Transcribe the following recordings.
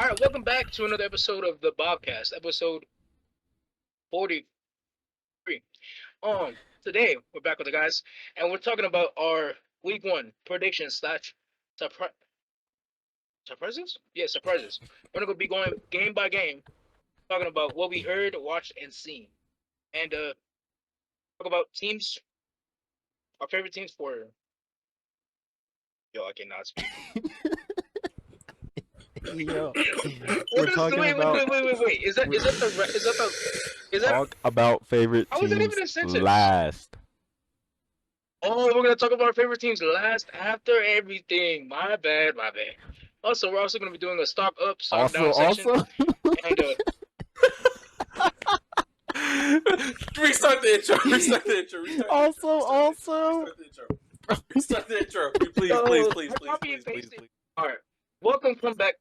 right, welcome back to another episode of the Bobcast, episode 43. Today we're back with the guys, and we're talking about our week one predictions slash surpri- surprises. Yeah, surprises. We're gonna be going game by game, talking about what we heard, watched, and seen, and talk about teams, our favorite teams for. Yo, I cannot speak. Yo, we're What is the talking wait? Wait, about wait, wait, wait, wait. Is that we're, is that the is that the is that talk about favorite how is that teams even a sentence? last. Oh, we're gonna talk about our favorite teams last after everything. My bad, my bad. Also, we're also gonna be doing a stock up, stock Also, down section, also, and Restart the intro. Restart the intro. also. Restart the intro. Restart the intro. Please, yo, please, I please, please, copy please, and please, pasted. please. All right, welcome back.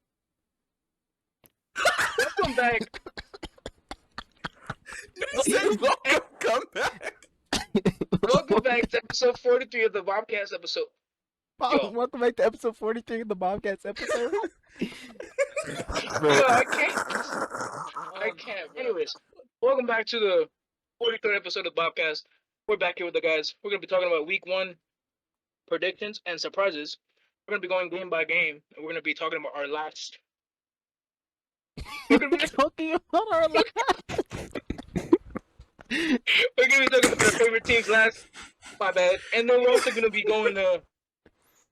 Welcome back. You said welcome, come back. Welcome back to episode 43 of the Bobcast episode. Yo. Welcome back to episode 43 of the Bobcats episode. Yo, I can't. Anyways, welcome back to the 43rd episode of the Bobcast. We're back here with the guys. We're gonna be talking about week one predictions and surprises. We're gonna be going game by game, and we're gonna be talking about our last. We're gonna be talking about our last. We're gonna be talking about our favorite teams last. My bad. And then we're also gonna be going. We're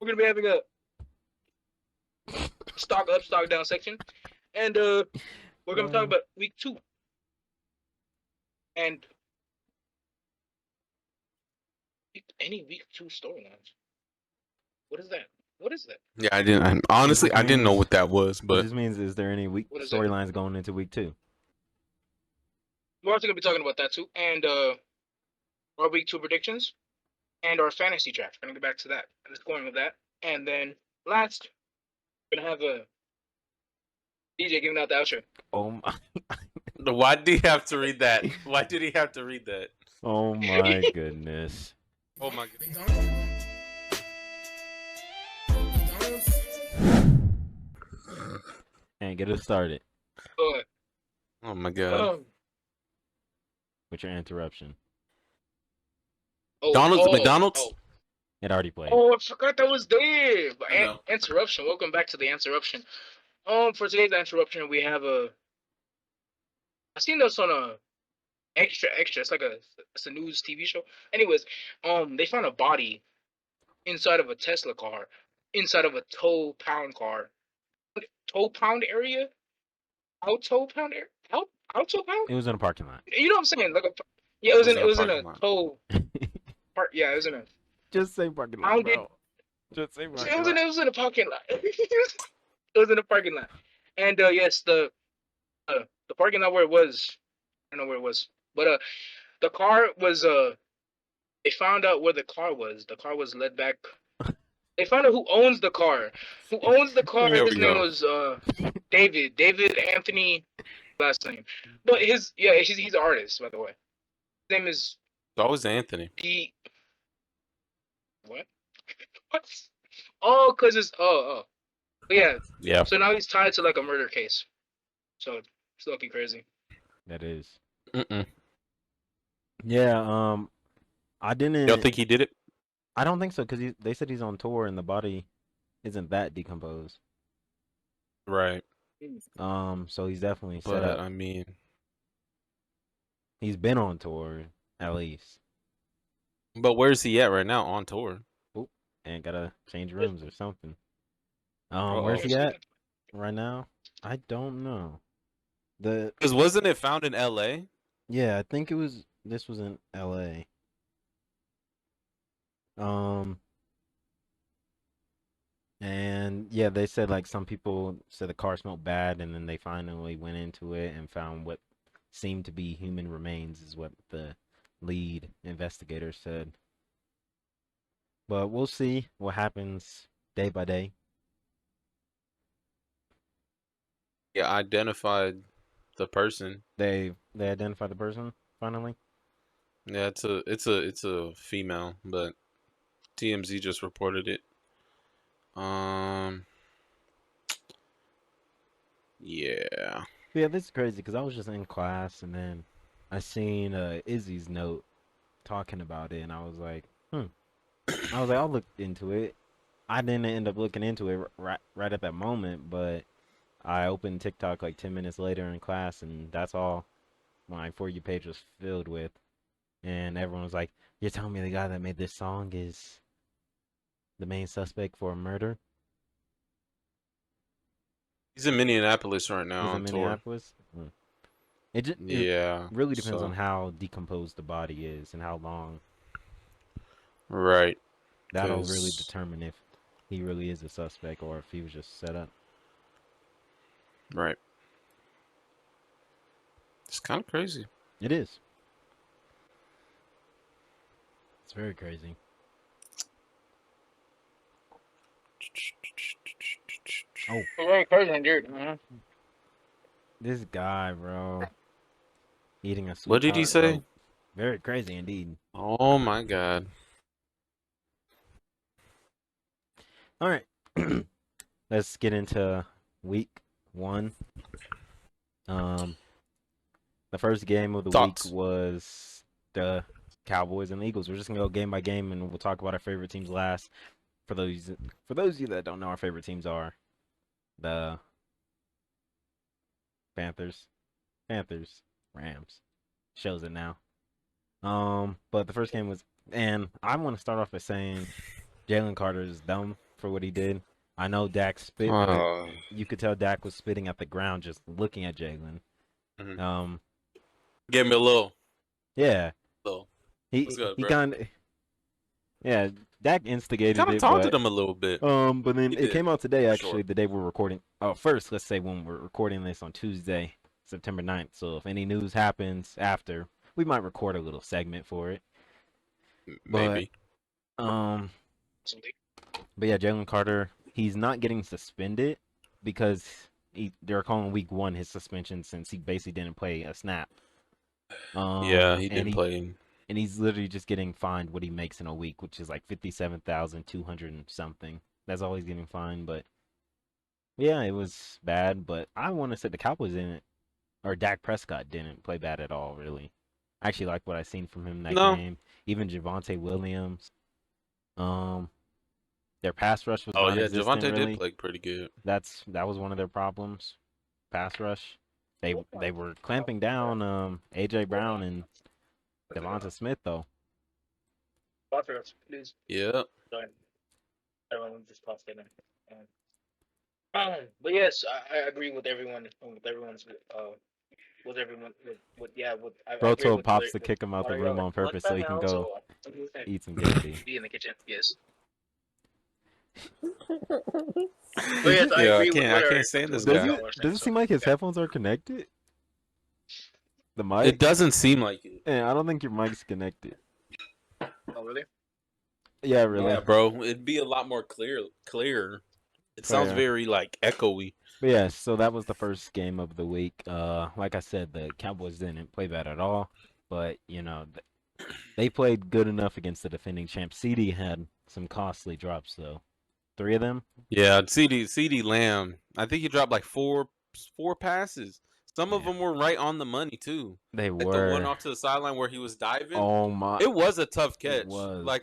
gonna be having a stock up, stock down section, and we're gonna talk about week two. And any week two storylines. What is that? What is that? Yeah, I didn't know what that was, What but this means is there any week What is that? storylines going into week two? We're also gonna be talking about that too, and our week two predictions and our fantasy draft. We're gonna get back to that. Let's go on with that, and then last, we're gonna have a DJ giving out the outro. Oh my! why did he have to read that? Why did he have to read that? Oh my goodness! Oh my goodness. And get us started Oh my god. with your interruption. McDonald's? It already played. Oh, I forgot that was there. But I know. Interruption. Welcome back to the interruption. For today's interruption, we have a. I seen this on a extra. It's like it's a news TV show. Anyways, they found a body inside of a Tesla car, inside of a tow pound car. Tow pound area? Auto pound area? Auto pound? It was in a parking lot. You know what I'm saying? Like it was in a tow part. Yeah, it was in a. Just say parking lot, bro. Just say parking lot. It was in a parking lot. It was in a parking lot, and yes, the parking lot where it was, I don't know where it was, but the car was they found out where the car was. The car was led back. They found out who owns the car. Who owns the car? There His we name go. was David Anthony, last name. But he's an artist, by the way. His name is It's always Anthony. P. What? What? Oh, cause it's But yeah. Yeah. So now he's tied to like a murder case. So it's looking crazy. That is. Mm-mm. Yeah. I didn't. You don't think he did it? I don't think so because they said he's on tour and the body isn't that decomposed. Right. So he's definitely set But up. I mean, He's been on tour at least. but where's he at right now on tour? Oop, and gotta change rooms or something. Uh-oh. Where's he at right now? I don't know. Because wasn't it found in L.A.? Yeah, I think this was in L.A. And yeah, they said like some people said the car smelled bad, and then they finally went into it and found what seemed to be human remains, is what the lead investigator said. But we'll see what happens day by day. Yeah, identified the person. They identified the person finally. Yeah, it's a female, but TMZ just reported it. Yeah. Yeah, this is crazy because I was just in class and then I seen Izzy's note talking about it, and I was like, I was like, I'll look into it. I didn't end up looking into it right at that moment, but I opened TikTok like 10 minutes later in class, and that's all my For You page was filled with. And everyone was like, "You're telling me the guy that made this song is the main suspect for a murder?" He's in Minneapolis right He's now in on tour. Minneapolis. It Yeah. really depends on So, how decomposed the body is and how long. right. That'll really Because, determine if he really is a suspect or if he was just set up. right. It's kind of crazy. It is. It's very crazy. Oh, Very crazy, dude. Man. this guy, bro, eating a What sweet did he hot say? goat. Very crazy indeed. Oh my God. All right, let's get into week one. Um, the first game of the week Thoughts? was the Cowboys and the Eagles. We're just gonna go game by game, and we'll talk about our favorite teams last. For those of you that don't know, our favorite teams are the Panthers, Rams. Shows it now. But the first game was, and I want to start off by saying Jalen Carter is dumb for what he did. I know Dak spit, but Uh, you could tell Dak was spitting at the ground just looking at Jalen. mhm. Um, Give me a little. yeah, Little. What's he good, he bro? kind of yeah, Dak He instigated kind of it, taunted but him a little bit. but then He it did, came out today for actually, sure. the day we're recording. Oh, first let's say when we're recording this on Tuesday, September 9th. So if any news happens after, we might record a little segment for it. But Maybe. um. But yeah, Jalen Carter, he's not getting suspended because they're calling week one his suspension since he basically didn't play a snap. Yeah, he And didn't play. he's literally just getting fined what he makes in a week, which is like 57,200 and something. That's all he's getting fined. But yeah, it was bad. But I want to say the Cowboys didn't, or Dak Prescott didn't play bad at all, really. I actually like what I seen from him that No. game. Even Javonte Williams. Um, their pass rush was Oh yeah, non-existent, Javante did really. play pretty good. That was one of their problems. Pass rush. They were clamping down AJ Brown and Devonta Smith though. Patriots, please Yeah. join. Everyone just popped in. But yes, I agree with everyone. With everyone. With yeah. I Bro agree told with Pops to with kick him out what the are room y'all on what purpose the so he can hell? go So eat some candy. be in the kitchen. Yes. But yes, I Yeah, agree with I what can't are stand this what Does guy. y'all it are saying. does it So seem like his yeah. headphones are connected? The It mic? doesn't seem like it. Yeah, I don't think your mic's connected. Oh really? Yeah, Yeah, really. bro. It'd be a lot more clear. It sounds Clear. very like echoey. But yeah, so that was the first game of the week. Like I said, the Cowboys didn't play bad at all, but you know, they played good enough against the defending champ. CD had some costly drops though. Three of them. Yeah, CD Lamb. I think he dropped like four passes. Some of Yeah, them were right on the money too. they Like the one were. off to the sideline where he was diving. Oh my, It was a tough it catch, was, like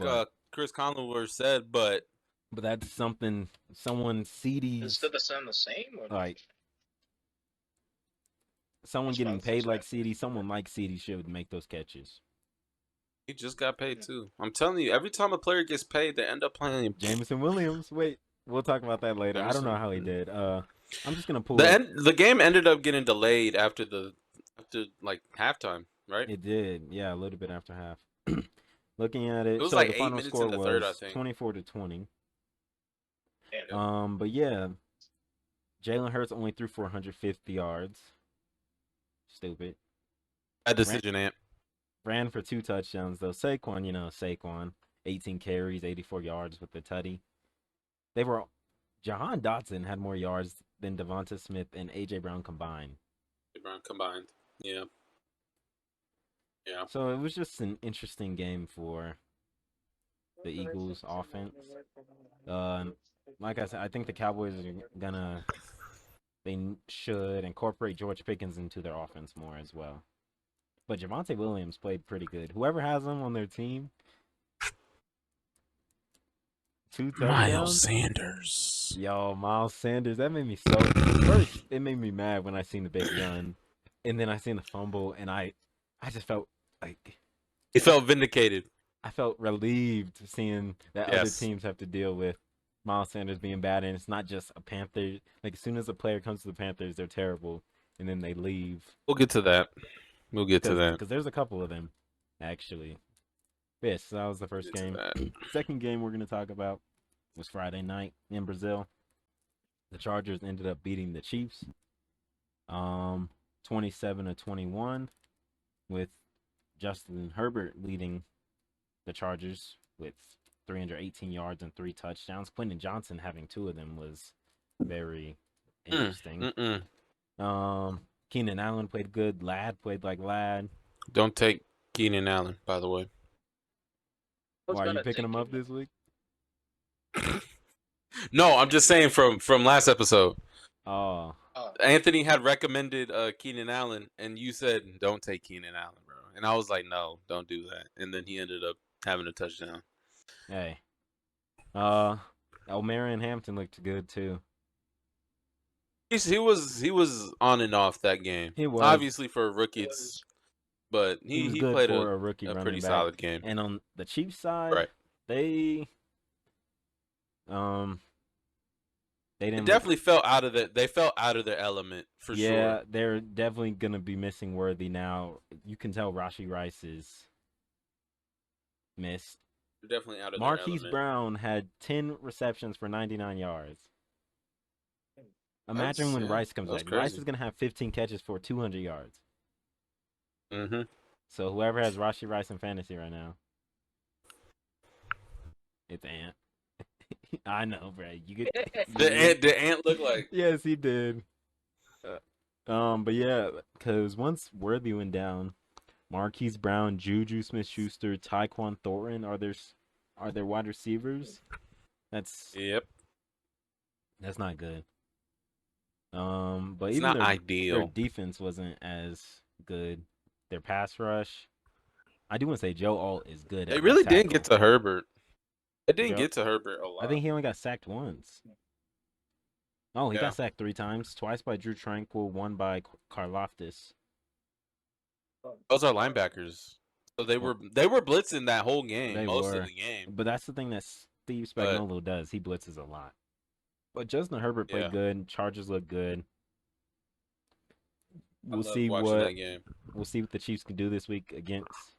Chris Conlon said, but but that's something someone Is CD's still the sound the same or like someone it's getting probably paid like the CD. Someone like CD should make those catches. he just got paid same? too. I'm telling you, every time a player gets paid, they end up playing. Jameson Williams. Wait, we'll talk about that later. I don't know Emerson. how he did. I'm just gonna pull up. The game ended up getting delayed after like halftime, right? It did, yeah, a little bit after half. Looking at It it, was so like the 8 final minutes score in the third, I was think. 24-20. Yeah. But yeah, Jalen Hurts only threw for 150 yards. Stupid. Bad Ran, decision, Ant. ran for 2 touchdowns though. Saquon, 18 carries, 84 yards with the tutty. They were Jahan Dotson had more yards than Devonta Smith and AJ Brown combined. Brown combined. Yeah. Yeah. So it was just an interesting game for the Eagles offense. Like I said, I think the Cowboys are gonna should incorporate George Pickens into their offense more as well. But Javonte Williams played pretty good. Whoever has him on their team, 2 Miles touchdowns. Sanders. Yo, Miles Sanders, that made me so. First, it made me mad when I seen the big run, and then I seen the fumble, and I just felt like He felt vindicated. I felt relieved seeing that other Yes. teams have to deal with Miles Sanders being bad, and it's not just a Panther. Like as soon as a player comes to the Panthers, they're terrible, and then they leave. We'll get to that. We'll get to that. Because there's a couple of them, actually. Yes, that was the first game. Second game we're gonna talk about was Friday night in Brazil. The Chargers ended up beating the Chiefs, 27-21, with Justin Herbert leading the Chargers with 318 yards and 3 touchdowns. Quentin Johnson having 2 of them was very interesting. Keenan Allen played good. Ladd played like Ladd. Don't take Keenan Allen, by the way. Why are you picking him up this week? No, I'm just saying from last episode. Oh. Anthony had recommended Keenan Allen, and you said don't take Keenan Allen, bro. And I was like, no, don't do that. And then he ended up having a touchdown. Hey. Marion Hampton looked good too. He was on and off that game. He was. Obviously for a rookie, but he was good played for a rookie running pretty back. solid game. And on the Chiefs side, Right. They didn't definitely felt out of they felt out of their element for sure. Yeah, they're definitely gonna be missing Worthy now. You can tell Rashee Rice is missed. They're definitely out of Marquise their element. Brown had 10 receptions for 99 yards. Imagine when Rice comes back. crazy. Rice is gonna have 15 catches for 200 yards. Mm-hmm. So whoever has Rashee Rice in fantasy right now, it's Ant. I know, bro. You get the ant look like. Yes, he did. But yeah, because once Worthy went down, Marquise Brown, Juju Smith-Schuster, Tyquan Thornton are their wide receivers. That's not good. But It's even not ideal. Their defense wasn't as good. Their pass rush, I do want to say Joe Alt is good. They really didn't get to Herbert. It didn't Joe- get to Herbert a lot. I think he only got sacked once. Oh, he Yeah. got sacked 3 times. Twice by Drew Tranquil, 1 by Karlaftis. Those are linebackers. So they were blitzing that whole game, They most were. of the game. But that's the thing that Steve Spagnuolo does. He blitzes a lot. But Justin Herbert played good. Chargers look good. We'll see that game. We'll see what the Chiefs can do this week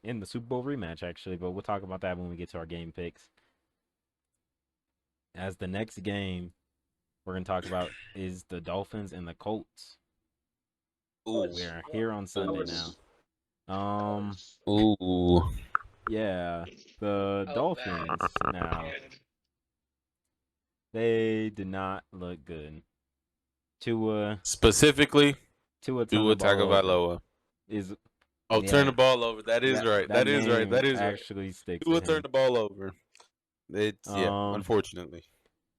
in the Super Bowl rematch, actually. But we'll talk about that when we get to our game picks. As the next game we're gonna talk about is the Dolphins and the Colts. Ooh. We're here on Sunday now. Ooh. Yeah, the Dolphins now. They did not look good. Specifically, Tua Tagovailoa is turn the ball over. That is right. That is right. That is actually sticks. Tua turn the ball over. It's unfortunately.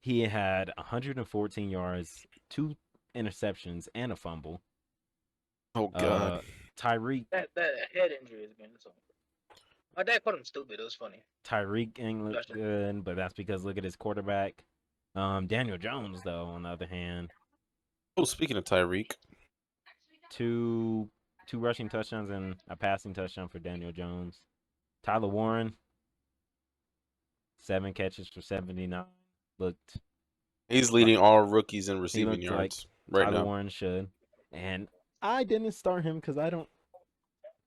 He had 114 yards, 2 interceptions, and a fumble. Oh God. Tyreek. That head injury is been so. My dad called him stupid. It was funny. Tyreek ain't look good, but that's because look at his quarterback. Daniel Jones, though, on the other hand. Oh, speaking of Tyreek, 2 rushing touchdowns and a passing touchdown for Daniel Jones. Tyler Warren, 7 catches for 79. He's leading all rookies in receiving like yards right Tyler now. Warren should. And I didn't start him because I don't.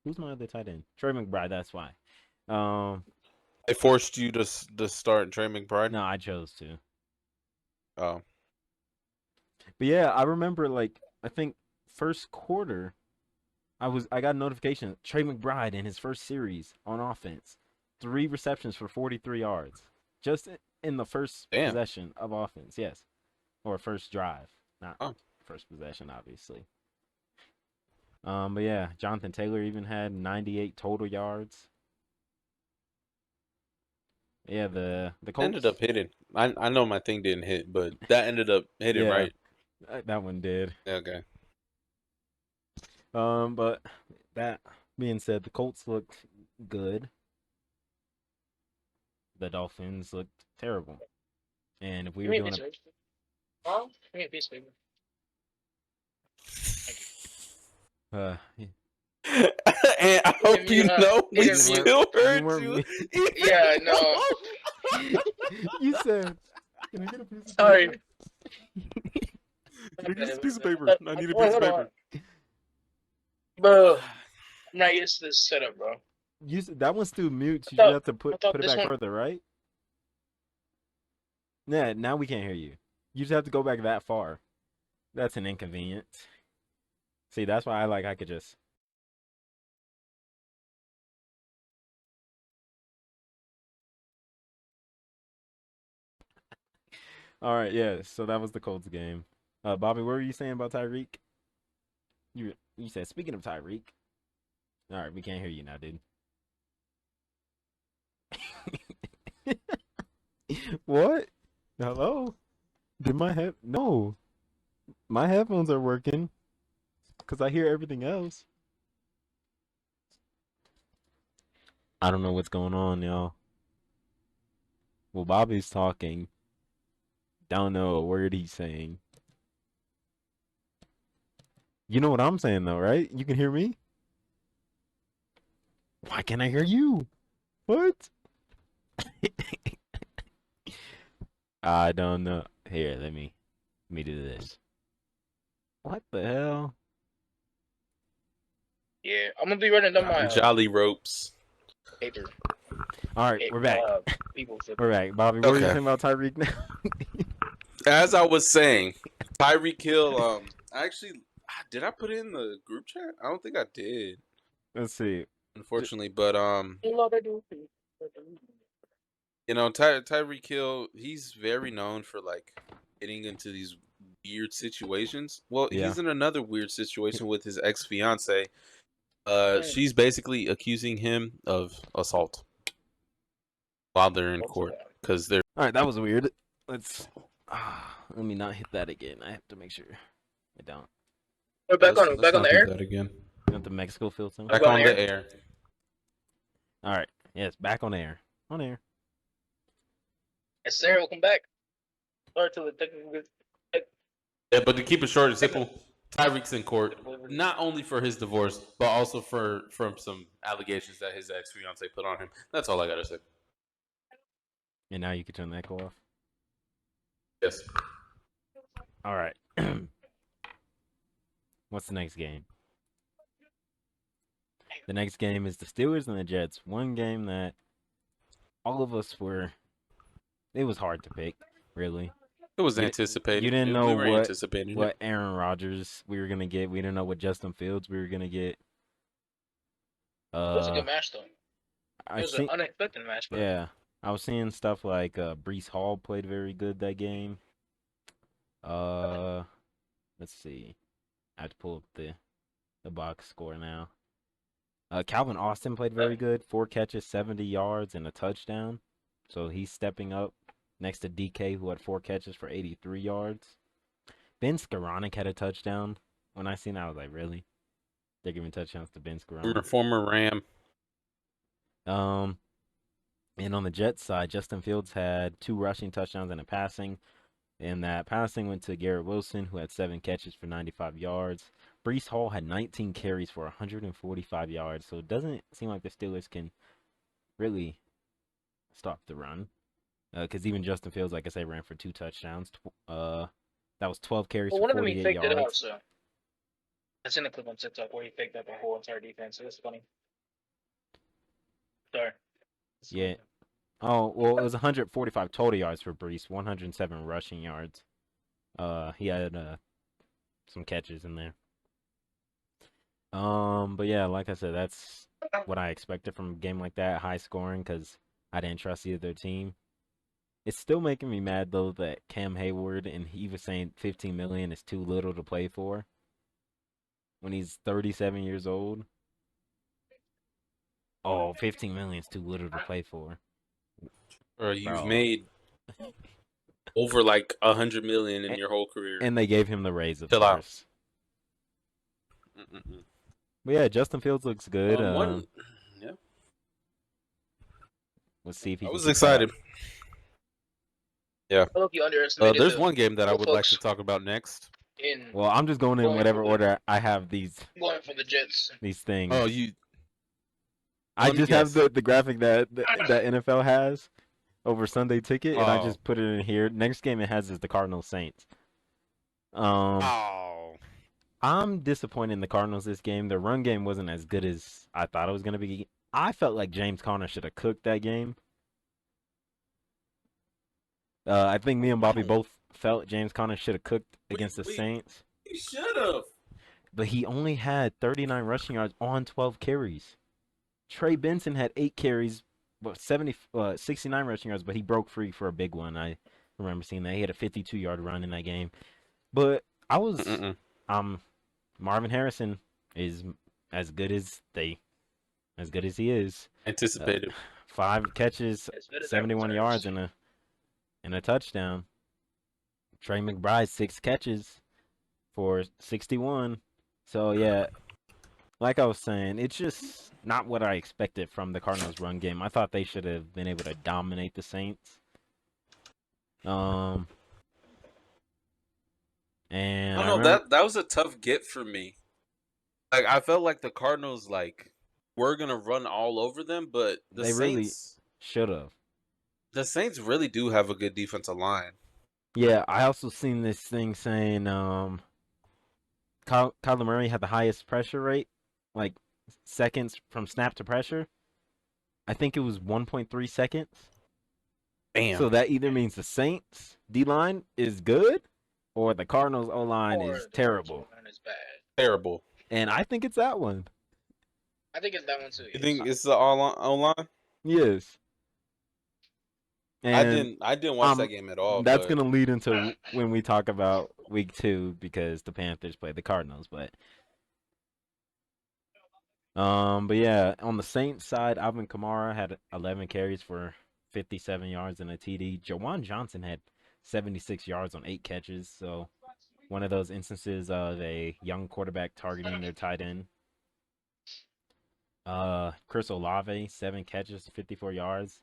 Who's my other tight end? Trey McBride. That's why. They forced you to start Trey McBride? No, I chose to. Oh. But yeah, I remember I think first quarter, I got a notification. Trey McBride in his first series on offense, 3 receptions for 43 yards, just in the first possession of offense. Yes, or first drive, not first possession, obviously. But yeah, Jonathan Taylor even had 98 total yards. Yeah, the Colts ended up hitting. I know my thing didn't hit, but that ended up hitting right. That one did. Okay. But that being said, the Colts looked good. The Dolphins looked terrible. And if we Give were me a doing piece of paper. Huh? Give me a piece of paper. Thank you. And I You can hope you mute. know You we can mute. still you heard weren't you. me. Yeah, no. You said, "Can I get a piece of Sorry. paper?" Can I get a piece of Wait, paper? I need a piece of hold on. paper. Bro, I'm not used to this setup, bro. That one's still mute. I You just thought, have to I put thought it this back one. further, right? Yeah, now we can't hear you. You just have to go back that far. That's an inconvenience. See, that's why I could just. All right, yeah. So that was the Colts game. Bobby, what were you saying about Tyreek? You said speaking of Tyreek. All right, we can't hear you now, dude. What? Hello? Did my head? No, my headphones are working because I hear everything else. I don't know what's going on, y'all. Well, Bobby's talking. Don't know a word he's saying. You know what I'm saying though, right? You can hear me? Why can't I hear you? What? I don't know. Here, let me do this. What the hell? Yeah, I'm gonna be running down my Jolly ropes. paper. All right, we're back. People flip. We're back. Bobby, what were you Okay. saying about Tyreek now? As I was saying, Tyreek Hill. Actually, did I put it in the group chat? I don't think I did, Let's see. unfortunately. But Tyreek Hill, he's very known for like getting into these weird situations. Well, Yeah. he's in another weird situation with his ex-fiance. Mm. She's basically accusing him of assault while they're in court because they're. All right, that was weird. Let me not hit that again. I have to make sure I don't. We're back Let's on the not do air. that again. You want the Mexico filter? Back on on air? the air. All right. Yes, back on air. On air. And Sarah will come back. Sorry to the technical. Yeah, but to keep it short and simple, Tyreek's in court not only for his divorce, but also from some allegations that his ex fiance put on him. That's all I gotta say. And now you can turn the echo off. Yes. All right. What's the next game? The next game is the Steelers and the Jets. One game that all of us were. It was hard to pick, really. It was anticipated. You didn't We know were anticipating what it. Aaron Rodgers we were gonna get. We didn't know what Justin Fields we were gonna get. It was a good match, though. I It was see. an unexpected match, but Yeah, I was seeing stuff like Brees Hall played very good that game. Let's see. I have to pull up the box score now. Calvin Austin played very good. 4 catches, 70 yards, and a touchdown. So he's stepping up next to DK, who had 4 catches for 83 yards. Ben Skoranek had a touchdown. When I seen that, I was like, really? They're giving touchdowns to Ben Skoranek. Former Ram. And on the Jets side, Justin Fields had 2 rushing touchdowns and a passing. And that passing went to Garrett Wilson, who had 7 catches for 95 yards. Brees Hall had 19 carries for 145 yards. So it doesn't seem like the Steelers can really stop the run. Because even Justin Fields, like I said, ran for 2 touchdowns. That was 12 carries one for of them he 48 faked it out. yards. So it's in the clip on TikTok where he faked out the whole entire defense. It was funny. Sorry. Yeah. Oh, well, it was 145 total yards for Brees, 107 rushing yards. He had some catches in there. But yeah, like I said, that's what I expected from a game like that, high scoring, because I didn't trust either team. It's still making me mad though that Cam Hayward and he was saying 15 million is too little to play for when he's 37 years old. Oh, 15 million is too little to play for. Or you've Bro. made over like 100 million in And- your whole career. And they gave him the raise, of Chill out. course. But yeah, Justin Fields looks good. Yeah, Let's see if he I can was keep excited. I hope you underestimated There's the one game that I the would like to folks talk about next. in Well, I'm just going in Going whatever for the- order I have these going for the Jets. things. Oh, you. I let me just have guess. the graphic that NFL has over Sunday Ticket, and I Oh. just put it in here. Next game it has is the Cardinals Saints. Oh. I'm disappointed in the Cardinals this game. Their run game wasn't as good as I thought it was going to be. I felt like James Conner should have cooked that game. I think me and Bobby both felt James Conner should have cooked against the Saints. He should have. But he only had 39 rushing yards on 12 carries. Trey Benson had 8 carries, but 69 rushing yards, but he broke free for a big one. I remember seeing that. He had a 52-yard run in that game. But I was Marvin Harrison is as good as he is. Anticipated. 5 catches, As good as 71 yards and a touchdown. Trey McBride 6 catches for 61. So yeah, like I was saying, it's just not what I expected from the Cardinals run game. I thought they should have been able to dominate the Saints. And I don't know, that was a tough get for me. Like I felt like the Cardinals were gonna run all over them, but they really should have. The Saints really do have a good defensive line. Yeah, I also seen this thing saying Kyler Murray had the highest pressure rate, like seconds from snap to pressure. I think it was 1.3 seconds. Damn. So that either means the Saints D-line is good or the Cardinals O-line is terrible. Is bad. Terrible. And I think it's that one. I think it's that one too. You think it's the O-line? Yes. And I didn't watch that game at all. That's gonna lead into when we talk about week 2 because the Panthers play the Cardinals, but yeah, on the Saints side, Alvin Kamara had 11 carries for 57 yards and a TD. Jawan Johnson had 76 yards on 8 catches. So one of those instances of a young quarterback targeting their tight end. Chris Olave, 7 catches, 54 yards.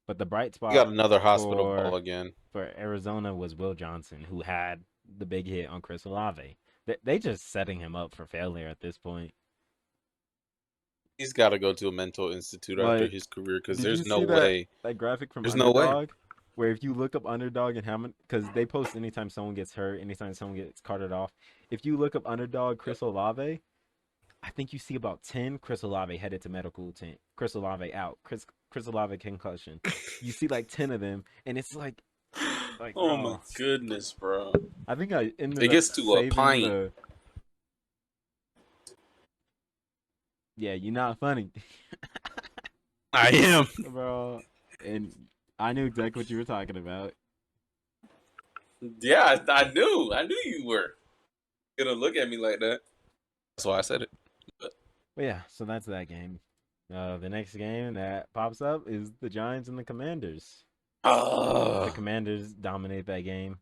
But the bright spot got another hospital ball again for Arizona was Will Johnson, who had the big hit on Chris Olave. They just setting him up for failure at this point. He's got to go to a mental institute after his career because there's no way. That graphic from There's Underdog, no way. where if you look up Underdog and how many, because they post anytime someone gets hurt, anytime someone gets carted off. If you look up Underdog Chris Olave, I think you see about 10 Chris Olave headed to medical tent. Chris Olave out. Chris Olave concussion. You see like 10 of them, and it's like oh my goodness, bro. I think I ended it gets to a pint. Yeah, you're not funny. I am, bro. And I knew exactly what you were talking about. Yeah, I knew you were gonna look at me like that. That's why I said it. But yeah, so that's that game. The next game that pops up is the Giants and the Commanders. The Commanders dominate that game.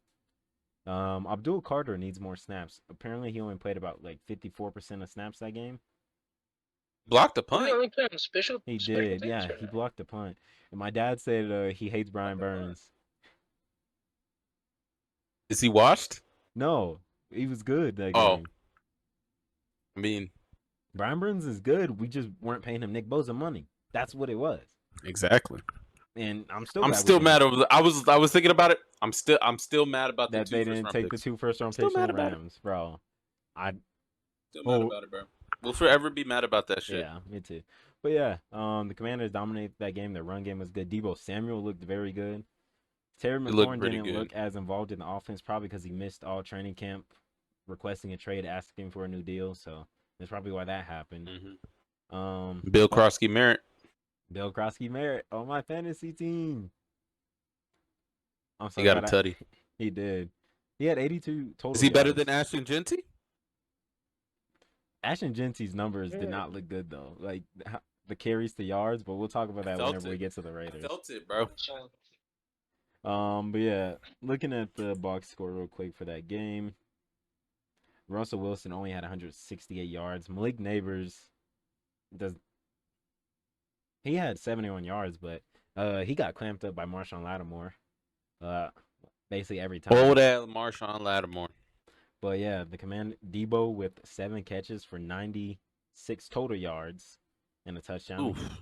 Abdul Carter needs more snaps. Apparently, he only played about 54% of snaps that game. Blocked a punt. He did, yeah. He blocked a punt. And my dad said he hates Brian Burns. Is he washed? No, he was good that game. I mean, Brian Burns is good. We just weren't paying him Nick Bosa money. That's what it was. Exactly. And I'm still mad over. I was thinking about it. I'm still mad about that they didn't take the 2 first-round picks from the Rams, bro. Still mad about it, bro. We'll forever be mad about that shit. Yeah, me too. But yeah, the Commanders dominated that game. Their run game was good. Deebo Samuel looked very good. Terry McLaurin didn't look as involved in the offense, probably because he missed all training camp, requesting a trade, asking for a new deal. So that's probably why that happened. Mm-hmm. Bill Krosky Merritt. Bill Krosky Merritt on my fantasy team. He got a tutty. He did. He had 82 total. Is he better than Ashton Genty? Ashton Genty's numbers did not look good though. Like the carries to yards, but we'll talk about that whenever we get to the Raiders. I felt it, bro. But yeah, looking at the box score real quick for that game, Russell Wilson only had 168 yards. Malik Neighbors does he had 71 yards, but he got clamped up by Marshawn Lattimore. Uh, basically every time. Old ass Marshawn Lattimore. But yeah, the command Debo with 7 catches for 96 total yards and a touchdown. Oof.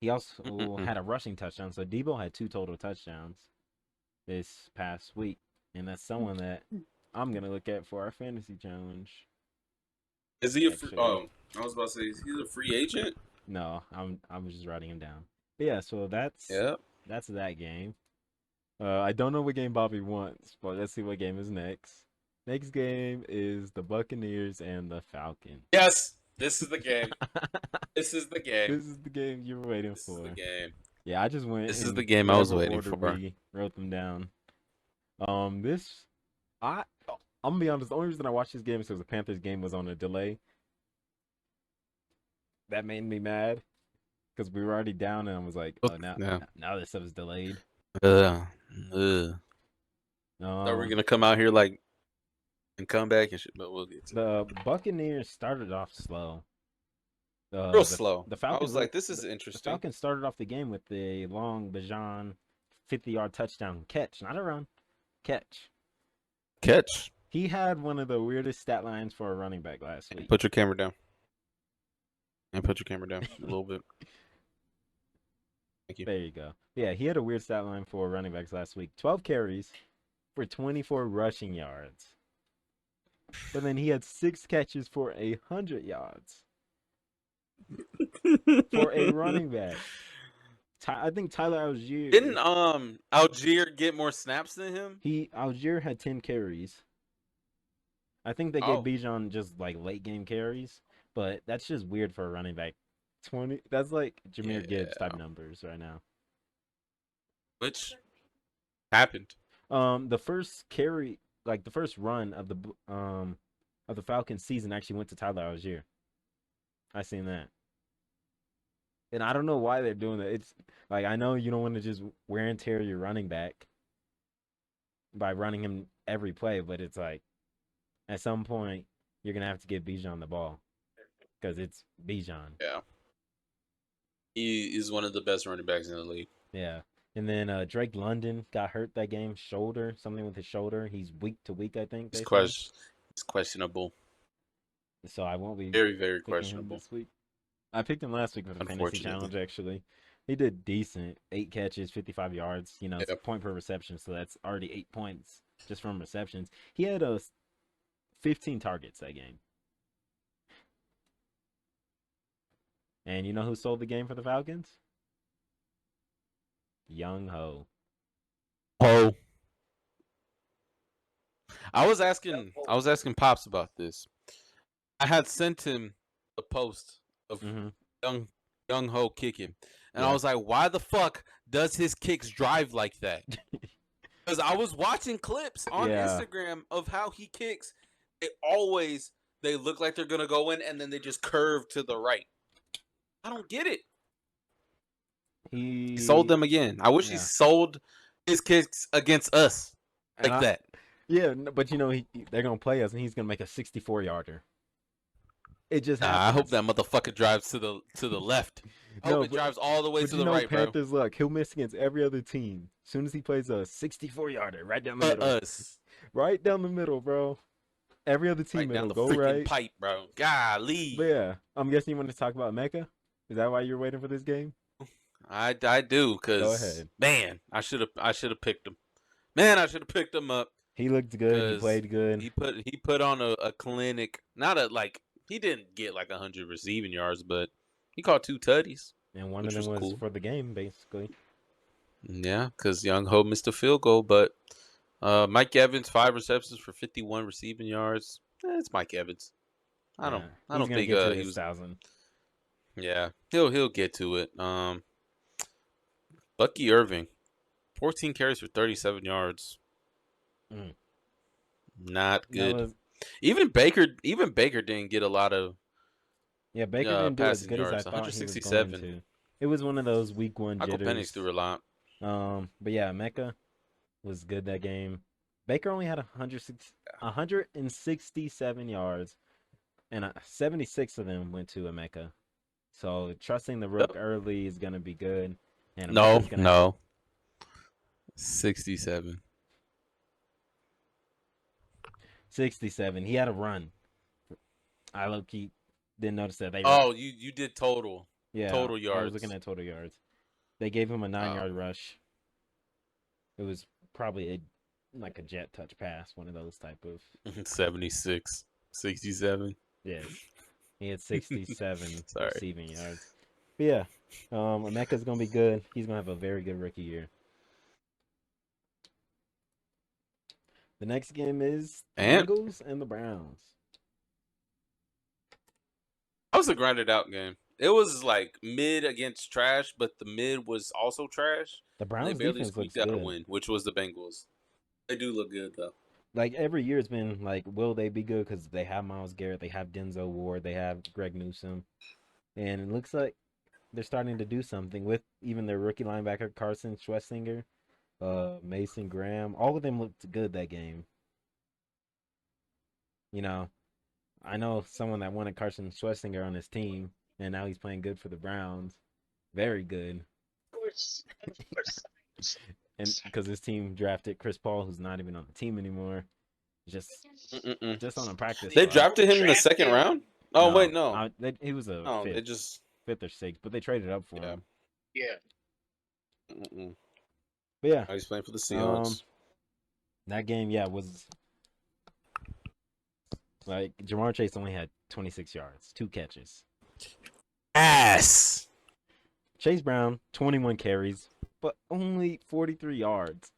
He also Mm-mm-mm. had a rushing touchdown, so Debo had 2 total touchdowns this past week, and that's someone that I'm gonna look at for our fantasy challenge. Is he a free? Actually. Oh, I was about to say, is he a free agent? No, I'm just writing him down. But yeah, so that's that game. I don't know what game Bobby wants, but let's see what game is next. Next game is the Buccaneers and the Falcons. Yes, this is the game. This is the game. This is the game you were waiting This for. is the game. Yeah, I just went. This in is the game I was whatever waiting order for. We wrote them down. I'm gonna be honest. The only reason I watched this game is because the Panthers game was on a delay. That made me mad because we were already down, and I was like, "Oh, now this stuff is delayed." Are we Um, gonna come out here like and come back and shit? But we'll get to the Buccaneers started off slow. real slow. The I Falcons was like, this is interesting. The Falcons started off the game with a long Bijan 50-yard touchdown catch, not a run, catch. Catch. He had one of the weirdest stat lines for a running back last week. Put your camera down. And put your camera down a little bit. Thank you. There you go. Yeah, he had a weird stat line for running backs last week. 12 carries for 24 rushing yards. But then he had 6 catches for 100 yards. For a running back. I think Tyler Algier. Didn't Algier get more snaps than him? Algier had 10 carries. I think they gave Bijan just like late game carries, but that's just weird for a running back. 20. That's like Jahmyr Gibbs type numbers right now. Which happened. The first carry, like the first run of the Falcons season actually went to Tyler Algier. I seen that. And I don't know why they're doing that. It's like, I know you don't want to just wear and tear your running back by running him every play, but it's like at some point you're gonna have to give Bijan the ball because it's Bijan. Yeah, he is one of the best running backs in the league. Yeah, and then Drake London got hurt that game, something with his shoulder. He's week to week, I think. It's questionable. So I won't be very, very questionable this week. I picked him last week for the fantasy challenge. Actually, he did decent. 8 catches, 55 yards. You know, it's a point per reception, so that's already 8 points just from receptions. He had 15 targets that game. And you know who sold the game for the Falcons? Young Ho. Ho. I was asking Pops about this. I had sent him a post of young Ho kicking, and I was like, "Why the fuck does his kicks drive like that?" Because I was watching clips on Instagram of how he kicks. They look like they're gonna go in, and then they just curve to the right. I don't get it. He sold them again. I wish he sold his kicks against us like that. Yeah, but you know they're gonna play us, and he's gonna make a 64-yarder. It just happens. I hope that motherfucker drives to the left. I hope it drives all the way to the right, bro. Panthers luck. He'll miss against every other team. As soon as he plays a 64-yarder, right down the middle. Right down the middle, bro. Every other team will go right. Pipe, bro. Golly. But yeah, I'm guessing you want to talk about Mecca. Is that why you're waiting for this game? I do, cause go ahead. Man, I should have picked him. Man, I should have picked him up. He looked good. He played good. He put on a clinic. He didn't get like 100 receiving yards, but he caught 2 tutties. And one of them was for the game, basically. Yeah, because Young Ho missed a field goal, but Mike Evans 5 receptions for 51 receiving yards. It's Mike Evans. I don't think he was 1,000. Yeah, he'll get to it. Bucky Irving, 14 carries for 37 yards. Not good. Even Baker didn't get a lot of. Yeah, Baker didn't do as good yards, as I thought 167. He was going to. It was one of those week 1 jitters. Michael Penix threw a lot. But yeah, Mecca, was good that game. Baker only had 167 yards, and 76 of them went to Emeka. So trusting the rook Yep. early is gonna be good, and No, Emeka's gonna no. 67. 67. He had a run. I low key didn't notice that Oh, you did total yeah. total I was looking yards. at total yards. They gave him a 9 yard Oh. rush. It was probably like a jet touch pass, one of those type of 76, 67. yes. He had 67 Sorry. receiving yards. But yeah, Emeka's gonna be good. He's gonna have a very good rookie year. The next game is the And Bengals and the Browns. that was a grinded out game. It was like mid against trash, but the mid was also trash. The And they Browns barely defense looks squeaked out a good. win, which was the Bengals. They do look good though. Like every year, it's been like, will they be good? Because they have Myles Garrett, they have Denzel Ward, they have Greg Newsome, and it looks like they're starting to do something with even their rookie linebacker Carson Schwessinger, Mason Graham. All of them looked good that game. You know, I know someone that wanted Carson Schwessinger on his team, and now he's playing good for the Browns. Very good. Of course. And because his team drafted Chris Paul, who's not even on the team anymore, just Mm-mm. just on a practice They squad. drafted him in the second round. Oh wait, no. He was a No, they fifth, just fifth or sixth, but they traded up for yeah. him. Yeah. Mm-mm. But yeah, Oh, he's playing for the Seahawks. that game, was like Jamar Chase only had 26 yards, 2 catches. Ass. Chase Brown, 21 carries, but only 43 yards.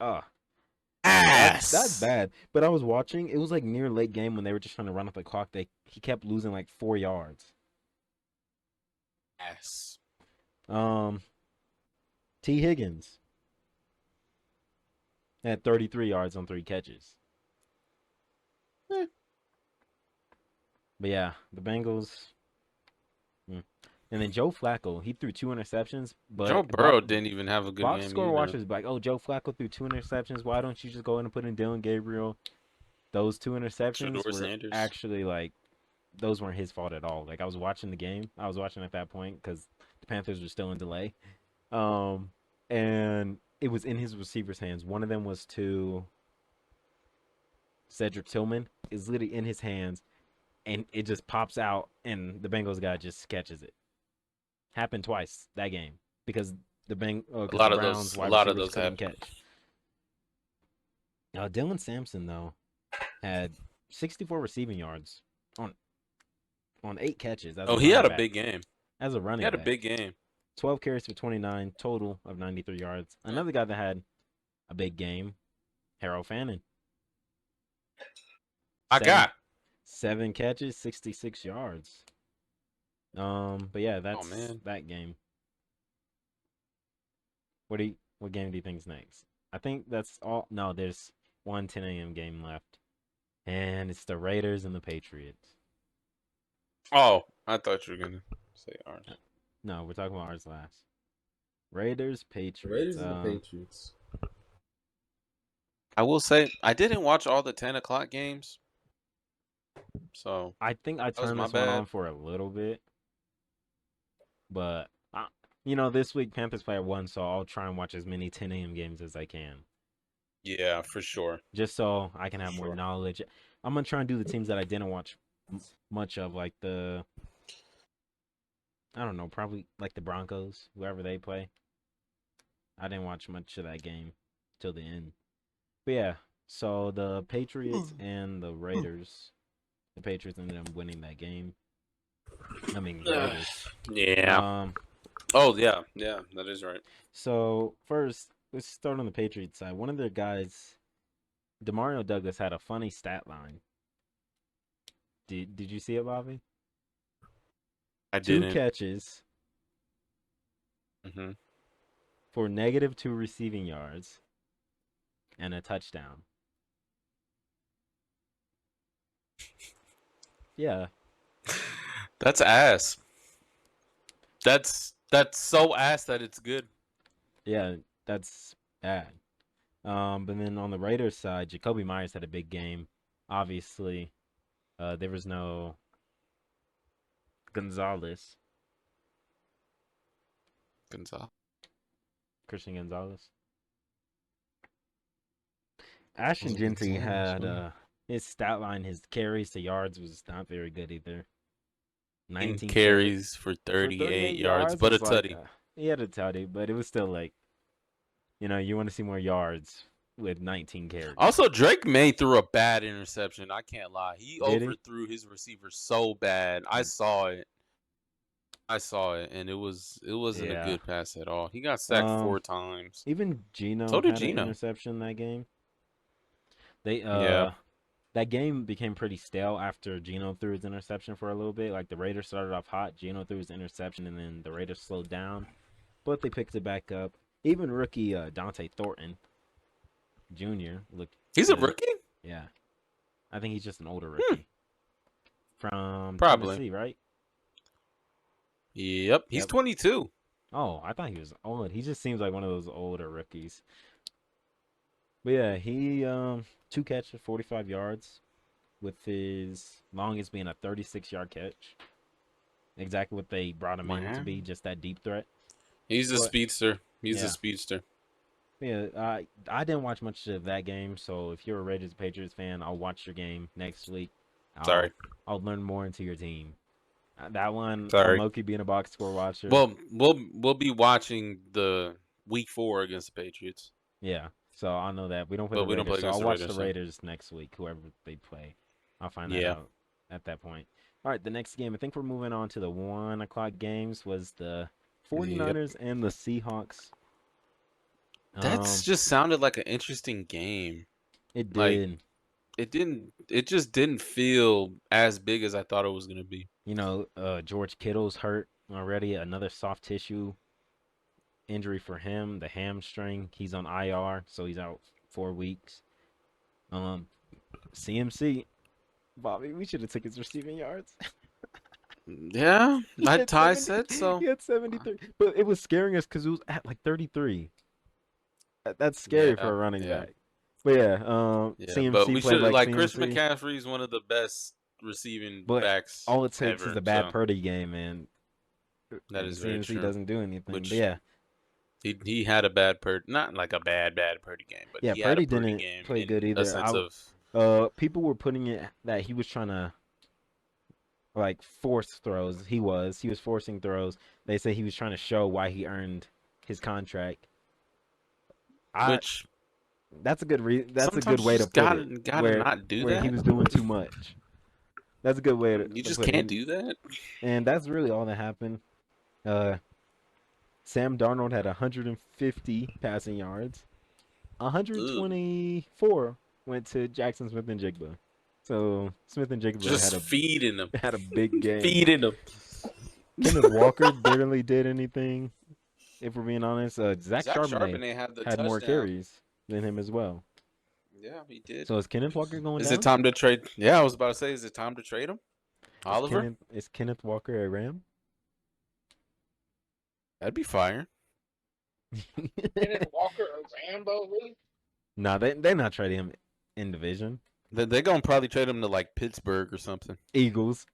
Ass. That's bad. But I was watching, it was like near late game when they were just trying to run up the clock. He kept losing like 4 yards. Ass. T. Higgins had 33 yards on 3 catches. But yeah, the Bengals. And then Joe Flacco, he threw 2 interceptions. But Joe Burrow didn't even have a good box game score either. watchers be like, oh, Joe Flacco threw 2 interceptions. Why don't you just go in and put in Dylan Gabriel? Those 2 interceptions were Sanders. actually like, those weren't his fault at all. Like I was watching the game. I was watching at that point because the Panthers were still in delay. And it was in his receiver's hands. One of them was to Cedric Tillman. Is literally in his hands, and it just pops out, and the Bengals guy just catches it. Happened twice that game because the Browns wide receivers couldn't catch. Dylan Sampson though had 64 receiving yards on 8 catches. He had a big game. As a running He had back. a big game. 12 carries for 29, total of 93 yards. Another guy that had a big game, Harold Fannin. I got 7 catches, 66 yards. But yeah, that's that game. What game do you think is next? I think that's all. No, there's one 10 a.m. game left, and it's the Raiders and the Patriots. Oh, I thought you were gonna say ours. No, we're talking about ours last. Raiders, Patriots. And the Patriots. I will say I didn't watch all the 10 o'clock games, so I think I turned this one on for a little bit, but this week Panthers play at 1, so I'll try and watch as many 10 a.m. games as I can. Yeah, for sure. Just so I can have more knowledge. I'm gonna try and do the teams that I didn't watch much of, like I don't know, probably like the Broncos, whoever they play. I didn't watch much of that game till the end. But yeah, so the Patriots and the Raiders. The Patriots ended up winning that game. I mean, Raiders. Yeah. Yeah, that is right. So first, let's start on the Patriots side. One of their guys, Demario Douglas, had a funny stat line. Did you see it, Bobby? I didn't. 2 catches for -2 receiving yards and a touchdown. Yeah. That's ass. That's so ass that it's good. Yeah, that's bad. But then on the Raiders side, Jacoby Myers had a big game. Obviously, there was no Gonzalez, Gonzalez. Christian Gonzalez. Ashton Was Gentry Gonzalez, had huh? his stat line, his carries to yards was not very good either. 9 19 carries carries for for 38 38 yards, yards but a was like tutty. he had a tutty, but it was still like you want to see more yards with 19 carries. Also, Drake May threw a bad interception. I can't lie. He Did he? overthrew his receiver so bad. I saw it. And it wasn't a Yeah. good pass at all. He got sacked 4 times. Even Gino So did had an Gino. interception that game. They Yeah. that game became pretty stale after Gino threw his interception for a little bit. Like the Raiders started off hot, Gino threw his interception, and then the Raiders slowed down, but they picked it back up. Even rookie Dante Thornton Jr. looked He's a good. rookie? Yeah, I think he's just an older rookie from Probably. Tennessee, right? Yep. He's 22. Oh, I thought he was old. He just seems like one of those older rookies. But yeah, he 2 catches, 45 yards, with his longest being a 36-yard catch. Exactly what they brought him in to be, just that deep threat. He's a But- speedster. He's yeah. a speedster. Yeah, I didn't watch much of that game, so if you're a Raiders Patriots fan, I'll watch your game next week. Sorry. I'll learn more into your team. That one, Sorry. I'm low-key being a box score watcher. Well, we'll be watching the week 4 against the Patriots. Yeah, so I'll know that. We don't play But the we don't Raiders, play so I'll against the watch Raiders, the so- Raiders next week, whoever they play. I'll find that Yeah. out at that point. All right, the next game, I think we're moving on to the 1 o'clock games, was the 49ers and the Seahawks. That's just sounded like an interesting game. It like- did. It just didn't feel as big as I thought it was going to be. George Kittle's hurt already. Another soft tissue injury for him, the hamstring. He's on IR, so he's out 4 weeks. CMC, Bobby, we should have took his receiving yards. Yeah, Ty said so. He had 73, but it was scaring us because it was at like 33. That's scary for a running back. But yeah, CMC but we played should like Chris CMC. McCaffrey is one of the best receiving But backs. All it takes ever, is a bad so Purdy game, and That is very CMC true. doesn't do anything. Which- But yeah, He had a bad Purdy, not like a bad Purdy game, but yeah, he Purdy had a Purdy didn't game play in good either. a sense of People were putting it that he was trying to like force throws. He was forcing throws. They say he was trying to show why he earned his contract. which That's a good that's a sometimes good way you to just put gotta, it. Gotta where, not do where that. he was doing too much. That's a good way to. You just put it. can't do that. And that's really all that happened. Sam Darnold had 150 passing yards. 124 went to Jackson Smith and Jigba. So Smith and Jigba Just feeding them. had a big game. Feeding them. Kenneth Walker barely did anything. If we're being honest, Zach Charbonnet had the had more touchdown. carries than him as well. Yeah, he did. So is Kenneth Walker going Is down? it time to trade? Yeah, I was about to say, is it time to trade him? Oliver? Is Kenneth Walker a Ram? That'd be fire. Kenneth Walker or Rambo, really? Nah, they're not trading him in division. They're gonna probably trade him to like Pittsburgh or something. Eagles.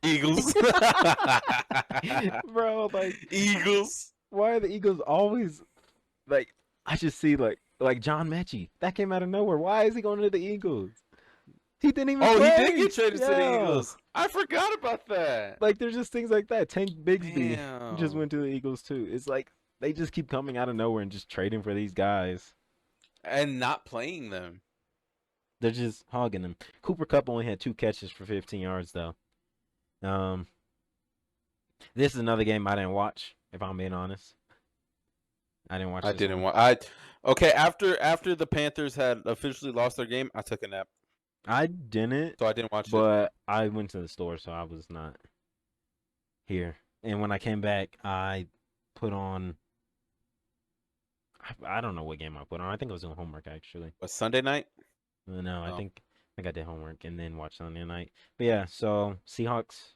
Eagles. Bro, like Eagles. why are the Eagles always like I just see like John Mechie. That came out of nowhere. Why is he going to the Eagles? He didn't even Oh, play. he did get traded to the Yeah. Eagles. I forgot about that. Like there's just things like that. Tank Bigsby Damn. just went to the Eagles too. It's like they just keep coming out of nowhere and just trading for these guys. And not playing them. They're just hogging them. Cooper Kupp only had 2 catches for 15 yards though. This is another game I didn't watch, if I'm being honest. I didn't watch. I this didn't one. want. Okay. After the Panthers had officially lost their game, I took a nap, I didn't, so I didn't watch it. but I went to the store, so I was not here. And when I came back, I put on. I don't know what game I put on. I think I was doing homework actually. But Sunday night. No, I Oh. think I did homework and then watched Sunday night. But yeah, so Seahawks,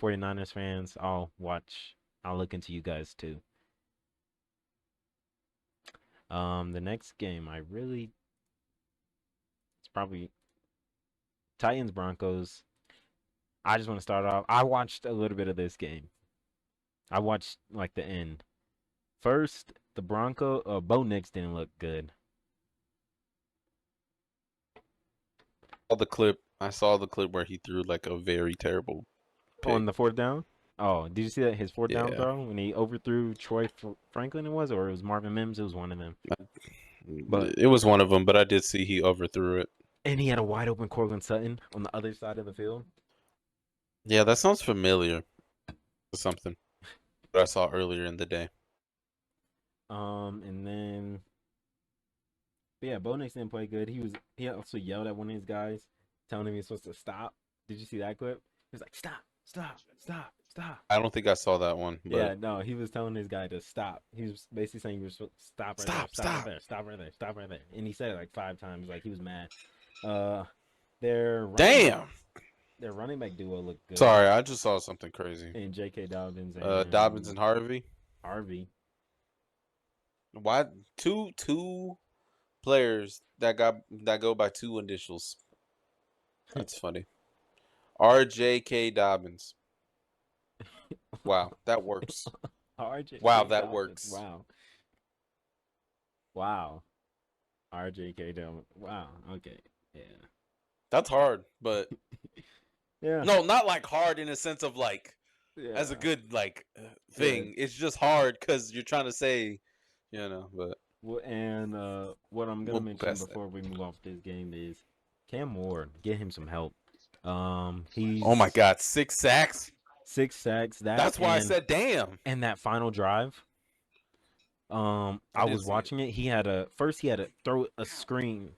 49ers fans, I'll look into you guys too. The next game, it's probably Titans Broncos. I just want to start off. I watched a little bit of this game. I watched like the end. First, the Bo Nix didn't look good. I saw the clip where he threw like a very terrible pick. On the fourth down. Oh, did you see that his fourth down Yeah. throw when he overthrew Troy Franklin? It was, or it was Marvin Mims. It was one of them. But it was one of them, but I did see he overthrew it. And he had a wide open Cortland Sutton on the other side of the field. Yeah, that sounds familiar. Something that I saw earlier in the day. And then, but yeah, Bo Nix didn't play good. He also yelled at one of his guys, telling him he's supposed to stop. Did you see that clip? He was like, "Stop, stop, stop, stop." I don't think I saw that one. But Yeah, no, he was telling his guy to stop. He was basically saying you were supposed to stop right there, stop right there, stop right there, stop right there. And he said it like 5 times, like he was mad. Their running back duo looked good. Sorry, I just saw something crazy. And J.K. Dobbins and Dobbins and Harvey. Why two players that go by 2 initials? That's funny. R.J.K. Dobbins. Wow, that works. RJ. Wow, that Dobbins. works. Wow. R.J.K. Dobbins. Wow. Okay. Yeah. That's hard, but yeah. no, not like hard in a sense of like Yeah. as a good like thing. Yeah. It's just hard because you're trying to say, But what I'm gonna mention before we move off this game is Cam Ward. Get him some help. He's oh my God, 6 sacks. 6 sacks. That's why I said damn. And that final drive. I was watching it. He had to throw a screen.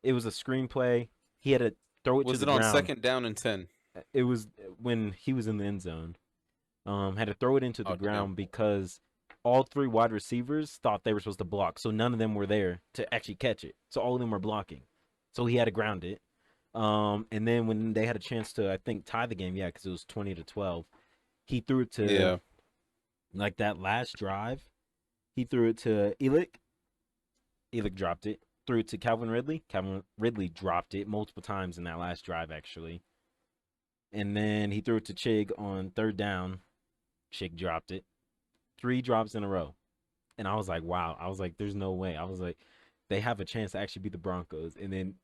It was a screenplay. He had to throw it to the ground. Was it on 2nd down and 10? It was when he was in the end zone. Had to throw it into the ground because all 3 wide receivers thought they were supposed to block. So none of them were there to actually catch it. So all of them were blocking. So he had to ground it. And then when they had a chance to, I think, tie the game, because it was 20-12, he threw it to like that last drive. He threw it to Elick. Elick dropped it. Threw it to Calvin Ridley. Calvin Ridley dropped it multiple times in that last drive, actually. And then he threw it to Chig on 3rd down. Chig dropped it. 3 drops in a row. And I was like, wow. I was like, there's no way. I was like, they have a chance to actually beat the Broncos. And then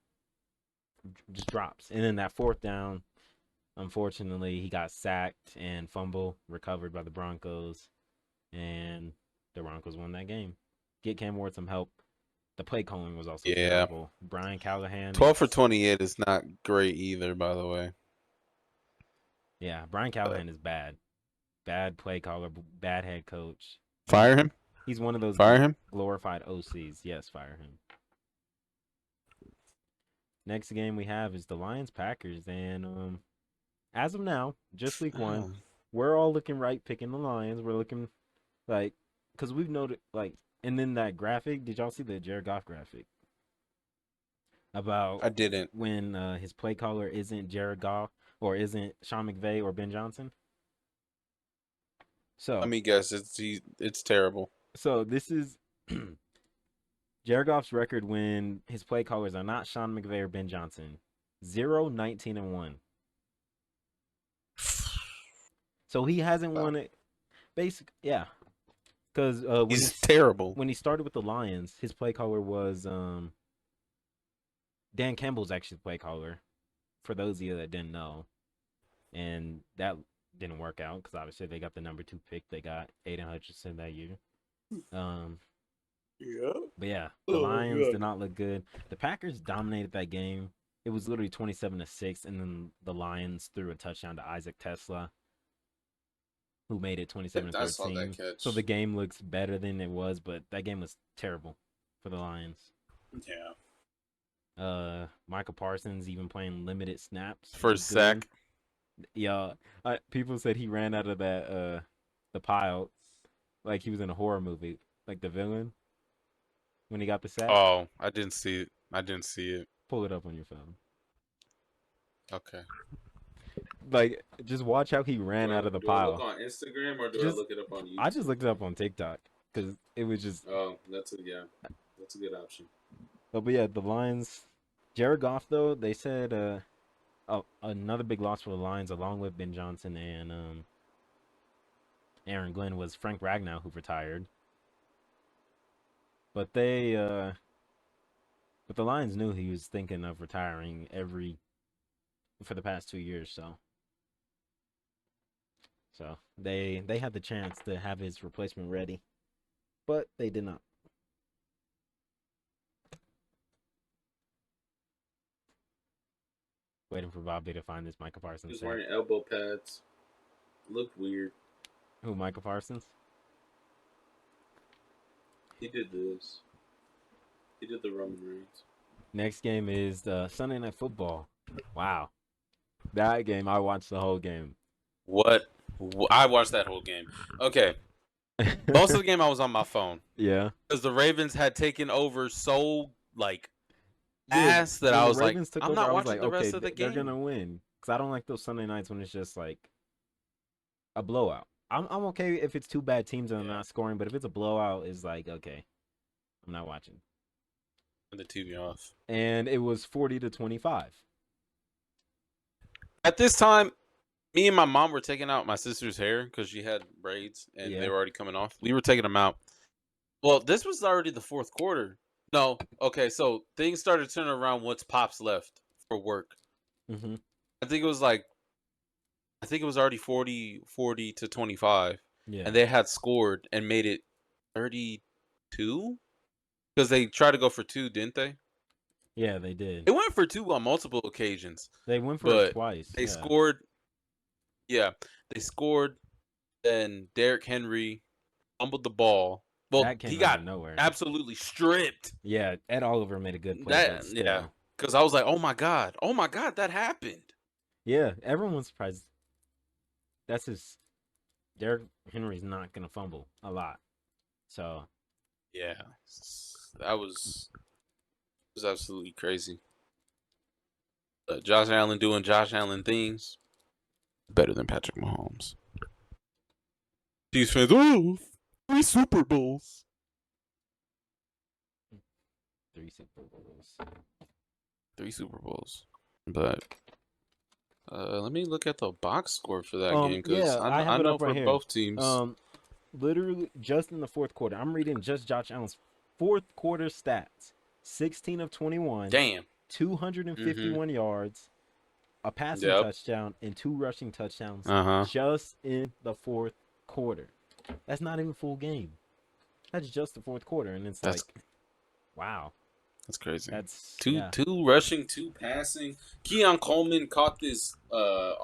just drops. And then that 4th down, unfortunately, he got sacked and fumble recovered by the Broncos. And the Broncos won that game. Get Cam Ward some help. The play calling was also terrible. Brian Callahan. 12 for 28 is not great either, by the way. Yeah, Brian Callahan is bad. Bad play caller, bad head coach. Fire him? He's one of those glorified OCs. Yes, fire him. Next game we have is the Lions-Packers. And as of now, just week 1, we're all looking right picking the Lions. We're looking like, because we've noted, like, and then that graphic, did y'all see the Jared Goff graphic? About I didn't. When his play caller isn't Jared Goff or isn't Sean McVay or Ben Johnson. So let me guess, it's terrible. So this is Jared Goff's record when his play callers are not Sean McVay or Ben Johnson. 0-19-1. So he hasn't won it. Yeah. Because he's terrible. When he started with the Lions, his play caller was Dan Campbell's actually the play caller. For those of you that didn't know, and that didn't work out because obviously they got the number 2 pick. They got Aiden Hutchinson that year. But yeah, the Lions did not look good. The Packers dominated that game. It was literally 27-6, and then the Lions threw a touchdown to Isaac Tesla, who made it 27-13. So the game looks better than it was, but that game was terrible for the Lions. Yeah. Michael Parsons even playing limited snaps. First sack. Yeah. People said he ran out of that the pile like he was in a horror movie, like the villain when he got the sack. Oh, I didn't see it. Pull it up on your phone. Okay. Like, just watch how he ran out of the pile. Do I look on Instagram or do I look it up on YouTube? I just looked it up on TikTok because it was just. Oh, that's it. Yeah. That's a good option. But yeah, the Lions. Jared Goff though, they said another big loss for the Lions, along with Ben Johnson and Aaron Glenn, was Frank Ragnow, who retired. But the Lions knew he was thinking of retiring for the past 2 years. So they had the chance to have his replacement ready, but they did not. Waiting for Bobby to find this Micah Parsons. He was wearing elbow pads. Looked weird. Who, Micah Parsons? He did this. He did the Roman Reigns. Next game is Sunday Night Football. Wow. That game, I watched the whole game. What? I watched that whole game. Okay. Most of the game I was on my phone. Yeah. Because the Ravens had taken over so, ass that I was like, I'm not watching the rest of the game. They're going to win. Because I don't like those Sunday nights when it's just like a blowout. I'm okay if it's two bad teams and I'm not scoring, but if it's a blowout, it's like, okay, I'm not watching. The TV off. And it was 40-25. At this time, me and my mom were taking out my sister's hair because she had braids and they were already coming off. We were taking them out. Well, this was already the fourth quarter. No, okay, so things started turning around once Pops left for work. Mm-hmm. I think it was already 40-25. Yeah. And they had scored and made it 32? Because they tried to go for 2, didn't they? Yeah, they did. It went for 2 on multiple occasions. They went for it twice. They scored. Yeah, they scored. Then Derrick Henry fumbled the ball. Well, he got nowhere. Absolutely stripped. Yeah, Ed Oliver made a good play. Because I was like, oh my god, that happened. Yeah, everyone was surprised. Derrick Henry's not gonna fumble a lot, so. Yeah, that was absolutely crazy. Josh Allen doing Josh Allen things. Better than Patrick Mahomes. Chiefs fans, 3 Super Bowls. 3 Super Bowls. 3 Super Bowls. But let me look at the box score for that game because I know for both teams. Literally just in the fourth quarter. I'm reading just Josh Allen's fourth quarter stats. 16 of 21. Damn. 251 yards, a passing touchdown, and 2 rushing touchdowns just in the fourth quarter. That's not even full game. That's just the fourth quarter, and it's wow. That's crazy. That's two rushing, 2 passing. Keon Coleman caught this a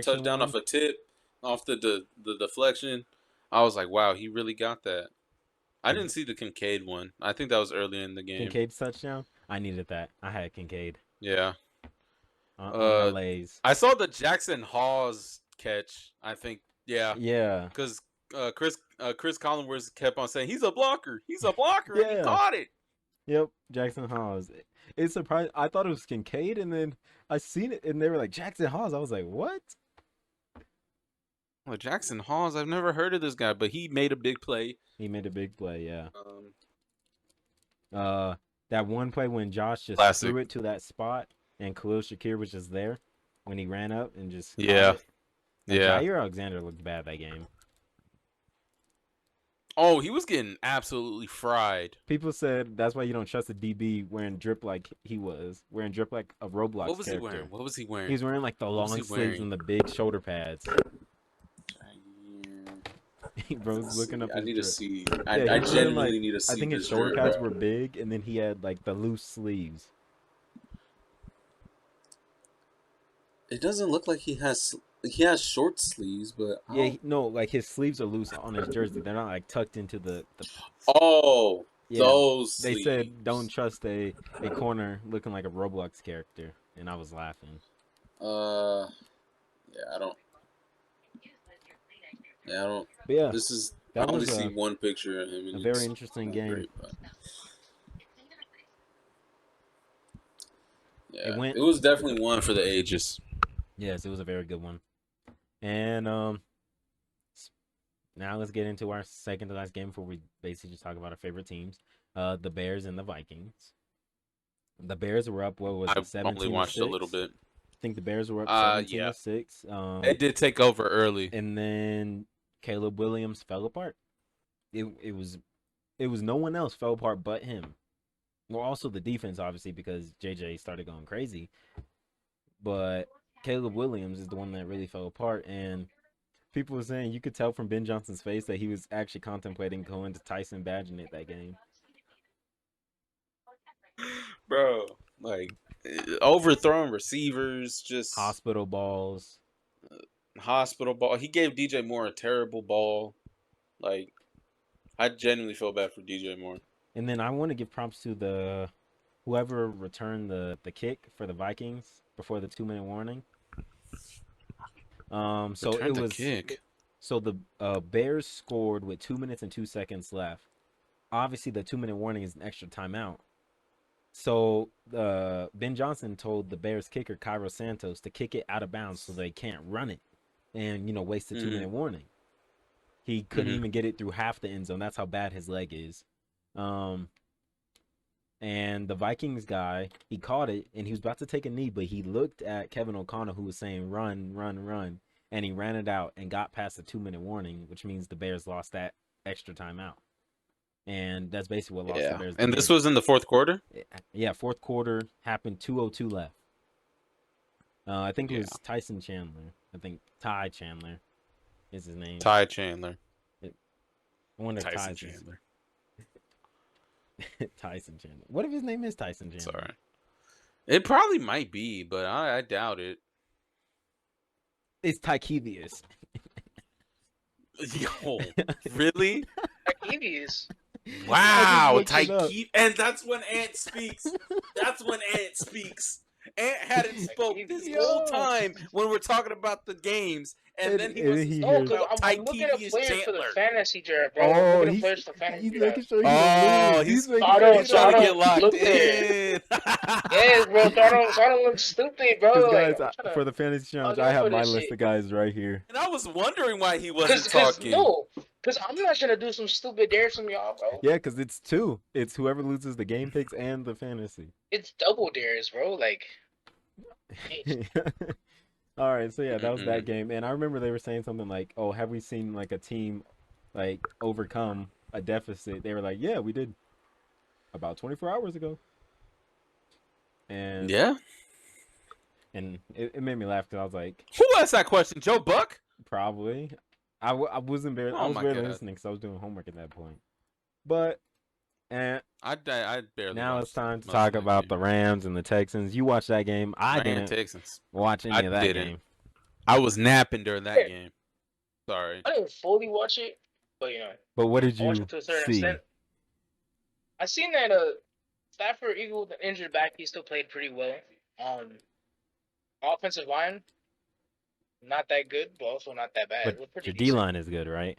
touchdown off a tip, off the deflection. I was like, wow, he really got that. I didn't see the Kincaid one. I think that was earlier in the game. Kincaid's touchdown? I needed that. I had Kincaid. Yeah. Lays. I saw the Jackson Hawes catch. I think, yeah. Yeah. Because Chris Collinsworth kept on saying, he's a blocker. He's a blocker. And he caught it. Yep, Jackson Hawes. It's surprising. I thought it was Kincaid, and then I seen it, and they were like, Jackson Hawes. I was like, what? Well, Jackson Hawes, I've never heard of this guy, but he made a big play. He made a big play, yeah. That one play when Josh just threw it to that spot, and Khalil Shakir was just there when he ran up and just Jair Alexander looked bad that game. Oh, he was getting absolutely fried. People said that's why you don't trust a DB wearing drip like he was, wearing drip like a Roblox What was character. he wearing? What was he wearing? He was wearing like the long sleeves and the big shoulder pads. Bro's looking up. I need to see. Yeah, I genuinely need to see. I think his shoulder pads were big, and then he had like the loose sleeves. It doesn't look like he has short sleeves, but like his sleeves are loose on his jersey. They're not like tucked into the those they sleeves. said don't trust a corner looking like a Roblox character, and I was laughing. I don't. But yeah, I only see one picture of him. A very interesting game. Great, it was definitely one for the ages. Yes, it was a very good one. And Now let's get into our second to last game before we basically just talk about our favorite teams. The Bears and the Vikings. The Bears were up. What was it? I only 17 to watched a little 6. bit. I think the Bears were up 17 Yeah. to 6. They did take over early. And then Caleb Williams fell apart. It was no one else fell apart but him. Well, also the defense, obviously, because JJ started going crazy. But Caleb Williams is the one that really fell apart. And people were saying you could tell from Ben Johnson's face that he was actually contemplating going to Tyson Badgett that game. Bro, like overthrowing receivers, just hospital balls. Hospital ball. He gave DJ Moore a terrible ball. Like, I genuinely feel bad for DJ Moore. And then I want to give props to whoever returned the kick for the Vikings before the 2-minute warning. So Returned it was kick. So the Bears scored with 2 minutes and 2 seconds left. Obviously, the 2-minute warning is an extra timeout. So Ben Johnson told the Bears kicker Cairo Santos to kick it out of bounds so they can't run it and waste the 2-minute warning. He couldn't even get it through half the end zone. That's how bad his leg is. And the Vikings guy, he caught it and he was about to take a knee, but he looked at Kevin O'Connell, who was saying run, run, run, and he ran it out and got past the 2-minute warning, which means the Bears lost that extra timeout. And that's basically what lost the Bears. And this was in the fourth quarter? Yeah, fourth quarter happened, 2:02 left. I think it was Tyson Chandler. I think Ty Chandler is his name. Ty Chandler. I wonder if Tyson Chandler. Tyson Chandler. What if his name is Tyson Chandler? Sorry. It probably might be, but I doubt it. It's Tykevius. Yo, really? Tykevius. Wow, Tykevius. And that's when Ant speaks. That's when Ant speaks. Ant hadn't spoke this whole time when we're talking about the games. And then he was I'm looking at players for the fantasy draft, bro. Oh, I'm looking at players for fantasy draft. Making sure he's trying to get locked in. Yes, bro. Trying to look stupid, bro. Guys, for the fantasy challenge, I have my list of guys right here. And I was wondering why he wasn't talking. Because I'm not gonna do some stupid dares from y'all, bro. Yeah, because it's two. It's whoever loses the game picks and the fantasy. It's double dares, bro. Like. All right, so yeah, that was that game, and I remember they were saying something like, "Oh, have we seen like a team like overcome a deficit?" They were like, "Yeah, we did about 24 hours ago." And and it made me laugh because I was like, "Who asked that question? Joe Buck?" Probably. I wasn't barely. I was barely listening because I was doing homework at that point. But and I barely. Now it's time to talk about the Rams and the Texans. You watched that game. I didn't watch any of that game. I was napping during that game. Sorry. I didn't fully watch it, but But what did you to a certain see? extent. I seen that Stafford, even with the injured back, he still played pretty well. Offensive line, not that good, but also not that bad. But your D line is good, right?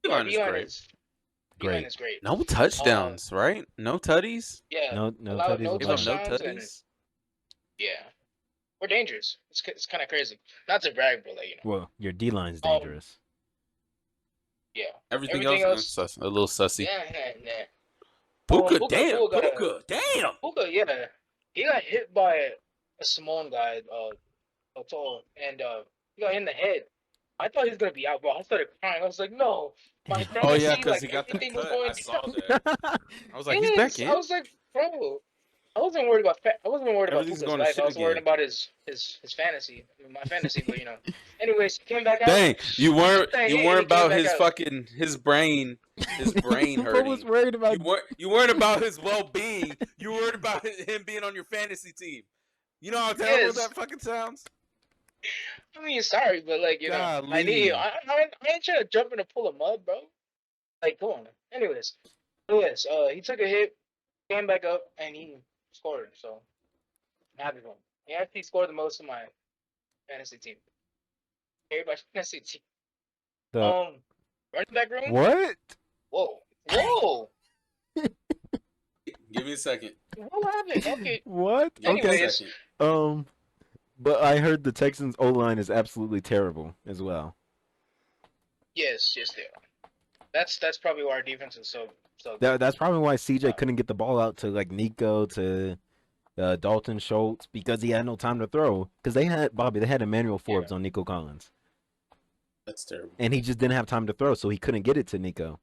D-line is great. Is great. No touchdowns, right? No tutties? Yeah. No touchdowns. Yeah. We're dangerous. It's kind of crazy. Not to brag, but Well, your D line's dangerous. Yeah. Everything else a little sussy. Yeah. Puka, damn. Puka, yeah. He got hit by a small guy, tall, and he got hit in the head. I thought he was gonna be out, bro. I started crying. I was like, no. My fantasy, because he got the cut. I saw that. I was like, he's back in. I was like, bro. I wasn't worried about Puka's life. I was worried about his fantasy, my fantasy. But anyways, he came back out. Dang, you weren't about his brain hurting. I was worried about you weren't about his well-being. You were worried about him being on your fantasy team. You know how terrible that fucking sounds. I mean, sorry, but I ain't trying to jump in a pool of mud, bro. Like, go on. Anyways, he took a hit, came back up, and he scored. So, I'm happy for him. He actually scored the most in my fantasy team. Everybody's fantasy team. Running back room. What? Whoa. Give me a second. What happened? Okay. What? Anyways, but I heard the Texans' O-line is absolutely terrible as well. Yes, they are. That's probably why our defense is so That's probably why CJ couldn't get the ball out to like Nico to Dalton Schultz because he had no time to throw. Because they had Emmanuel Forbes on Nico Collins. That's terrible. And he just didn't have time to throw, so he couldn't get it to Nico.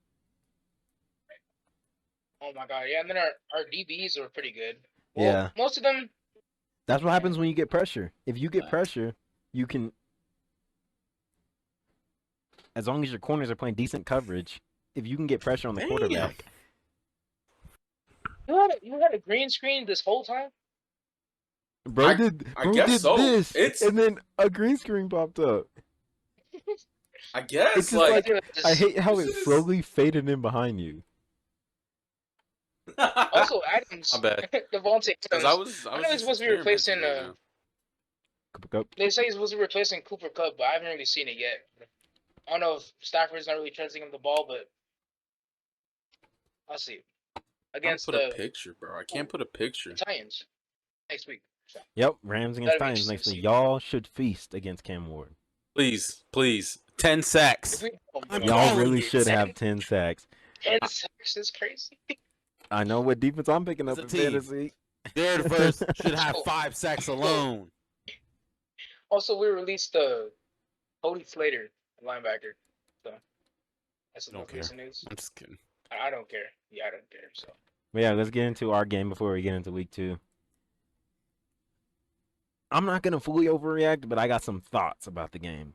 Oh my god, yeah, and then our DBs are pretty good. Well, Yeah. most of them. That's what happens when you get pressure. If you get pressure, you can, as long as your corners are playing decent coverage, if you can get pressure on the quarterback. You had a green screen this whole time? Bro did this, and then a green screen popped up. I guess. It's just like I hate how it slowly faded in behind you. Also, Adams. My bad. Devontae Adams. I know he's supposed to be replacing. Cooper Kupp. They say he's supposed to be replacing Cooper Kupp, but I haven't really seen it yet. I don't know if Stafford's not really trusting him the ball, but I'll see. Against a picture, bro. I can't put a picture. Titans next week. So. Yep, Rams against Titans next week. Y'all should feast against Cam Ward. Please, 10 sacks. Y'all really should have 10 sacks. 10 sacks is crazy. I know what defense I'm picking up in fantasy. Jared Verse should have 5 sacks alone. Also, we released Cody Slater, linebacker. So that's some recent news. I'm just kidding. I don't care. Yeah, I don't care. So. But yeah, let's get into our game before we get into week 2. I'm not gonna fully overreact, but I got some thoughts about the game.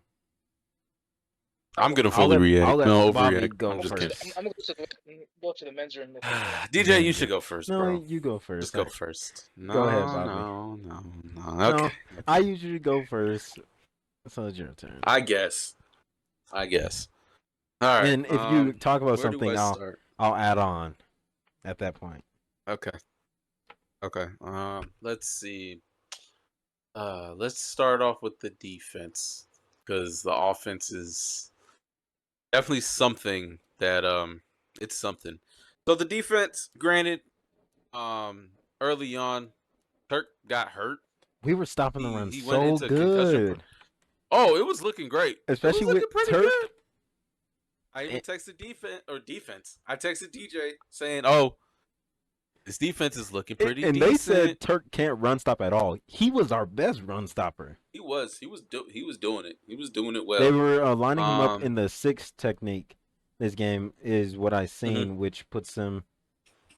I'm gonna fully react. No, overreact. Go I'm just first. kidding. I'm gonna go to the men's room. DJ, you should go first, bro. No, you go first. Just go first. No, go ahead, Bobby. No. Okay. No, I usually go first, so it's your turn. I guess. All right. And if you talk about something, I'll add on at that point. Okay. Let's see. Let's start off with the defense because the offense is definitely something that it's something. So the defense, granted, early on, Kirk got hurt. We were stopping the run so good. Oh, it was looking great, especially with Kirk. Good. I even texted defense. I texted DJ saying, "Oh, this defense is looking pretty." And decent. They said Turk can't run stop at all. He was our best run stopper. He was doing it. He was doing it well. They were lining him up in the 6 technique. This game is what I seen, which puts him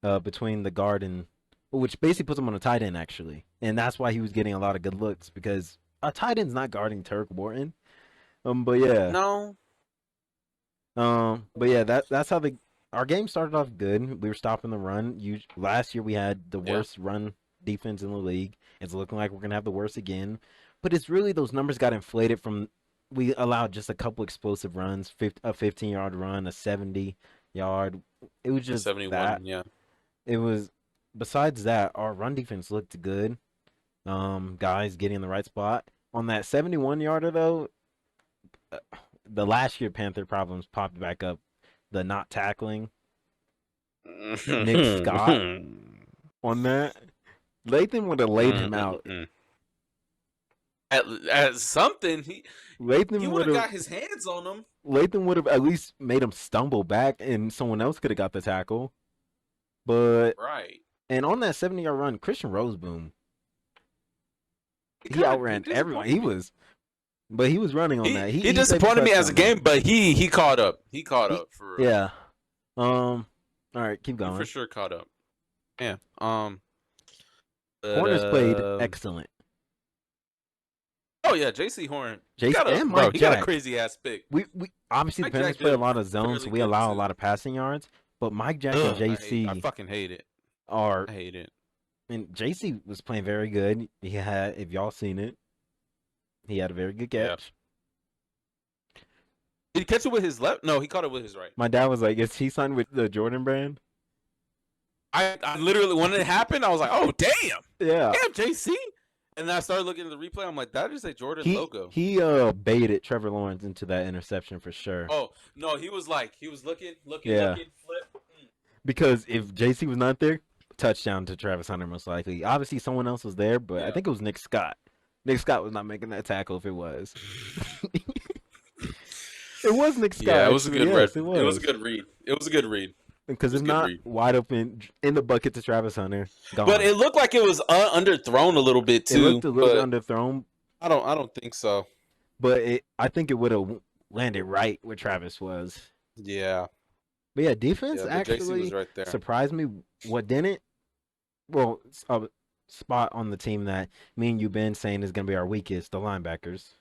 between the guard and, which basically puts him on a tight end actually, and that's why he was getting a lot of good looks because a tight end's not guarding Turk Wharton. But yeah. No. But yeah, that's how our game started off good. We were stopping the run. Last year we had the worst run defense in the league. It's looking like we're gonna have the worst again. But it's really those numbers got inflated from we allowed just a couple explosive runs, a 15-yard run, a 70-yard. It was just 71. that. Yeah. It was. Besides that, our run defense looked good. Guys getting in the right spot on that 71-yarder though. The last year Panther problems popped back up. The not tackling Nick Scott on that. Lathan would have laid him out. At something, he would have got his hands on him. Lathan would have at least made him stumble back, and someone else could have got the tackle. But and on that 70-yard run, Christian Roseboom, he outran everyone. He was running on that. He disappointed me as a game, but he caught up. He caught up for real. Yeah. All right, keep going. He for sure caught up. Yeah. Corners played excellent. Oh yeah, JC Horn. And Mike Jack. He got a crazy ass pick. We obviously the Panthers play a lot of zones, so we allow a lot of passing yards. But Mike Jack and JC, I fucking hate it. I hate it. And JC was playing very good. He had, if y'all seen it, he had a very good catch. Yeah. Did he catch it with his left? No, he caught it with his right. My dad was like, "Is he signed with the Jordan brand?" I literally, when it happened, I was like, "Oh damn, yeah, damn JC." And then I started looking at the replay. I'm like, that is a Jordan logo. He baited Trevor Lawrence into that interception for sure. Oh no, he was looking, flip. Because if JC was not there, touchdown to Travis Hunter most likely. Obviously, someone else was there, but I think it was Nick Scott. Nick Scott was not making that tackle if it was. It was Nick Scott, Yeah, it was a actually. good read. Yes, it It was a was. good read. It was a good read. Because It was if a good not, read. wide open in the bucket to Travis Hunter, gone. But it looked like it was underthrown a little bit It too. looked a little bit But underthrown, I don't think so. but I think it would have landed right where Travis was. Yeah. But yeah, defense Yeah, but JC was actually right there. surprised me. What didn't? Well, a spot on the team that me and you been saying is going to be our weakest, the linebackers.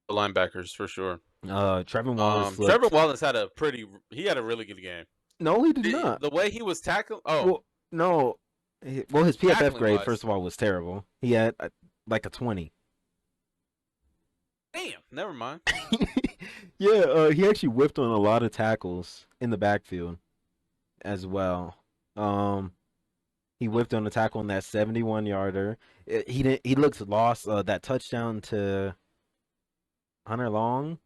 The linebackers for sure. Trevor Wallace Trevor looked. Wallace had a really good game. No, he did not. The way he was tackling. Oh, Well, no. Well, his PFF Tackling grade, wise. first of all, was terrible. He had like a 20. damn. Never mind. Yeah, he actually whiffed on a lot of tackles in the backfield as well. He whiffed on a tackle on that 71-yarder. He looks lost. That touchdown to Hunter Long.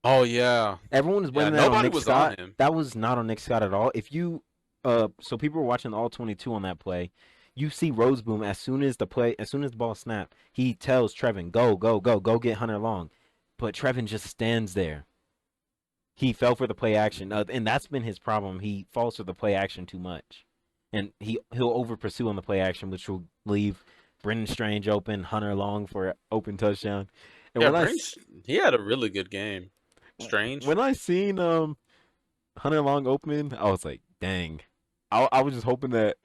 Oh yeah. Everyone was blaming that on nobody Nick was Scott. on him. That was not on Nick Scott at all. If you, so people were watching all 22 on that play. You see Roseboom as soon as the ball snapped, he tells Trevin, go get Hunter Long, but Trevin just stands there. He fell for the play action, and that's been his problem. He falls for the play action too much, and he'll over pursue on the play action, which will leave Brendan Strange open, Hunter Long for an open touchdown. And Yeah, he had a really good game. Strange. When I seen Hunter Long open, I was like, dang. I was just hoping that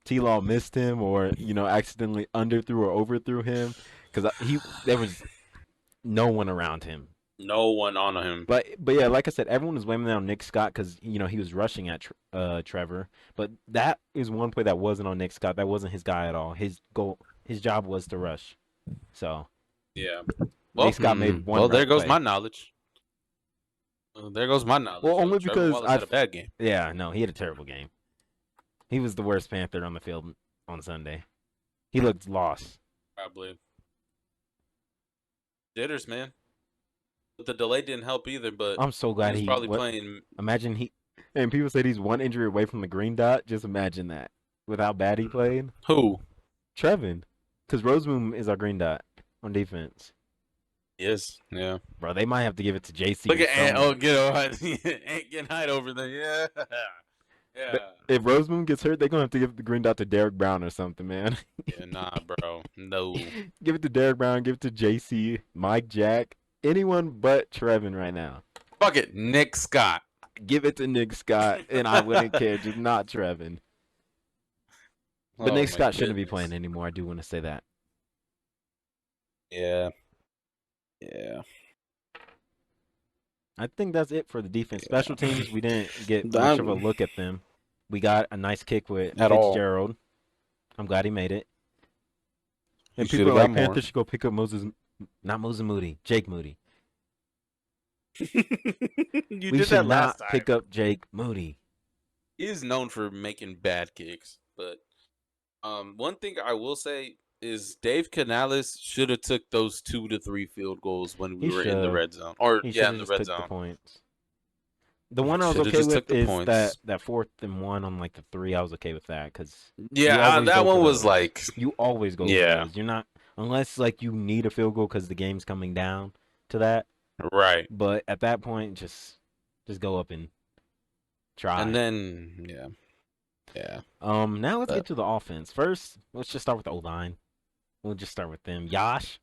T-Law missed him or accidentally underthrew or overthrew him because there was no one around him. No one on him. But yeah, like I said, everyone was blaming that on Nick Scott because he was rushing at Trevor. But that is one play that wasn't on Nick Scott. That wasn't his guy at all. His job was to rush. So yeah. Nick Scott made one. Well, there right goes play. my knowledge. There goes my knowledge. Well, only Trevor because Wallace had a bad game. Yeah, no, he had a terrible game. He was the worst Panther on the field on Sunday. He looked lost. Probably. Jitters, man. But the delay didn't help either. But I'm so glad he was probably playing. Imagine and people said he's one injury away from the green dot. Just imagine that with how bad he played. Who? Trevin, because Rosemoon is our green dot on defense. Yes, yeah. Bro, they might have to give it to JC. Look at Ant. Oh, Ant getting hide over there. Yeah, yeah. If Rosemoon gets hurt, they're gonna have to give the green dot to Derek Brown or something, man. Yeah, nah, bro. No. Give it to Derek Brown. Give it to JC, Mike Jack, anyone but Trevin right now. Fuck it, Nick Scott. Give it to Nick Scott, and I wouldn't care. Just not Trevin. But Nick Scott shouldn't be playing anymore. I do want to say that. Yeah. Yeah. I think that's it for the defense. Special teams, we didn't get much of a look at them. We got a nice kick with Fitzgerald. I'm glad he made it. And people are like, Panthers should go pick up Jake Moody. We should not pick up Jake Moody. He is known for making bad kicks, but one thing I will say is Dave Canales should have took those 2 to 3 field goals when we were in the red zone, in the red zone. The points. The one I was okay with is that 4th and 1 on like the 3. I was okay with that because that one was like you always go. For those. You're not unless like you need a field goal because the game's coming down to that. Right. But at that point, just go up and try. And then yeah. Now let's get to the offense. First, let's just start with the O-line. We'll just start with them. Yash,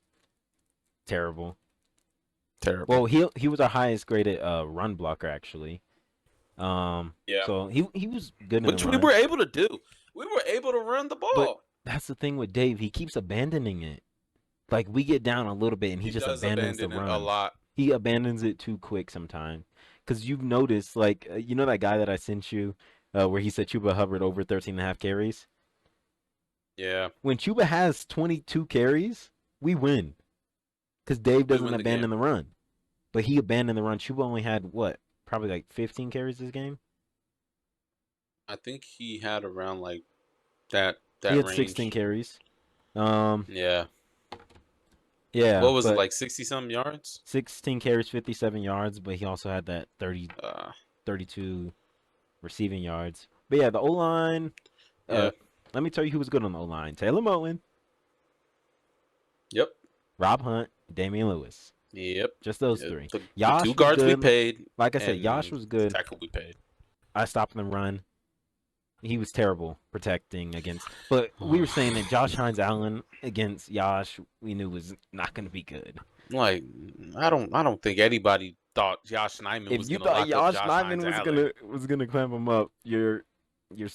terrible. Well, he was our highest graded run blocker actually. Yeah. So he was good. Which we were able to do. We were able to run the ball. But that's the thing with Dave. He keeps abandoning it. Like we get down a little bit and he just abandons the run a lot. He abandons it too quick sometimes. Because you've noticed, like, that guy that I sent you where he said Chuba Hubbard over 13.5 carries? Yeah. When Chuba has 22 carries, we win. Because Dave doesn't abandon the run. But he abandoned the run. Chuba only had, probably like 15 carries this game? I think he had around like that he had range. 16 carries. Yeah. Yeah. What was it, like 60-something yards? 16 carries, 57 yards, but he also had that 32 receiving yards. But yeah, the O-line. Let me tell you who was good on the O-line. Taylor Moton. Yep. Rob Hunt, Damian Lewis. Yep. Just those three. The Josh two was guards we good. paid. Like I said, and Josh was good. Tackle we paid. I stopped them run. He was terrible protecting against. But we were saying that Josh Hines Allen against Josh, we knew was not going to be good. Like, I don't think anybody thought Josh Nyman If was you going to thought lock Josh up Josh Nyman Hines was gonna clamp him up, you're Even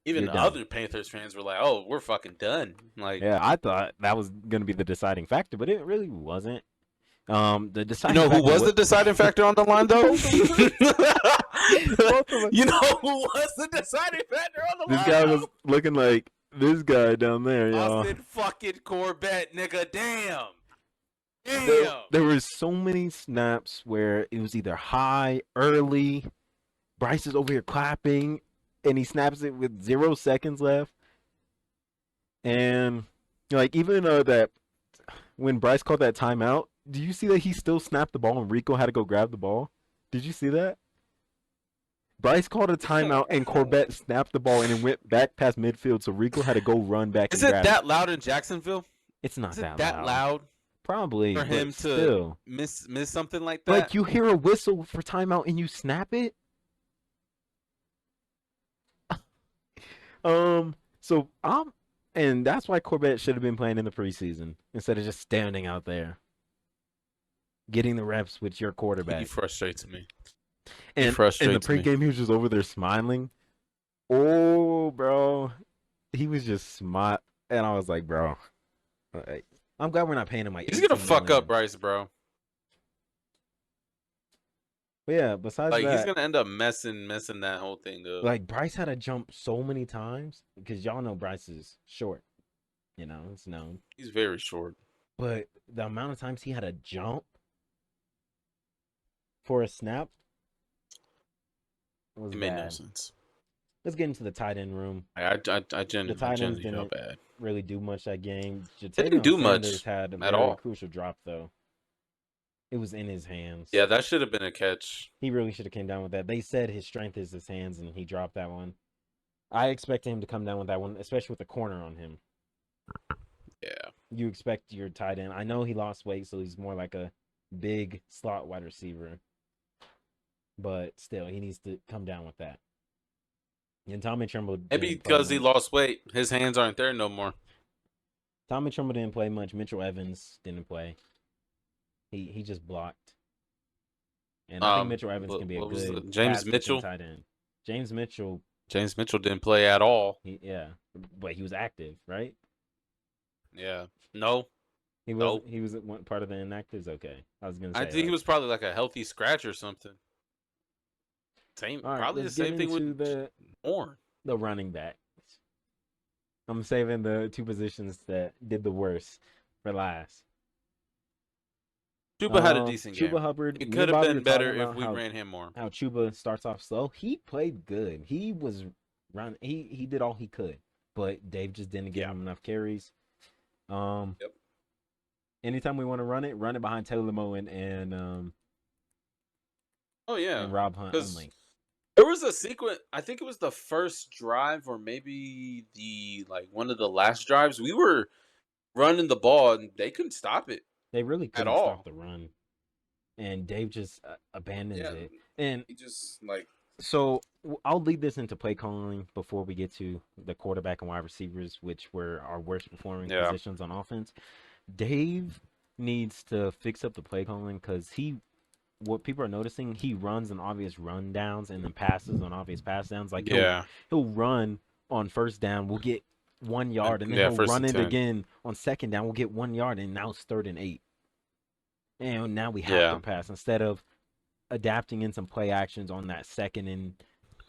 you're the dumb. other Panthers fans were like, "Oh, we're fucking done." Like, Yeah, I thought that was gonna be the deciding factor, but it really wasn't. The you deciding know who factor was the deciding factor on the line, though? Both of us. You know who was the deciding factor on the This line? guy though? was looking like this guy down there, y'all. Austin fucking Corbett, nigga. Damn. There were so many snaps where it was either high, early. Bryce is over here clapping, and he snaps it with 0 seconds left. And like even that when Bryce called that timeout, do you see that he still snapped the ball and Rico had to go grab the ball? Did you see that? Bryce called a timeout and Corbett snapped the ball and it went back past midfield, so Rico had to go run back. Is and it grab that loud in Jacksonville? It's not Is it that loud Probably for him but to still. miss something like that? Like you hear a whistle for timeout and you snap it. So and that's why Corbett should have been playing in the preseason instead of just standing out there, getting the reps with your quarterback. He frustrates me. And in the frustrates me. pregame, he was just over there smiling. Oh, bro, he was just smart, and I was like, bro, I'm glad we're not paying him like. He's gonna $18 fuck million. up Bryce, bro. But yeah, besides Like that, he's gonna end up messing that whole thing up. like Bryce had to jump so many times because y'all know Bryce is short. You know, it's known. He's very short. But the amount of times he had to jump for a snap was It made no bad. sense. Let's get into the tight end room. I The tight ends genuinely didn't felt bad. really do much that game. Didn't do Jatavion much Sanders had a at very all. crucial drop though. It was in his hands. Yeah, that should have been a catch. He really should have came down with that. They said his strength is his hands, and he dropped that one. I expected him to come down with that one, especially with the corner on him. Yeah. You expect your tight end. I know he lost weight, so he's more like a big slot wide receiver. But still, he needs to come down with that. And Tommy Tremble Maybe didn't play because he much. lost weight, his hands aren't there no more. Tommy Tremble didn't play much. Mitchell Evans didn't play. He just blocked. And I think Mitchell Evans can be a good James Mitchell tight end. James Mitchell, didn't play at all. but he was active, right? Yeah. No. He was. He was one part of the inactives. Okay, I was gonna say. I think he was probably like a healthy scratch or something. Same, All right, probably the same thing with the running back. I'm saving the two positions that did the worst for last. Chuba had a decent game. Chuba Hubbard. It could have been better if we ran him more. How Chuba starts off slow. He played good. He was run. He did all he could, but Dave just didn't give him enough carries. Yep. Anytime we want to run it behind Taylor Moen and oh yeah, and Rob Hunt only. There was a sequence. I think it was the first drive, or maybe one of the last drives. We were running the ball, and they couldn't stop it. They really couldn't stop the run, and Dave just abandons it. And he just like. So I'll lead this into play calling before we get to the quarterback and wide receivers, which were our worst performing positions on offense. Dave needs to fix up the play calling because what people are noticing, he runs on obvious run downs and then passes on obvious pass downs. Like he'll run on first down, we'll get 1 yard, and then he'll run it again on second down, we'll get 1 yard, and now it's 3rd and 8. And now we have to pass instead of adapting in some play actions on that 2nd and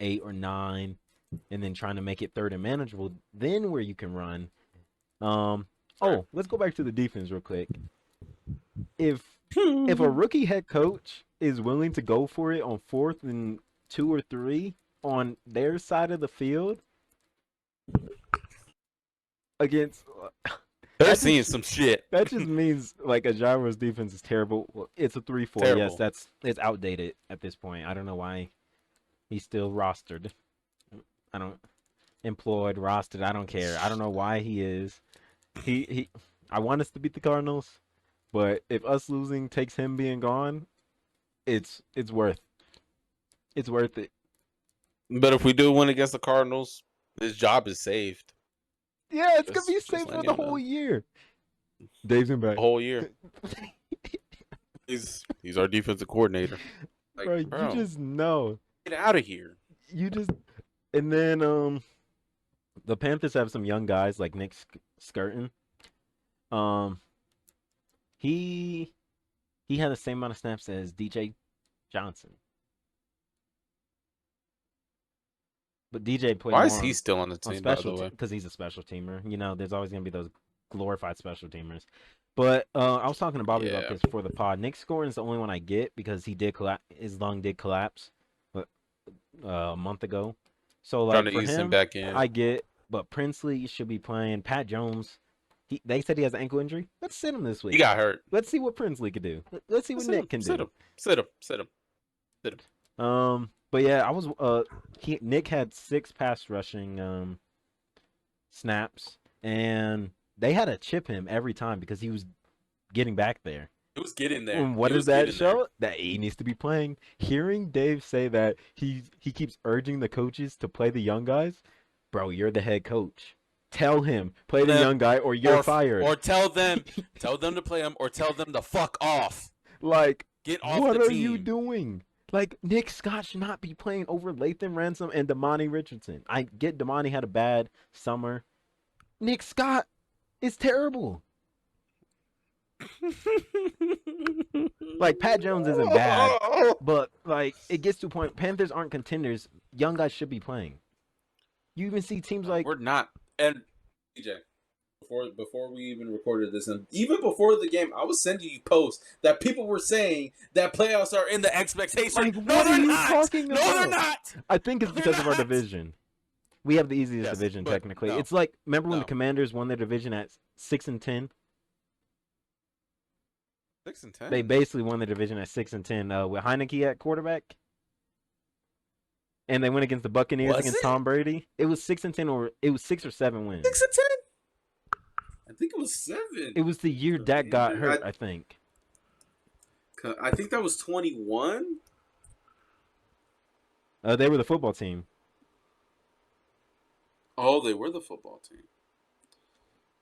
8 or 9, and then trying to make it 3rd and manageable. Then where you can run. Let's go back to the defense real quick. If a rookie head coach is willing to go for it on 4th and 2 or 3 on their side of the field against, they're seeing some shit. That just means like a Gyro's defense is terrible. Well, it's a 3-4. Yes, it's outdated at this point. I don't know why he's still rostered. I don't rostered. I don't care. I don't know why he is. I want us to beat the Cardinals, But if us losing takes him being gone, it's worth it. But if we do win against the Cardinals, his job is saved. Yeah, it's gonna be Just safe for letting the y'all whole know. year. Dave's in back. The whole year. He's our defensive coordinator. Like, Bro, bro, you just know. get out of here. You just and then the Panthers have some young guys like Nick Skirton. He had the same amount of snaps as DJ Johnson. But DJ played Why more is he still on the on team, by the special way? because he's a special teamer. You know, there's always gonna be those glorified special teamers. But I was talking to Bobby about Yeah. this before the pod. Nick Skirton is the only one I get because he did his lung did collapse, but a month ago. So Trying like to for ease him him, back in. I get. But Princely should be playing. Pat Jones, they said he has an ankle injury. Let's sit him this week. He got hurt. Let's see what Princely can do. Let's see what Nick can do. Sit him. But yeah, I was Nick had 6 pass rushing snaps, and they had to chip him every time because he was getting back there. He was getting there. And what does that show? That he needs to be playing. Hearing Dave say that he keeps urging the coaches to play the young guys, bro, you're the head coach. Tell him play the young guy or you're fired. Or tell them to play him, or tell them to fuck off. Like, get off what the are team. you doing? Like, Nick Scott should not be playing over Lathan Ransom and Damani Richardson. I get Damani had a bad summer. Nick Scott is terrible. Like, Pat Jones isn't bad, but, like, it gets to a point. Panthers aren't contenders. Young guys should be playing. You even see teams like... We're not. And, DJ, before we even recorded this, and even before the game, I was sending you posts that people were saying that playoffs are in the expectation. Like, no, what they're are you not. talking about? No, they're not. I think it's because of our division. We have the easiest Yes, division, but technically. no. It's like, remember when No. the Commanders won their division at 6-10? 6-10. They basically won the division at 6-10 with Heineke at quarterback. And they went against the Buccaneers against Tom Brady. It was 6-10, or it was 6 or 7 wins. 6-10. I think it was 7. It was the year Dak got hurt, I think. I think that was 21. They were the football team. Oh, they were the football team.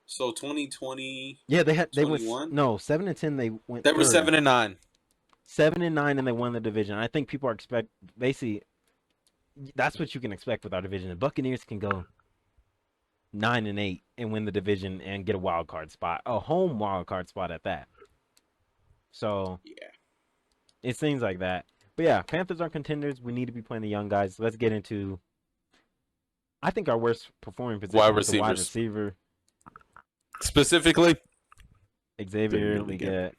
So 2020. Yeah, they went 7-10. They went. They were 7-9. 7-9, and they won the division. I think people are basically. That's what you can expect with our division. The Buccaneers can go 9-8 and win the division and get a wild card spot, a home wild card spot at that. So yeah, it seems like that. But yeah, Panthers are contenders. We need to be playing the young guys. Let's get into. I think our worst performing position is the wide receiver. Specifically, Xavier Leggett.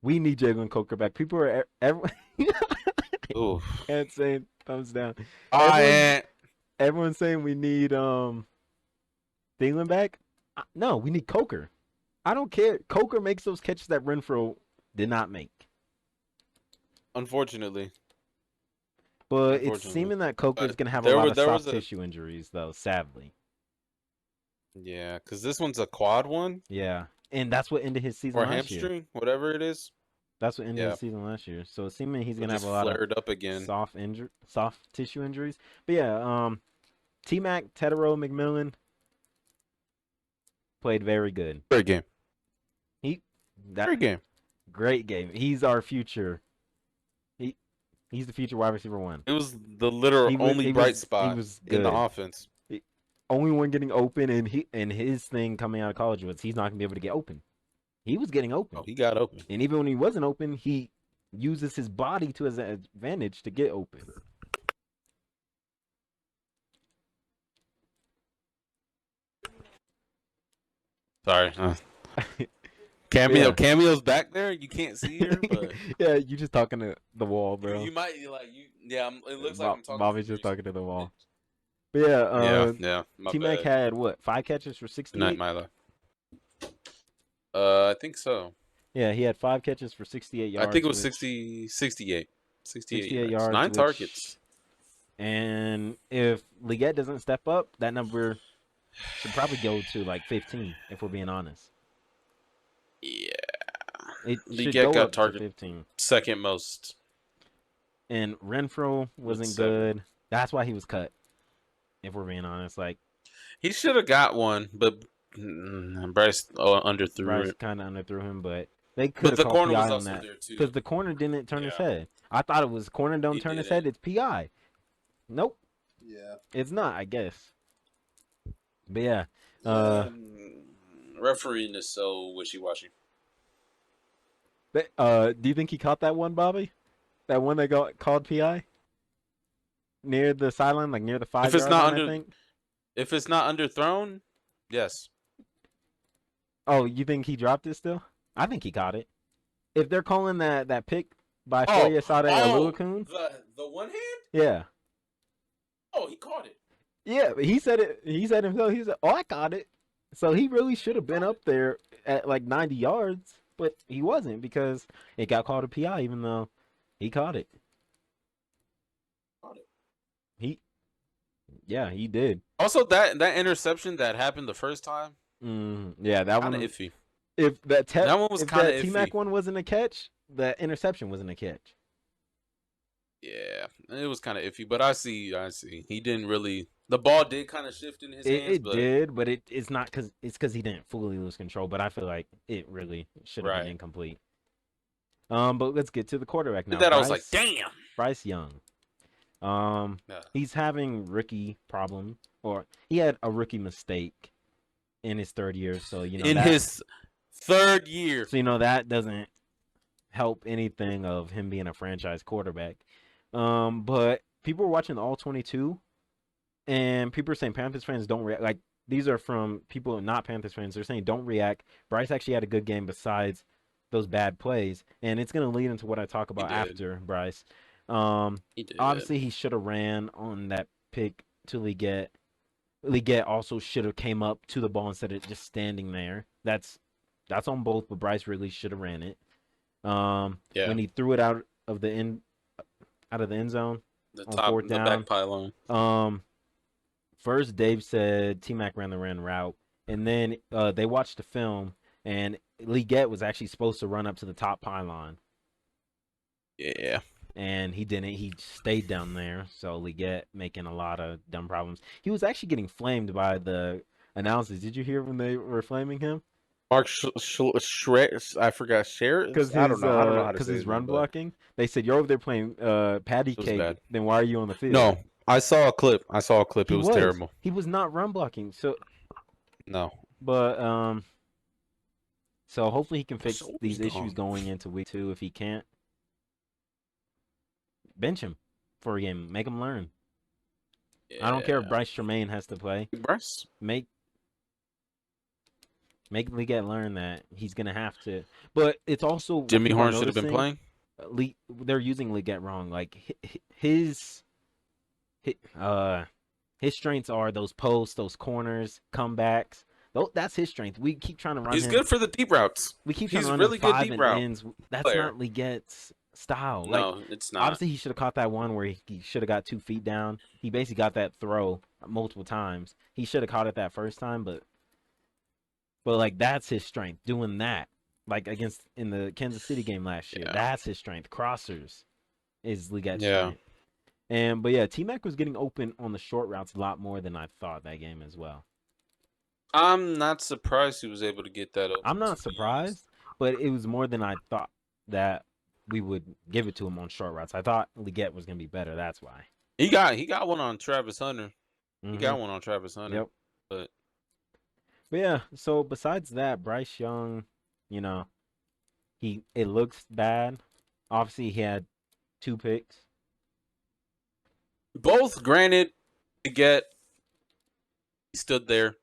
We need Jalen Coker back. People are and saying thumbs down. Everyone's saying we need Thielen back. No, we need Coker. I don't care. Coker makes those catches that Renfro did not make. Unfortunately. But it's seeming that Coker's going to have a lot of soft tissue injuries, though, sadly. Yeah, because this one's a quad one. Yeah, and that's what ended his season last year. Or hamstring, whatever it is. That's what ended his season last year. So it's seeming he's going to have a lot of up again. soft tissue injuries. But yeah, T-Mac, Tedero, McMillan played very good. Great game. Great game. Great game. He's our future. He's the future wide receiver 1. It was the literal only bright spot in the offense. Only one getting open, and his thing coming out of college was he's not going to be able to get open. He was getting open. Oh, he got open. And even when he wasn't open, he uses his body to his advantage to get open. Sorry. Cameo's back there. You can't see her, but yeah, you just talking to the wall, bro. You might it looks like I'm talking. Bobby's just talking to the wall. But yeah. T-Mac had what? 5 catches for 68. Good night, Milo. I think so. Yeah, he had 5 catches for 68 yards. I think it was 68 yards. 9 targets. And if Leggett doesn't step up, that number should probably go to like 15, if we're being honest. Yeah. It should Leggett go got up to targeted 15. second most. And Renfro With wasn't 7. good. That's why he was cut. If we're being honest, like He should have got one, but Bryce underthrew Bryce it. kind of underthrew him, but they could But have the called corner was PI on also that there too. because the corner didn't turn his Yeah. head. I thought it was corner don't He turn his didn't. head. It's PI. Nope, Yeah. it's not. I guess. But yeah, Refereeing is so wishy-washy. do you think he caught that one, Bobby? That one that got called PI near the sideline, like near the 5-yard line, I think. If it's not underthrown, yes. Oh, you think he dropped it still? I think he caught it. If they're calling that pick by Oh, Foyesade Aluakun, the one hand? yeah. Oh, he caught it. Yeah, but he said it. He said himself. He said, "Oh, I caught it." So he really should have been up there at like 90 yards, but he wasn't because it got called a PI, even though he caught it. Yeah, he did. Also, that interception that happened the first time, Yeah, that kind one. of iffy. If that That one was if kind of that iffy. T-Mac one wasn't a catch, that interception wasn't a catch. Yeah, it was kind of iffy, but I see. He didn't really. The ball did kind of shift in his hands, It did, but it's not because he didn't fully lose control. But I feel like it really should have been incomplete. But let's get to the quarterback now. I was like, damn. Bryce Young. He's having rookie problem, or he had a rookie mistake in his third year. So his third year. So that doesn't help anything of him being a franchise quarterback. But people were watching the All 22, and people are saying Panthers fans don't react. Like, these are from people not Panthers fans. They're saying don't react. Bryce actually had a good game besides those bad plays, and it's going to lead into what I talk about after Bryce. He did. Obviously, he should have ran on that pick to Leggett. Leggett also should have came up to the ball instead of just standing there. That's on both, but Bryce really should have ran it. When he threw it out of the end zone, the on top, fourth the down, back pylon. First Dave said T-Mac ran the route, and then they watched the film, and Leggett was actually supposed to run up to the top pylon. Yeah. And he didn't. He stayed down there. So Leggett making a lot of dumb problems. He was actually getting flamed by the announcers. Did you hear when they were flaming him? Mark Shrek, I forgot, Sherrod? Because I don't know how to say his run blocking. They said, you're over there playing patty cake. Bad. Then why are you on the field? No, I saw a clip. It was terrible. He was not run blocking. So no. But so hopefully he can fix these issues going into week 2. If he can't, bench him for a game. Make him learn. Yeah. I don't care if Bryce Tremaine has to play. Bryce? Make Leggett learn that he's going to have to. But it's also... Jimmy Horn should have been playing? They're using Leggett wrong. Like, his strengths are those posts, those corners, comebacks. That's his strength. We keep trying to run He's him. Good for the deep routes. We keep trying to run really him 5 good deep and route ends. That's player. not Leggett's style. No, like, it's not. Obviously, he should have caught that one where he should have got 2 feet down. He basically got that throw multiple times. He should have caught it that first time, but like, that's his strength, doing that. Like in the Kansas City game last year, that's his strength. Crossers is Leggett's strength. But yeah, T-Mac was getting open on the short routes a lot more than I thought that game as well. I'm not surprised he was able to get that open. I'm not surprised, but it was more than I thought that we would give it to him on short routes. I thought Leggett was going to be better. That's why. He got one on Travis Hunter. Mm-hmm. He got one on Travis Hunter. Yep. But yeah, so besides that, Bryce Young, it looks bad. Obviously, he had 2 picks. Both, granted, Leggett, he stood there,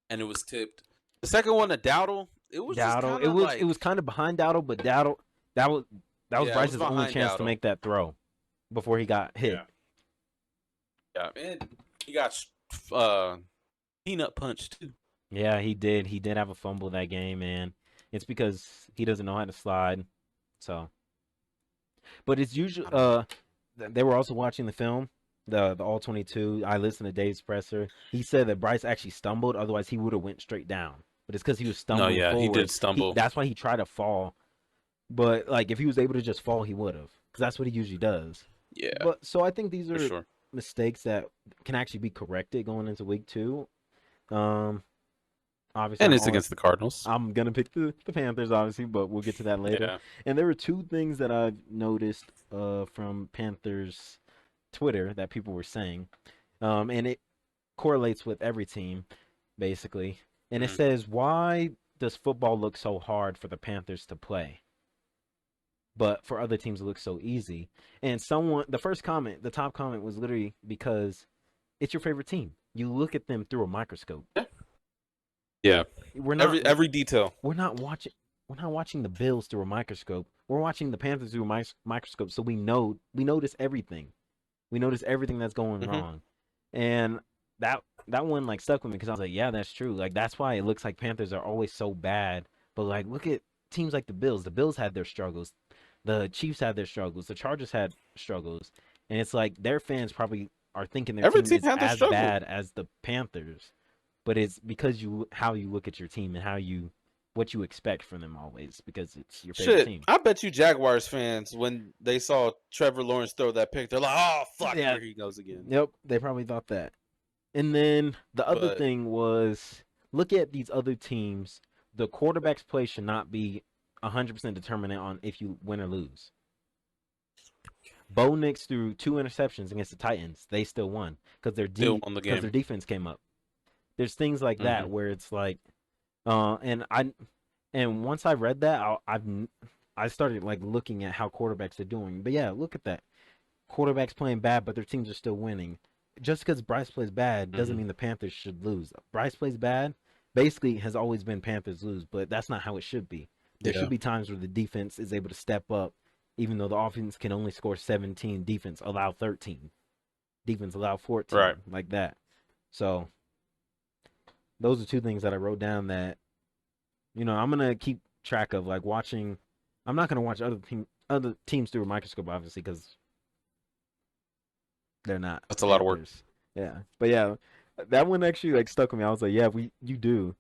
and it was tipped. The second one to Dowdle, it was Dowdle. It was kind of behind Dowdle, but Dowdle that was Bryce's only chance to make that throw before he got hit. Yeah, and he got peanut punched too. Yeah, he did. He did have a fumble that game, and it's because he doesn't know how to slide. So, but it's usually they were also watching the film, the All 22. I listened to Dave's presser. He said that Bryce actually stumbled, otherwise he would have went straight down. But it's because he was stumbling. No, yeah, forward. he did stumble. That's why he tried to fall But like, if he was able to just fall, he would have, because that's what he usually does. Yeah, But so I think these for are sure. mistakes that can actually be corrected going into week 2. Um, obviously, And it's against the Cardinals. I'm gonna pick the Panthers, obviously, but we'll get to that later. Yeah. And there were two things that I've noticed from Panthers Twitter that people were saying, and it correlates with every team, basically. And it Mhm. says, why does football look so hard for the Panthers to play, but for other teams it looks so easy? And the first comment, the top comment was literally because it's your favorite team. You look at them through a microscope. Yeah. We're not Every detail. we're not watching we're not watching the Bills through a microscope. We're watching the Panthers through a microscope, so we notice everything. We notice everything that's going Mhm. wrong. And that one like stuck with me because I was like, yeah, that's true. Like that's why it looks like Panthers are always so bad. But like look at teams like the Bills. The Bills had their struggles. The Chiefs had their struggles. The Chargers had struggles. And it's like their fans probably are thinking their Every team team is had their as struggle. bad as the Panthers. But it's because how you look at your team and what you expect from them always, because it's your favorite Shit, team. I bet you Jaguars fans, when they saw Trevor Lawrence throw that pick, they're like, "Oh fuck, Yeah. here he goes again." Yep, they probably thought that. And then the other But thing was, look at these other teams. The quarterback's play should not be 100% determinant on if you win or lose. Bo Nix threw 2 interceptions against the Titans. They still won because still won the because game. their defense came up. There's things like that Mhm. where it's like, and once I read that, I started like looking at how quarterbacks are doing. But yeah, look at that. Quarterbacks playing bad, but their teams are still winning. Just because Bryce plays bad doesn't Mhm. mean the Panthers should lose. Bryce plays bad, basically has always been Panthers lose, but that's not how it should be. There Yeah. should be times where the defense is able to step up, even though the offense can only score 17, defense allow 13, defense allow 14, Right. like that. So those are two things that I wrote down that I'm gonna keep track of, like watching. I'm not gonna watch other teams through a microscope, obviously, because they're not That's the a lot of work. Panthers. Yeah, but yeah, that one actually like stuck with me. I was like, yeah, you do.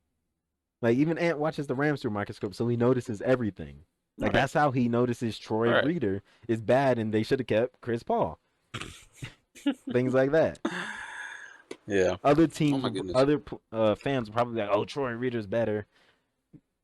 Like even Ant watches the Rams through a microscope, so he notices everything. Like Right. that's how he notices Troy Right. Reader is bad, and they should have kept Chris Paul. Things like that. Yeah. Other Oh teams, my goodness. other fans will probably be like, oh, Troy Reader's better,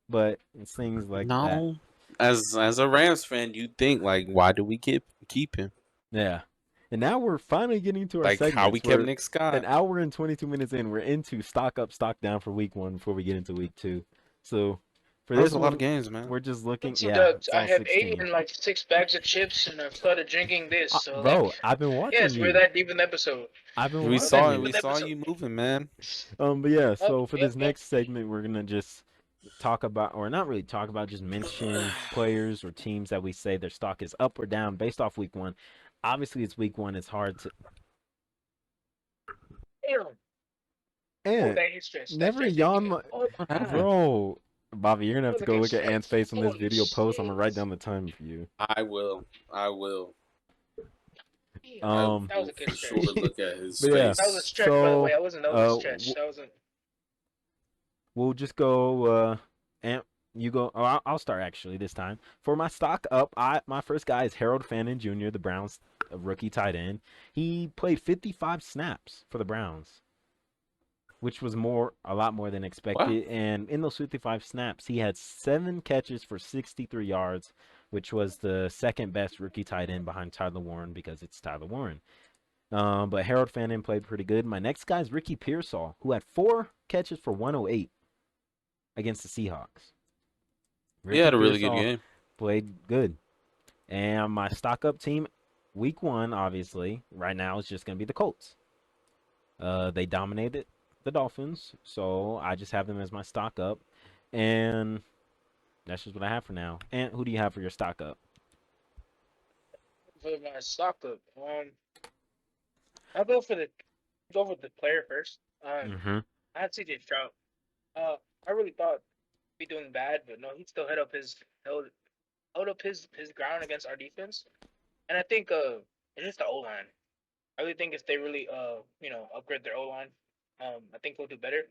but it's things like that. No. As a Rams fan, you think like, why do we keep him? Yeah. And now we're finally getting to our Like how we segments. kept We're Nick an Scott. hour and 22 minutes in. We're into stock up, stock down for week 1 before we get into week 2. So for That was this a lot one, of games, man. we're just looking. So Yeah, Doug, it's I all have 16. eaten like 6 bags of chips and I've started drinking this. So like, Bro, I've been watching yes, we're you. that deep in the episode. I've been We We're that watching saw deep you. we in the saw episode. you moving, man. But yeah, Yep, so for yep, this yep. next segment, we're gonna just talk about, or not really talk about, just mention players or teams that we say their stock is up or down based off week 1. Obviously, it's week 1. It's hard to. Damn. Oh, And that hit stretch. That never stretch hit yawn, you. Oh my What god. happened? bro. Bobby, you're gonna have Oh, to look go at look at Ant's stretch. face on this Holy video post. I'm shit. gonna write down the time for you. I will. I will. Damn. I Um, That was will a good for sure stretch. look at his but yeah, That was a face. stretch, by the way. so That wasn't a stretch. That wasn't. we'll just go. Ant, you go. Oh, I'll start actually this time. For my stock up, my first guy is Harold Fannin Jr., the Browns rookie tight end. He played 55 snaps for the Browns, which was a lot more than Wow. expected. And in those 55 snaps, he had 7 catches for 63 yards, which was the second best rookie tight end behind Tyler Warren because it's Tyler Warren. But Harold Fannin played pretty good. My next guy is Ricky Pearsall, who had 4 catches for 108 against the Seahawks. He Ricky had a really good Pearsall game. played good. And my stock up team, week 1, obviously, right now is just going to be the Colts. They dominated the Dolphins, so I just have them as my stock up. And that's just what I have for now. And who do you have for your stock up? For my stock up. I'll go for the player first. Mm-hmm. I had CJ Stroud. I really thought he'd be doing bad, but no, he still held up his ground against our defense. And I think it's just the O line. I really think if they really upgrade their O line, I think we'll do better.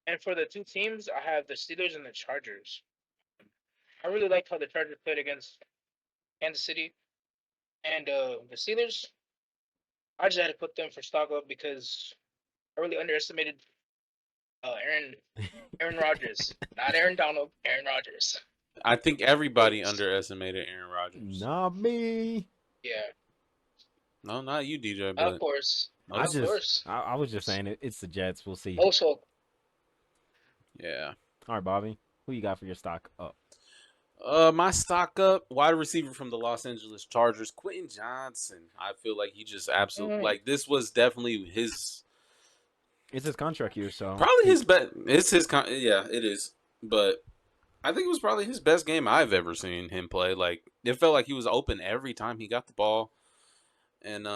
And for the two teams, I have the Steelers and the Chargers. I really liked how the Chargers played against Kansas City and the Steelers. I just had to put them for stock up because I really underestimated Aaron Rodgers, not Aaron Donald, Aaron Rodgers. I think everybody underestimated Aaron Rodgers. Not me. Yeah, No, not you, DJ. of But course, I of just, course. I was just saying it's the Jets. We'll see. Also, yeah. All right, Bobby, who you got for your stock up? My stock up wide receiver from the Los Angeles Chargers, Quentin Johnson. I feel like he just absolutely like this was definitely his. It's his contract year, so Probably his best. It's his. Yeah, it is. But I think it was probably his best game I've ever seen him play. Like it felt like he was open every time he got the ball, and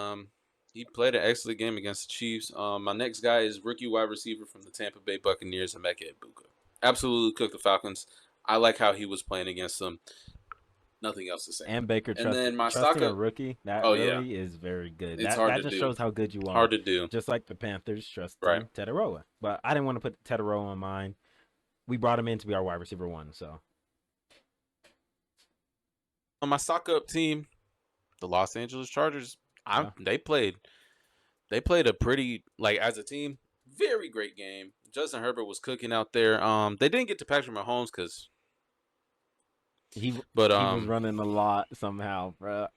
he played an excellent game against the Chiefs. My next guy is rookie wide receiver from the Tampa Bay Buccaneers, Emeka Egbuka. Absolutely cooked the Falcons. I like how he was playing against them. Nothing else to say. And Baker then my trusting stock a up. rookie, that Oh, really is very good. It's That hard to just do. shows how good you are. Hard to do. Just like the Panthers trusting Right. Tetaroa. But I didn't want to put Tetaroa on mine. We brought him in to be our wide receiver one, so. On my stock up team, the Los Angeles Chargers, they played a pretty, like, as a team, very great game. Justin Herbert was cooking out there. They didn't get to Patrick Mahomes because he was running a lot somehow, bro.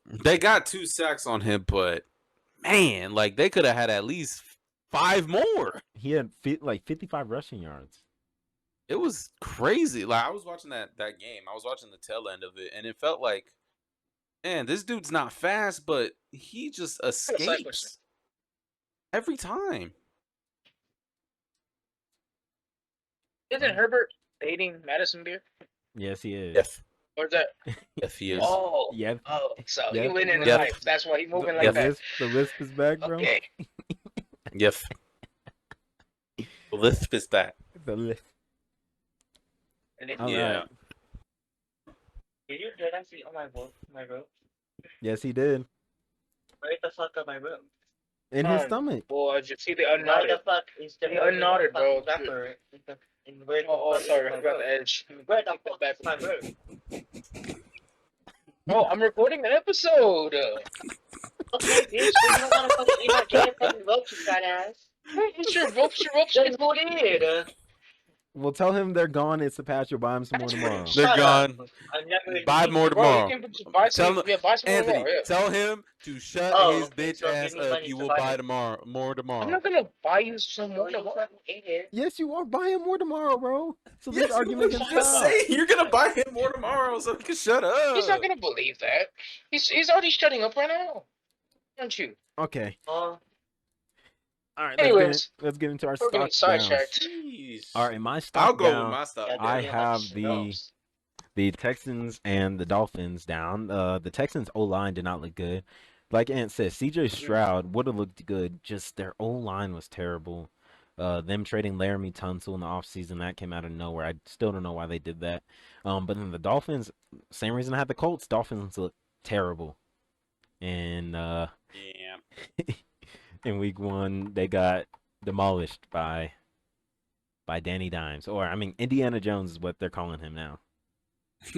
They got 2 sacks on him, but man, like they could have had at least 5 more. He had 55 rushing yards. It was crazy. Like I was watching that game. I was watching the tail end of it, and it felt like, man, this dude's not fast, but he just escapes every time. isn't Herbert dating Madison Beer? Yes, he is. Yes. Or is that? Yes, he is. Oh, Yep. oh, so he Yep. went in his Yep. life. That's why he moving The like that. lisp is back, bro. Okay. Yes. The lisp is back. The lisp. All Yeah. right. Did you did I see on my room? Yes, he did. Where the fuck are my room? In his stomach. Boy, did you see the Why unknotted? the fuck is the He unknotted, bro. rapper? Where the Oh, fuck is sorry, my I forgot room? the edge. Where the Take that fuck back. is my room? Oh, I'm recording an episode. Okay, bitch, you don't wanna fucking eat my damn fucking ropes, you fat ass. It's your ropes, Just go there. Well, tell him they're gone. It's the patch. You'll buy him some more tomorrow. They're Shut gone. up. I'm never Buy more Bro, tomorrow. you can just buy some. Tell- Yeah, buy some Anthony, more. Yeah. tell him to shut Oh, his okay, bitch so give ass me up. money You to will buy buy it. tomorrow, more tomorrow. I'm not gonna buy you some No, more you tomorrow. fucking idiot. Yes, you are. Buy him more tomorrow, bro. So this Yes, argument you can just stop. say you're gonna buy him more tomorrow, so he can shut up. He's not gonna believe that. He's already shutting up right now. Aren't you? Okay. Oh, All right. Anyways, let's get into our We're getting stock downs. sidetracked. Jeez. All right, my stock I'll go down. with my stuff. yeah, I they're have like the schnoz. Texans and the Dolphins down. The Texans O line did not look good. Like Ant said, CJ Stroud would have looked good. Just their O line was terrible. Them trading Laramie Tunsil in the offseason, that came out of nowhere. I still don't know why they did that. But then the Dolphins, same reason I had the Colts. Dolphins look terrible. And Yeah. in week 1, they got demolished by Danny Dimes, or I mean Indiana Jones is what they're calling him now.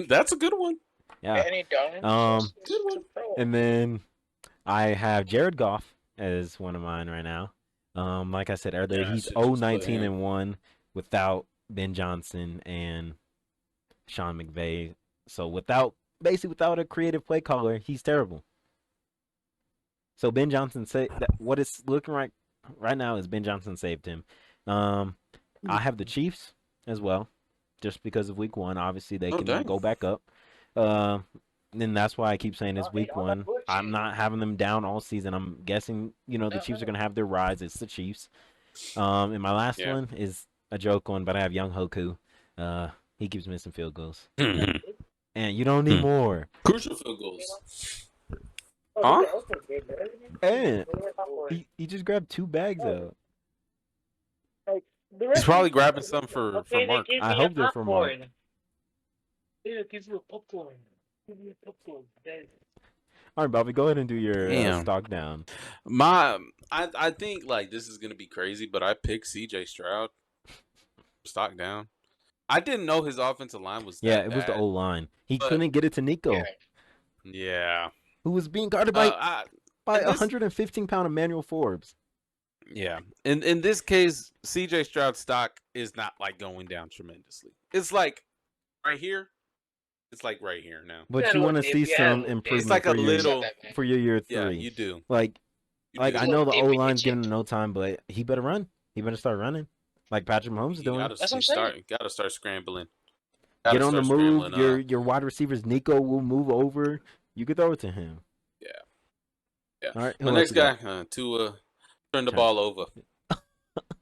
That's a good one. Yeah. Danny Dimes. Good one. And then I have Jared Goff as one of mine right now. Like I said earlier, Yeah, I he's should just put 0-19-1 without Ben Johnson and Sean McVay. So without a creative play caller, he's terrible. So Ben Johnson what it's looking like right now is Ben Johnson saved him. I have the Chiefs as well, just because of week 1. Obviously, they can dang. go back up. And that's why I keep saying it's week 1. I'm not having them down all season. I'm guessing, the Chiefs are going to have their rise. It's the Chiefs. And my last Yeah. one is a joke one, but I have Young Hoku. He keeps missing field goals. And you don't need more. Crucial field goals. Oh, Huh? And he just grabbed 2 bags of. He's probably grabbing some for Mark. I hope they're for Mark. Yeah, give you a popcorn. Give me a popcorn. All right, Bobby, go ahead and do your Damn. stock down. I think like this is gonna be crazy, but I picked CJ Stroud. Stock down. I didn't know his offensive line was Yeah, that it was the bad. O-line. He But- couldn't get it to Nico, Yeah. who was being guarded by in this- 115-pound Emmanuel Forbes. Yeah. In this case, CJ Stroud's stock is not like going down tremendously. It's like right here. It's like right here now. But Yeah, you want to dip, see yeah, some dip. improvement It's like a for your, little. for your year 3. Yeah, you do. Like You I do. know the Dip, O-line's dip. getting no time, but he better run. He better start running, like Patrick Mahomes is You doing. gotta, That's what I'm saying. gotta start scrambling. Get on the start move. scrambling, Your wide receivers, Nico, will move over. You could throw it to him. Yeah. All right. The who next else you got? guy to turn the Turn. ball over.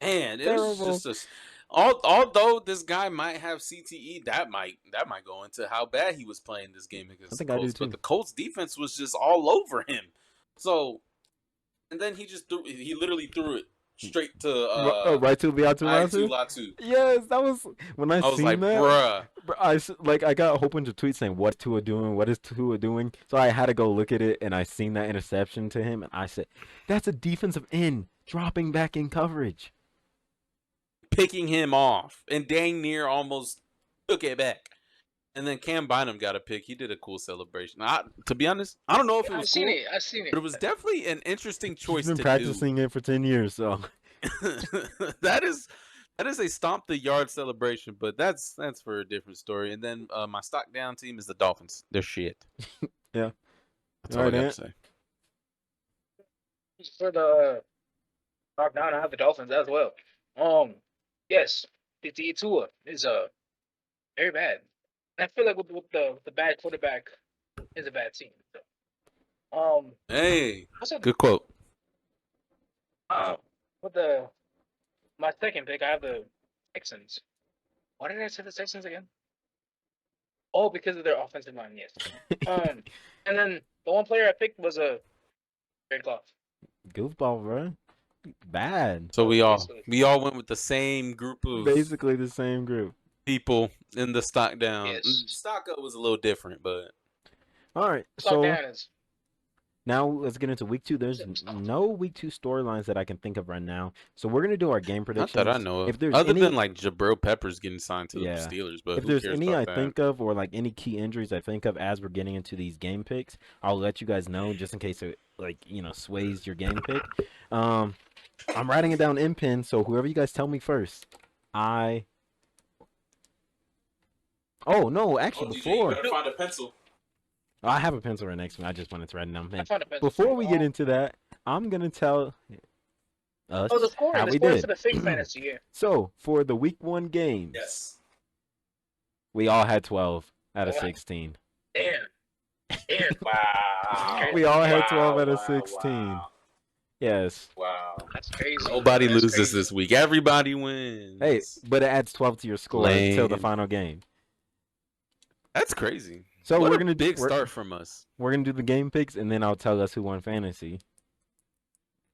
Man, it was Terrible. just although this guy might have CTE, that might go into how bad he was playing this game against I think the I do Colts. too. But the Colts defense was just all over him. So, and then he literally threw it straight to right to Latu. Latu. Yes, that was when I I was seen like, that. bruh. I got a whole bunch of tweets saying what's Tua doing, what is Tua doing. So I had to go look at it, and I seen that interception to him, and I said, that's a defensive end dropping back in coverage. Picking him off and dang near almost took it back. And then Cam Bynum got a pick. He did a cool celebration. To be honest, I don't know if it was cool, I've seen it. but it was definitely an interesting choice He's been to practicing it for 10 years, so do. that is a stomp the yard celebration, but that's for a different story. And then my stock down team is the Dolphins. They're shit. Yeah. That's all I Alright, got Ant. to say. For the knockdown, I have the Dolphins as well. Yes, the Tua is very bad. I feel like with the bad quarterback is a bad team. So, Hey, I said good quote. with my second pick, I have the Texans. Why did I say the Texans again? Oh, because of their offensive line, yes. And then the one player I picked was a Jared Goff. goofball, bro. Bad. So we all went with the same group of Basically the same group. people in the stock down. Yes. Stock up was a little different, but All right, Stock so down is now let's get into week 2. There's no week 2 storylines that I can think of right now. So we're gonna do our game not predictions. that I know of. If there's Other any, than like Jabril Peppers getting signed to Yeah. the Steelers, but if who there's cares any about I that? think of, or like any key injuries I think of as we're getting into these game picks, I'll let you guys know just in case it sways your game pick. I'm writing it down in pen, so whoever you guys tell me first, Oh no, actually before find a pencil. I have a pencil right next to me. I just wanted to write it down. I found a pencil. Before we get into that, I'm gonna tell us the score how the we score did. for the fake fantasy, yeah. So for the week 1 games, Yes. we all had 12 out of Wow. 16. Damn. Wow. We all had 12 out of 16. Wow. Yes. Wow. That's crazy. Nobody That's loses crazy. this week. Everybody wins. Hey, but it adds 12 to your score until the Lame. final game. That's crazy. So What we're a gonna big we're- start from us. We're gonna do the game picks, and then I'll tell us who won fantasy.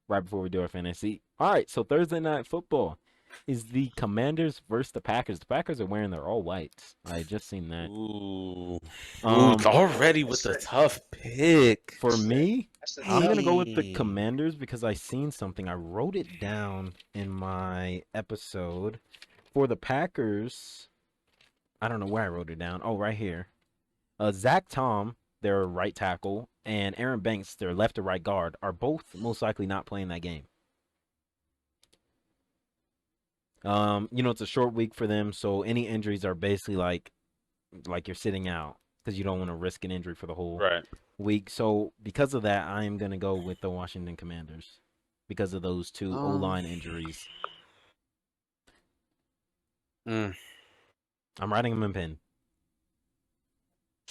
Right before we do our fantasy. All right. So Thursday night football is the Commanders versus the Packers. The Packers are wearing their all whites. I just seen that. Ooh. Um, Already with a tough pick. For me, That's the I'm gonna go with the Dang. Commanders because I seen something. I wrote it down in my episode. For the Packers, I don't know where I wrote it down. Oh, right here. Zach Tom, their right tackle, and Aaron Banks, their left or right guard, are both most likely not playing that game. It's a short week for them, so any injuries are basically like you're sitting out because you don't want to risk an injury for the whole Right. week. So because of that, I am gonna go with the Washington Commanders because of those two O-line injuries. Mm. I'm writing them in pen.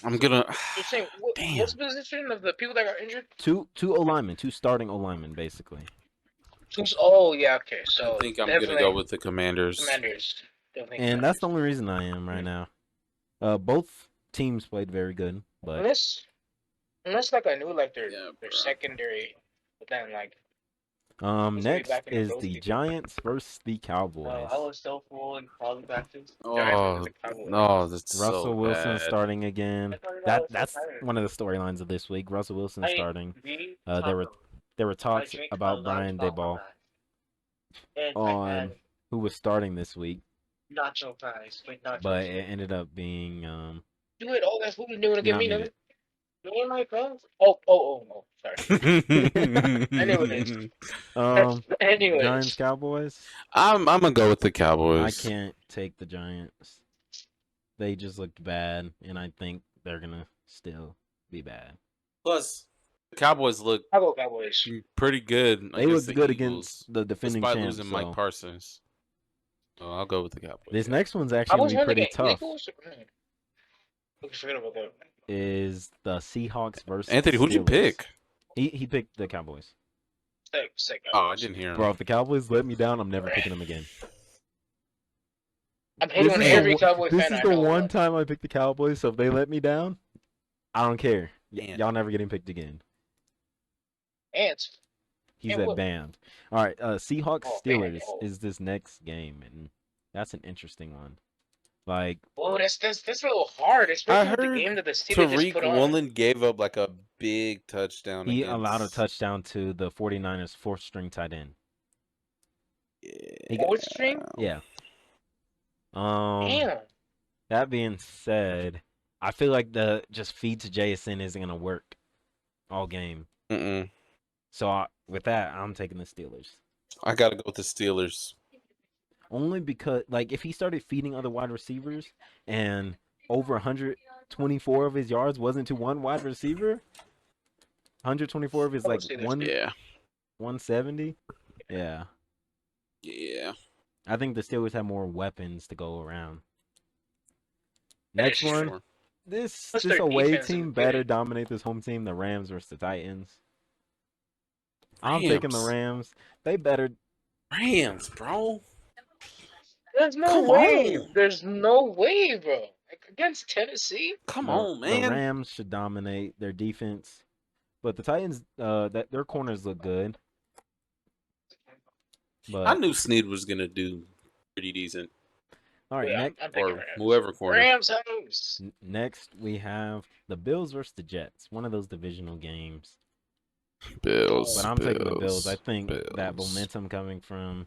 I'm gonna. You're saying Damn. what's the position of the people that got injured? Two O-linemen, two starting O-linemen, basically. Oh yeah, okay. So I think I'm gonna definitely go with the Commanders. Commanders. Definitely And that's the Commanders. only reason I am right now. Both teams played very good, but unless like I knew like their Yeah, their bro. secondary, but then like Let's be next back in the is Ghost the League. Giants versus the Cowboys. I was so full and probably back to. Oh, no, that's Russell so Wilson bad. starting again. That's one of the storylines of this week. Russell Wilson starting. There were talks about Brian Daboll, on who was starting this week. Nacho fries. Wait, nachos. but it ended up being Do it. All that food you want to you're give not me muted. nothing. Me and my friends. Oh. Sorry. Anyways. Anyways. Giants Cowboys. I'm gonna go with the I Cowboys. can't take the Giants. They just looked bad, and I think they're gonna still be bad. Plus, the Cowboys look I'll go Cowboys. pretty good They against looked the good Eagles, against the defending despite champs. losing Mike So Parsons. So I'll go with the Cowboys. this next one's I actually was gonna be wondering pretty against tough. Eagles. Forget about that. Is the Seahawks versus Anthony, who'd you Steelers. pick? He picked the Cowboys. Sick. Oh, I didn't hear him. Bro, if the Cowboys let me down, I'm never picking them again. I'm hating on every Cowboy This fan is I the know. one time I picked the Cowboys, so if they let me down, I don't care. Damn. Y'all never getting picked again. Ants. He And said what? banned. All right, Seahawks Oh, Steelers banned. Oh. is this next game, and that's an interesting one. Like, Oh, that's a little hard, especially with the game that the Steelers just Tariq put on. Woolen gave up like a big touchdown. he against... allowed a touchdown to the 49ers fourth string tight end. Yeah. Fourth string? Yeah. Damn. That being said, I feel like the just feed to JSN isn't gonna work all game. Mm-mm. So with that, I'm taking the Steelers. I gotta go with the Steelers. Only because, like, if he started feeding other wide receivers and over 124 of his yards wasn't to one wide receiver, 124 of his like Yeah. 170. Yeah. Yeah. I think the Steelers have more weapons to go around. Next That's one. Sure. This Plus their away defense team is better good. dominate this home team, the Rams versus the Titans. I'm taking the Rams. They better. Rams, bro. There's no Come way. on. There's no way, bro. Like, against Tennessee? Come on, man. The Rams should dominate their defense, but the Titans, that their corners look good. But I knew Snead was gonna do pretty decent. all right, Yeah, next I'm picking Or Rams. whoever corner. Rams house. next we have the Bills versus the Jets. One of those divisional games. Bills. But I'm taking the Bills. I think that Bills. momentum coming from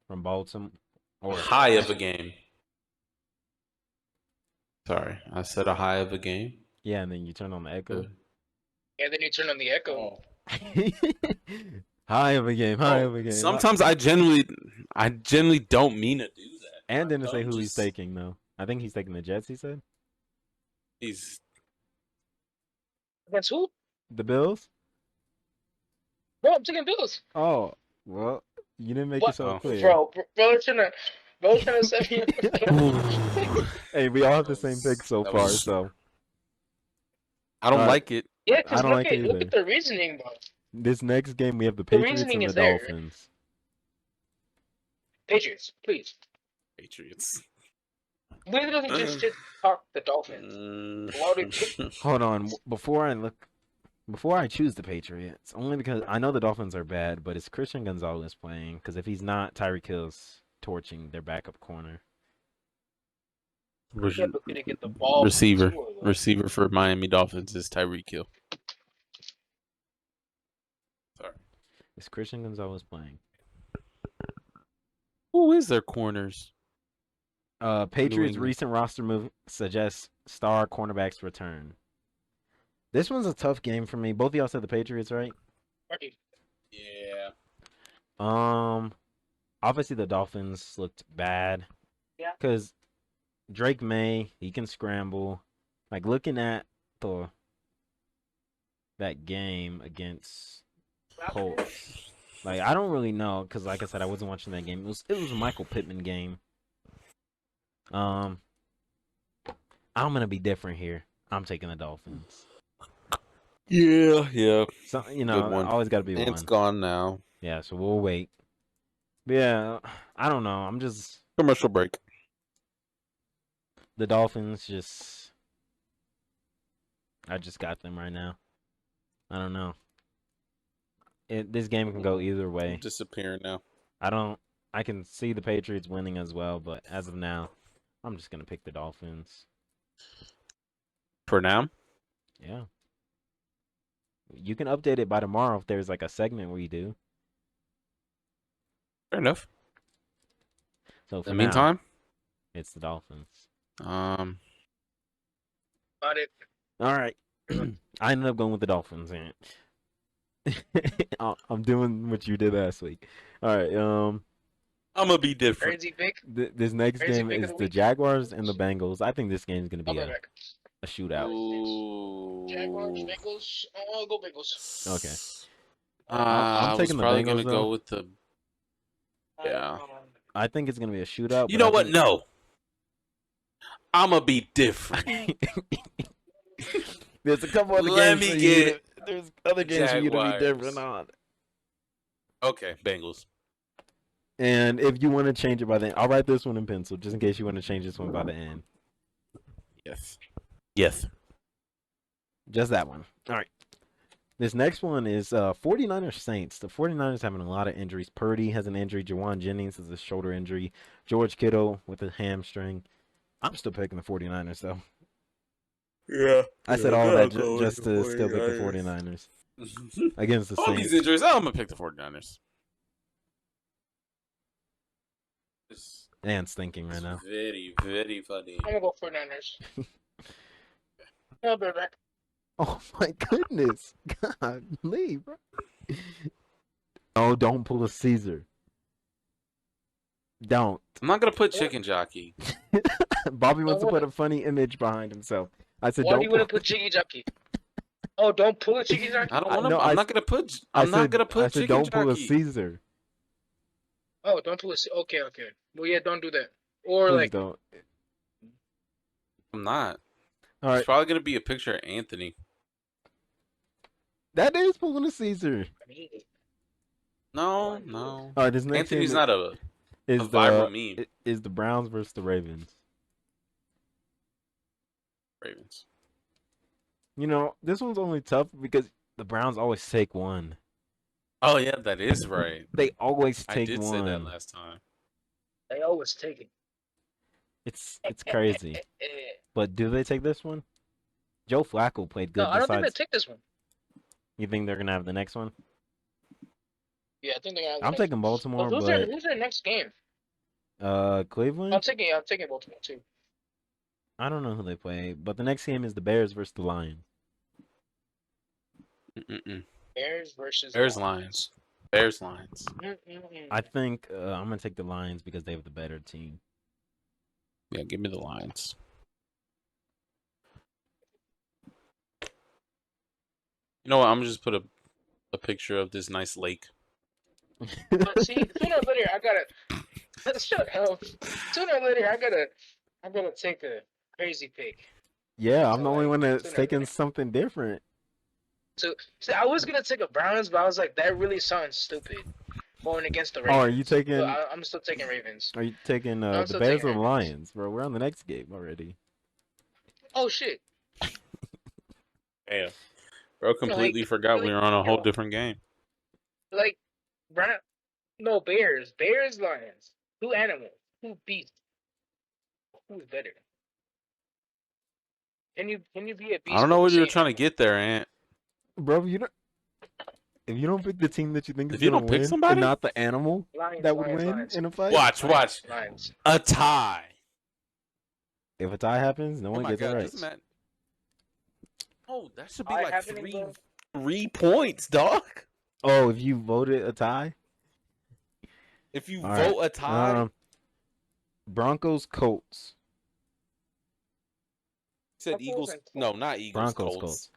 Baltimore or High of a game. Sorry, I said a high of a game. yeah, and then you turn on the echo. And then you turn on the echo. Oh. High of a game. High of a game. Sometimes I genuinely don't mean to do that. And didn't say I'm who he's just- taking though. I think he's taking the Jets. He said He's Against who? the Bills. Bro, I'm taking Bills. Oh well, you didn't make What? yourself clear. Bro's trying to set me up. Hey, we all have the same pick so That far. was- So I don't All right. like it. Yeah, I don't like it look either. at the reasoning, bro. this next game we have the The Patriots reasoning and the is there. Dolphins. Patriots, please. Patriots. We literally just talk the Dolphins. Why would we Hold on, before I choose the Patriots, only because I know the Dolphins are bad, but is Christian Gonzalez playing? Because if he's not, Tyreek Hill's torching their backup corner. Yeah, but gonna get the ball Receiver. from Tua, though. Receiver for Miami Dolphins is Tyreek Hill. Sorry. Is Christian Gonzalez playing? Who is their corners? Patriots' England. recent roster move suggests star cornerbacks return. This one's a tough game for me. Both of y'all said the Patriots, right? Right. Yeah. Obviously the Dolphins looked bad. Yeah. Because Drake May, he can scramble. Like looking at that game against Colts, like I don't really know because, like I said, I wasn't watching that game. It was a Michael Pittman game. I'm gonna be different here. I'm taking the Dolphins. Yeah. So Good I one. always got to be one. It's gone now. Yeah, so we'll wait. But yeah, I don't know. I'm just Commercial break. the Dolphins. I just got them right now. I don't know. This game can go either way. Disappearing now. I can see the Patriots winning as well, but as of now, I'm just gonna pick the Dolphins. For now? Yeah. You can update it by tomorrow if there's like a segment where you do. Fair enough. So for In the now, meantime, it's the Dolphins. um, Got it. All right. I ended up going with the Dolphins, and I'm doing what you did last week. All right. I'm gonna be different. Crazy pick. This next Crazy game pick of is the the week. Jaguars and the Bengals. I think this game is going to I'll be go a back. shootout. Jaguars, Ooh. Bengals. I'll go Bengals. Okay. I was taking the probably Bengals, gonna though. go with the. Yeah. I think it's going to be a shootout. You but know I what? think- No. I'm gonna be different. There's a couple other Let games me for you. get There's other games for you to be different Jaguars. on. Okay, Bengals. And if you want to change it by the end, I'll write this one in pencil just in case you want to change this one by the end. Yes. Yes. Just that one. All right. This next one is 49ers Saints. The 49ers having a lot of injuries. Purdy has an injury. Jawan Jennings has a shoulder injury. George Kittle with a hamstring. I'm still picking the 49ers, though. Yeah. I said all that just to still pick the 49ers against the All Saints. these injuries, I'm gonna pick the 49ers. And stinking right now. Very, very funny. I'm gonna go for Niners. I'll be back. Oh my goodness. God, leave, bro. Oh, don't pull a Caesar. Don't. I'm not gonna put chicken jockey. Bobby wants to what? put a funny image behind himself. I said, Why do don't you want to pull. put Jiggy Jockey? Oh, don't pull a Jiggy Jockey. I don't want to. No, I'm not gonna put. I'm not gonna I put said, chicken don't pull a jockey. Caesar. Oh, don't pull a. Okay, okay. Well, yeah, don't do that. Or Please like, don't. I'm not. All It's right. probably gonna be a picture of Anthony. That is pulling a Caesar. No, no. All right, this next Anthony's game not a is viral meme. is the Browns versus the Ravens. Ravens. You know, this one's only tough because the Browns always take one. Oh yeah, that is right. They always I take did one. say that last time. they always take it. It's crazy. But do they take this one? Joe Flacco played good. No, I don't think besides, they take this one. you think they're gonna have the next one? Yeah, I think they got. I'm taking Baltimore, Who's but their next game? Cleveland. I'm taking Baltimore too. I don't know who they play, but the next game is the Bears versus the Lions. Mm-mm. Bears versus Bears Lions. Bears Lions. I think I'm gonna take the Lions because they have the better team. Yeah, give me the Lions. You know what? I'm gonna just put a picture of this nice lake. But see, sooner or later I gotta shut up. Sooner or later I gotta take a crazy pick. Yeah, I'm the only like, one that's sooner or taking later. something different. So see, I was gonna take a Browns, but I was like, that really sounds stupid. Going against the Oh, Ravens. are you taking? So I'm still taking Ravens. Are you taking I'm the still Bears taking or the Ravens. Lions, bro? We're on the next game already. Oh shit! Damn. Bro, completely forgot we were on a whole different game. Like, Brown, no Bears, Lions. Who animals? Who beasts? Who's better? Can you be a beast? I don't know with what the you were same trying to animal? get there, Ant. Bro, if you don't pick the team that you think is If you gonna don't pick win, somebody? and not the animal Lions, that would Lions, win Lions. in a fight. Watch. Lions. A tie. If a tie happens, no Oh one my gets it god, right. doesn't matter. Oh, that should be Tie like happening, bro? 3 points, dog. Oh, if you voted a tie, If you All vote right. a tie, Broncos Colts. said Broncos Eagles. and No, not Eagles. Broncos Colts.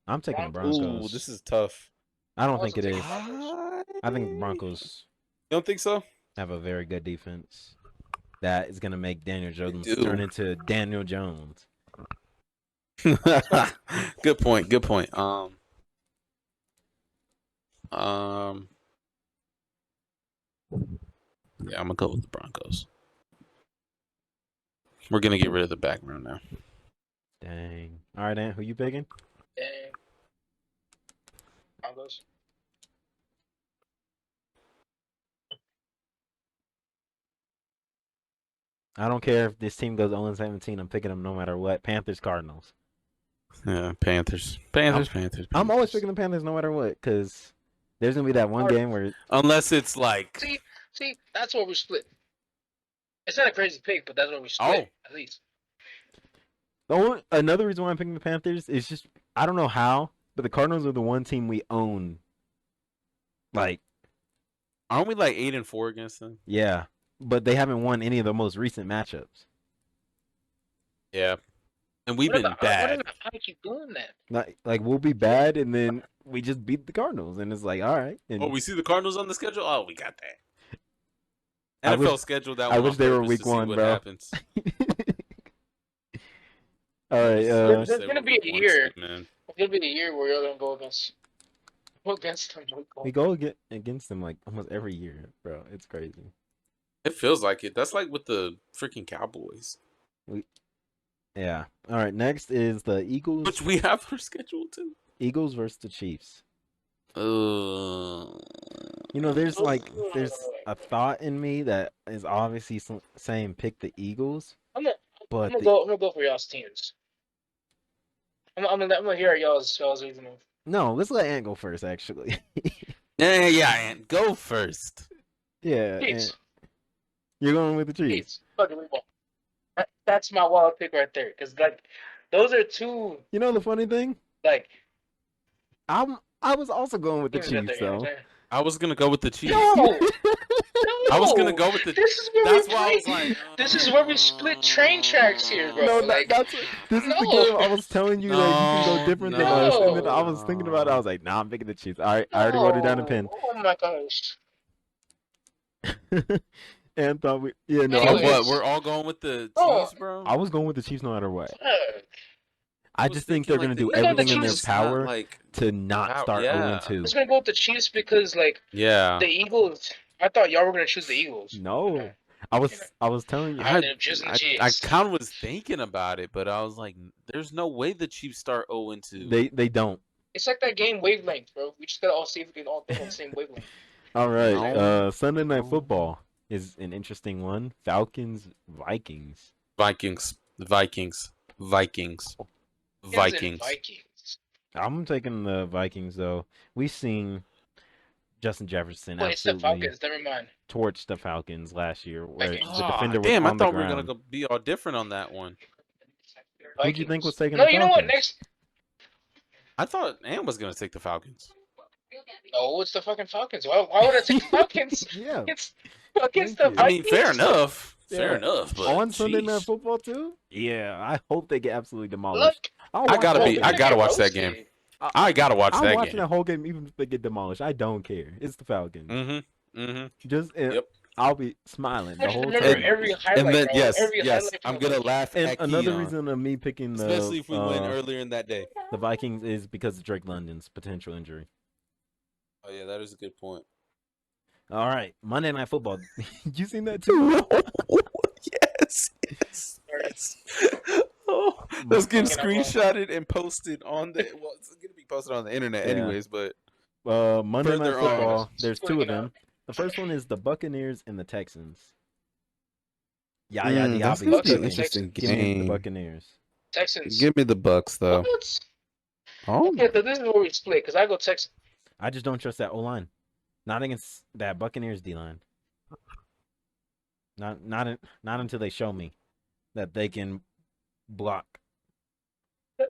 I'm taking the Broncos. Broncos. Ooh, this is tough. I don't Also think it taking is. Broncos. I think the Broncos You don't think so? have a very good defense that is gonna make Daniel Jones do. turn into Daniel Jones. Good point. Good point. Yeah, I'm gonna go with the Broncos. We're gonna get rid of the background now. Dang. All right, Ant, who you picking? Dang. Broncos. I don't care if this team goes 0-17. I'm picking them no matter what. Panthers, Cardinals. Yeah, Panthers. Panthers. I'm always picking the Panthers no matter what, because there's gonna be that one game where Unless it's like See, that's where we split. It's not a crazy pick, but that's where we split at least. Another reason why I'm picking the Panthers is just I don't know how, but the Cardinals are the one team we own. Like, aren't we like 8-4 against them? Yeah, but they haven't won any of the most recent matchups. Yeah, and we've been bad. How do you keep doing that? Like we'll be bad, and then we just beat the Cardinals, and it's like, all right. And we see the Cardinals on the schedule. Oh, we got that. I NFL schedule that. I wish they were week 1, bro. Happens. All right. There's gonna be a year. Man. There's gonna be a year where you're gonna go against them. We go against them like almost every year, bro. It's crazy. It feels like it. That's like with the freaking Cowboys. Yeah. All right. Next is the Eagles, which we have our schedule too. Eagles versus the Chiefs. There's a thought in me that is obviously saying pick the Eagles. I'm gonna go for y'all's teams. I'm gonna hear y'all's reasoning. No, let's let Ant go first. Actually. yeah, Ant, go first. Yeah. Chiefs. You're going with the Chiefs. That's my wild pick right there, because like those are two. You know the funny thing? Like, I was also going with the Chiefs though. I was gonna go with the Chiefs. No. I was gonna go with the. That's why I was like. This is where we split train tracks here, bro. No, this is the game I was telling you that you can go different than us, and then I was thinking about it. I was like, nah, I'm picking the Chiefs. All right, I already wrote it down in pen. Oh my gosh. And thought we, we're all going with the Chiefs, bro. I was going with the Chiefs no matter what. I just think they're gonna do everything in their power to not start 0-2. I was gonna go with the Chiefs because, like, the Eagles. I thought y'all were gonna choose the Eagles. No, I was telling you. I kind of was thinking about it, but I was like, "There's no way the Chiefs start 0-2." They don't. It's like that game wavelength, bro. We just gotta all see if we can all think on the same wavelength. All right, Sunday Night Football is an interesting one. Falcons, Vikings. Vikings. I'm taking the Vikings though. We've seen Justin Jefferson it's the Falcons. Never mind. Torch the Falcons last year, where the defender was damn, on I thought the we were ground. gonna be all different on that one. Who do you think was taking the the Falcons? No, you know what? Next. I thought Ann was gonna take the Falcons. No, it's the fucking Falcons. Why would I take the Falcons? Yeah. It's against the Vikings. I mean, fair enough. Fair enough. But on Sunday Night Football too? Yeah, I hope they get absolutely demolished. Look, I gotta watch that game. I gotta watch that game. I'm watching that whole game, even if they get demolished. I don't care. It's the Falcons. Just I'll be smiling the whole time. Every highlight, and then bro. yes, highlight I'm gonna laugh. And at another Keon, reason of me picking the, especially if we win earlier in that day, the Vikings is because of Drake London's potential injury. Oh yeah, that is a good point. All right, Monday Night Football. You seen that too? Yes. Oh, that's getting screenshotted and posted on the. Well, it's gonna be posted on the internet anyways. But Monday Night Football. There's two of them. The first one is the Buccaneers and the Texans. That's gonna be an interesting Give me game. the Buccaneers. Texans. Give me the Bucks though. What? Oh, Yeah, this is where we split because I go Texans. I just don't trust that O line. Not against that Buccaneers D line. Not until they show me that they can block. You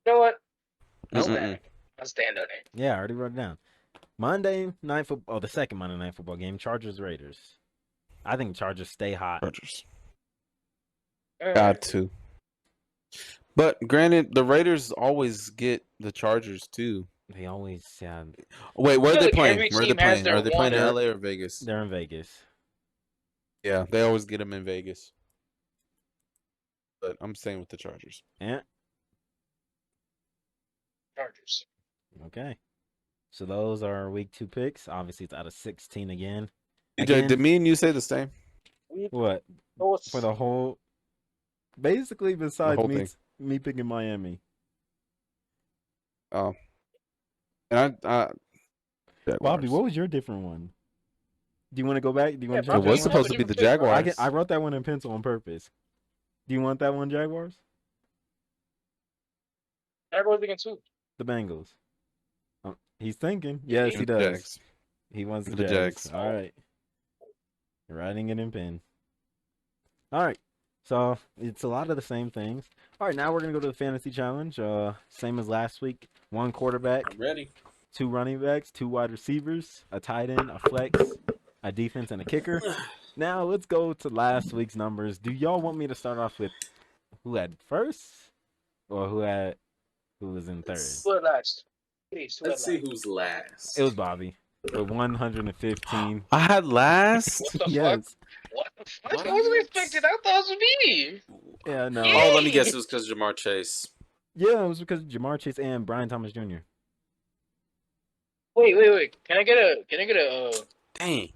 know what? I'll Mm-mm. stand on it. Yeah, I already wrote it down. Monday Night Football. Oh, the second Monday Night Football game. Chargers Raiders. I think Chargers stay hot. Chargers. Got to. But granted, the Raiders always get the Chargers too. They always Wait, where are they like playing? every Where are they team has playing? their Are they playing in one- LA or Vegas? They're in Vegas. Yeah, they always get them in Vegas. But I'm staying with the Chargers. Yeah. Chargers. Okay. So those are week 2 picks. Obviously, it's out of 16 again. DJ, did me and you say the same? What? For the whole. Basically, besides whole me picking Miami. Oh. And Bobby, what was your different one? Do you want to go back? Do you want to It change was that supposed to be the Jaguars. I wrote that one in pencil on purpose. Do you want that one, Jaguars? Jaguars against who? The Bengals. He's thinking. Yes, he does. Jags. He wants the The Jags. Jags. All right. Writing it in pen. All right. So it's a lot of the same things. All right, now we're gonna go to the fantasy challenge. Same as last week. One quarterback, I'm ready. 2 running backs, 2 wide receivers, a tight end, a flex, a defense, and a kicker. Now let's go to last week's numbers. Do y'all want me to start off with who had first, or who was in third? Who had last? Please, who had Let's see last? who's last. It was Bobby with 115. I had last. What the fuck? Yes. What the fuck? What? I wasn't expecting. I thought it was me. Yeah, no. Yeah. Oh, let me guess. It was because Jamar Chase. Yeah, it was because Jamar Chase and Brian Thomas Jr. Wait. Can I get a Dang.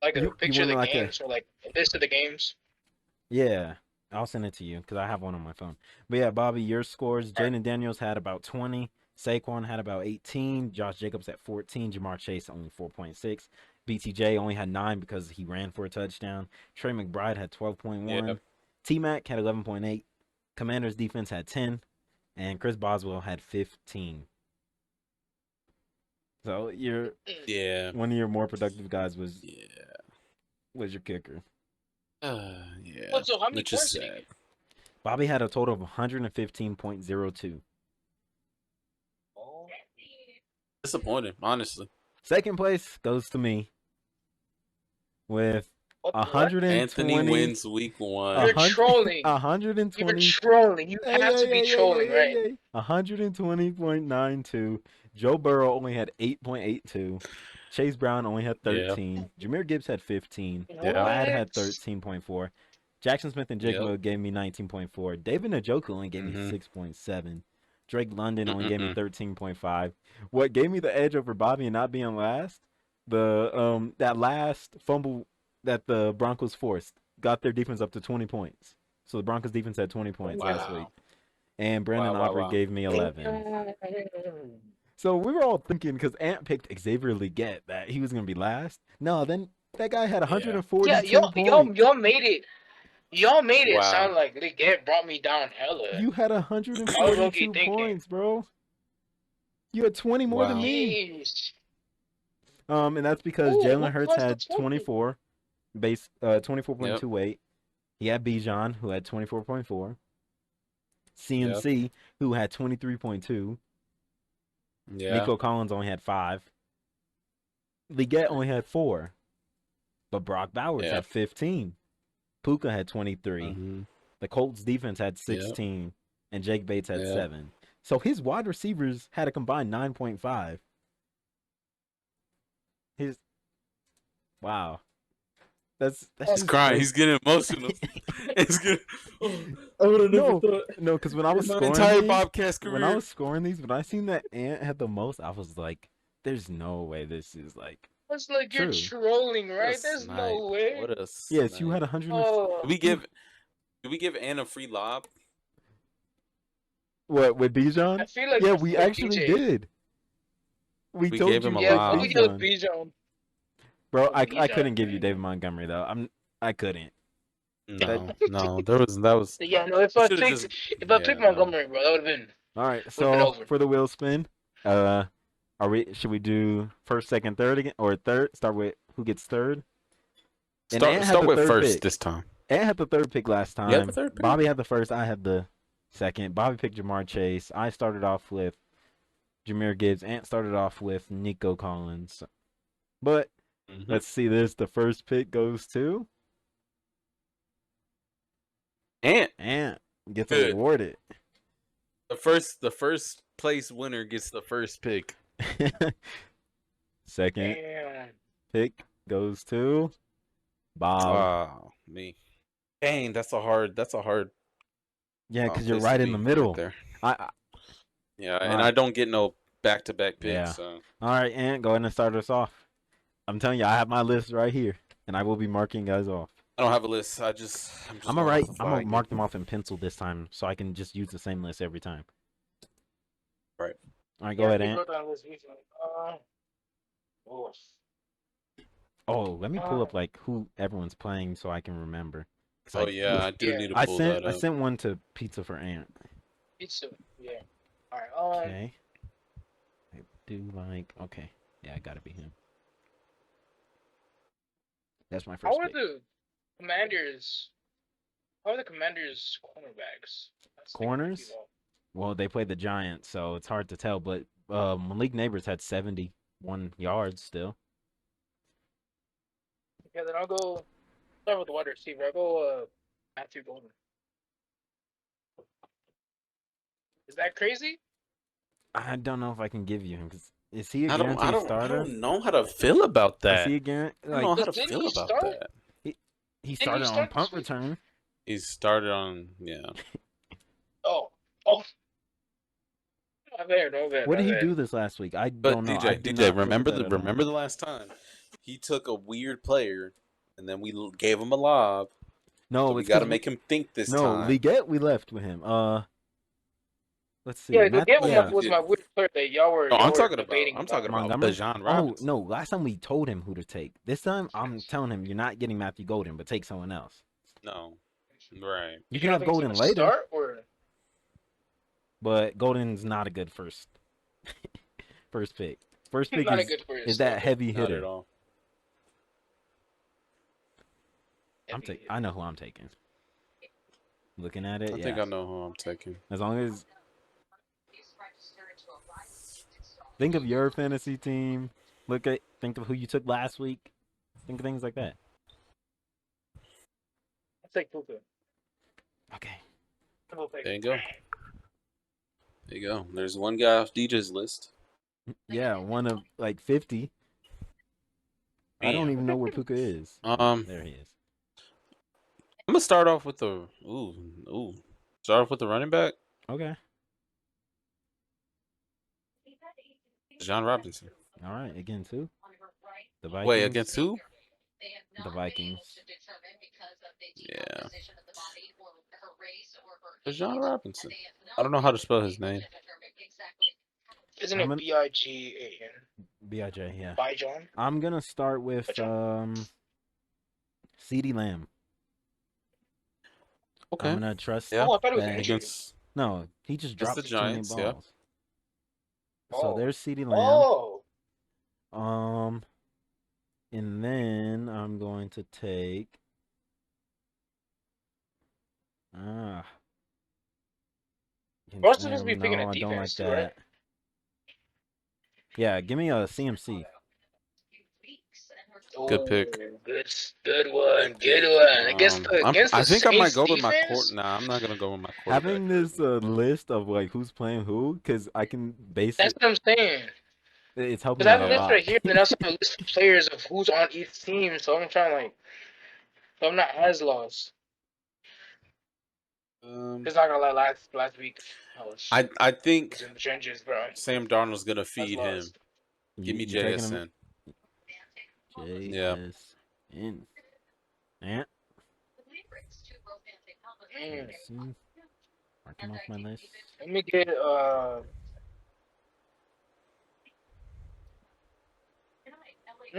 like a You picture of the want like a- games or like a list of the games? Yeah, I'll send it to you because I have one on my phone. But yeah, Bobby, your scores: Jaden Daniels had about 20, Saquon had about 18, Josh Jacobs at 14, Jamar Chase only 4.6, BTJ only had 9 because he ran for a touchdown. Trey McBride had 12.1, Yeah. T Mac had 11.8, Commanders defense had 10, and Chris Boswell had 15. So Yeah. one of your more productive guys was Yeah. your kicker. Yeah. What, so how many Which is points did he sad. get? Bobby had a total of 115.02. Oh. Disappointed, honestly. Second place goes to me with What? 120. Anthony wins week 1. You're 100 trolling. 120. You're trolling. You have to be trolling, right? 120.92. Joe Burrow only had 8.82. Chase Brown only had 13. Jameer Gibbs had 15. Yeah. Ladd had What? 13.4. Jackson Smith and Jake Yep. Moore gave me 19.4. David Njoku only gave me Mhm. 6.7. Drake London only gave me Mm-mm-mm. 13.5. What gave me the edge over Bobby and not being last? That last fumble that the Broncos forced got their defense up to 20 points. So the Broncos defense had 20 points last week. And Brandon Wow. Aubrey gave me 11. So we were all thinking because Ant picked Xavier Leggett that he was going to be last. No, then that guy had 142 Yeah, points. y'all made it. Y'all made it Wow. sound like Leggett brought me down hella. You had I was 142 low-key thinking. points, bro. You had 20 more than Wow. me. Jeez. And that's because Ooh, Jalen who Hurts plus the had 20? 24 base 24.28. He had Bijan who had 24.4. CMC who had 23.2. Yeah. Nico Collins only had 5. Leggett only had 4. But Brock Bowers Yeah. had 15. Puka had 23. Mhm. The Colts defense had 16. And Jake Bates had Yeah. 7. So his wide receivers had a combined 9.5. Wow. That's He's just crying. crazy. He's getting emotional. He's getting. I would have never thought. No, because when I was my scoring entire these, Bobcast career. when I was scoring these, when I seen that Ant had the most, I was like, "There's no way this is like." It's like you're True. trolling, What a right? There's snipe. no way. What a Yes, you snipe. had 100. Oh, Did we give Ann a free lob? What with Bijan? I feel like Yeah, it's we for actually DJ. did. We We told gave you him a to Yeah, pick lob. we get Bijan. Bijan. Bro, I Bijan, couldn't give you man. David Montgomery though. I couldn't. No. That was. Yeah, no. If We I should've picked, just- if I yeah, picked no. Montgomery, bro, that would have been. All right, been so over. for the wheel spin, should we do first, second, third again, or third? Start with who gets third. And Ant had Start the with third first pick. this time. Ant had the third pick last time. You had the third pick? Bobby had the first. I had the second. Bobby picked Jamar Chase. I started off with Jameer Gibbs. Ant started off with Nico Collins. But Mhm. let's see this. The first pick goes to Ant. Ant. Gets Good. awarded. The first place winner gets the first pick. Second Damn. pick goes to Bob. Wow, me. Dang, that's a hard. Yeah, because you're place to right in be the middle. there. I Yeah, and Alright. I don't get no back-to-back picks. Yeah. So. All right, Ant, go ahead and start us off. I'm telling you, I have my list right here, and I will be marking guys off. I don't have a list. I'm just I'm going off the gonna fly mark again. them off in pencil this time, so I can just use the same list every time. Right. All right, go ahead, Ant. Oh. Oh, let me pull up like who everyone's playing so I can remember. 'Cause Oh yeah, I do Yeah. need to I pull sent that I up. sent one to Pizza for Ant. Pizza. Yeah. All right. Okay. I do like okay. Yeah, I gotta be him. That's my How first are pick. the Commanders How are the Commanders' cornerbacks? That's the thing I'm Corners? confused about. Well, they played the Giants, so it's hard to tell. But Malik Neighbors had 71 yards still. Yeah, then I'll go start with the wide receiver. I'll go Matthew Golden. Is that crazy? I don't know if I can give you him because is he a I guaranteed I starter? don't know how to feel about Is that. he a guarantee? I don't know Like how to Didn't feel he about start? that. he Didn't started he on start punt this week? return. He started on Oh. Not bad. What did he do this last week? I But don't know. I DJ, do DJ, not remember look at that at all. remember the last time he took a weird player, and then we gave him a lob. No, So we it's got to because make him think this no time. Liget. We left with him. Let's see. Yeah, Gabe Yeah. was my weird player that y'all were No, I'm talking debating about Montgomery. Bijan Oh Robinson. no! Last time we told him who to take. This time I'm telling him you're not getting Matthew Golden, but take someone else. No, right. You can have Golden later, start, or but Golden's not a good first pick. First pick not a is good for is that heavy Not hitter. at all. I know who I'm taking. Looking at it, I think I know who I'm taking. As long as think of your fantasy team. Think of who you took last week. Think of things like that. I'll take Puka. Okay. There you go. There you go. There's one guy off DJ's list. Yeah, one of like 50. I don't even know where Puka is. There he is. I'm gonna start off with the Start off with the running back, Okay. John Robinson. All right. Again, too. The Vikings. Wait, against who? The Vikings. Yeah. John Robinson. I don't know how to spell his name. Isn't I'm it an- Bijan? B.I.J. Yeah. Bijan? I'm gonna start with C.D. Lamb. Okay. I'm gonna trust. Yeah. Oh, I thought it was that- injured. No, he just dropped the too many Giants, yeah. balls. So Oh. there's C.D. Lamb. Oh, And then I'm going to take. we're also supposed to be picking No, a I don't like defense, too, right? that. Yeah, give me a CMC. Good pick. Good one. Against the I think I might go with my defense? Nah, I'm not gonna go with my quarterback. Having this list of like who's playing who, because I can base That's it. what I'm saying. It's helping Because I me have a a list lot. right here, and then I also have a list of players of who's on each team, so I'm trying so I'm not as lost. It's not gonna lie, last week I think was in the trenches, bro. Sam Darnold's gonna I was feed him. lost. Give me You taking him? JSN. Yeah. JSN. And Mm. mark him off my list. Let me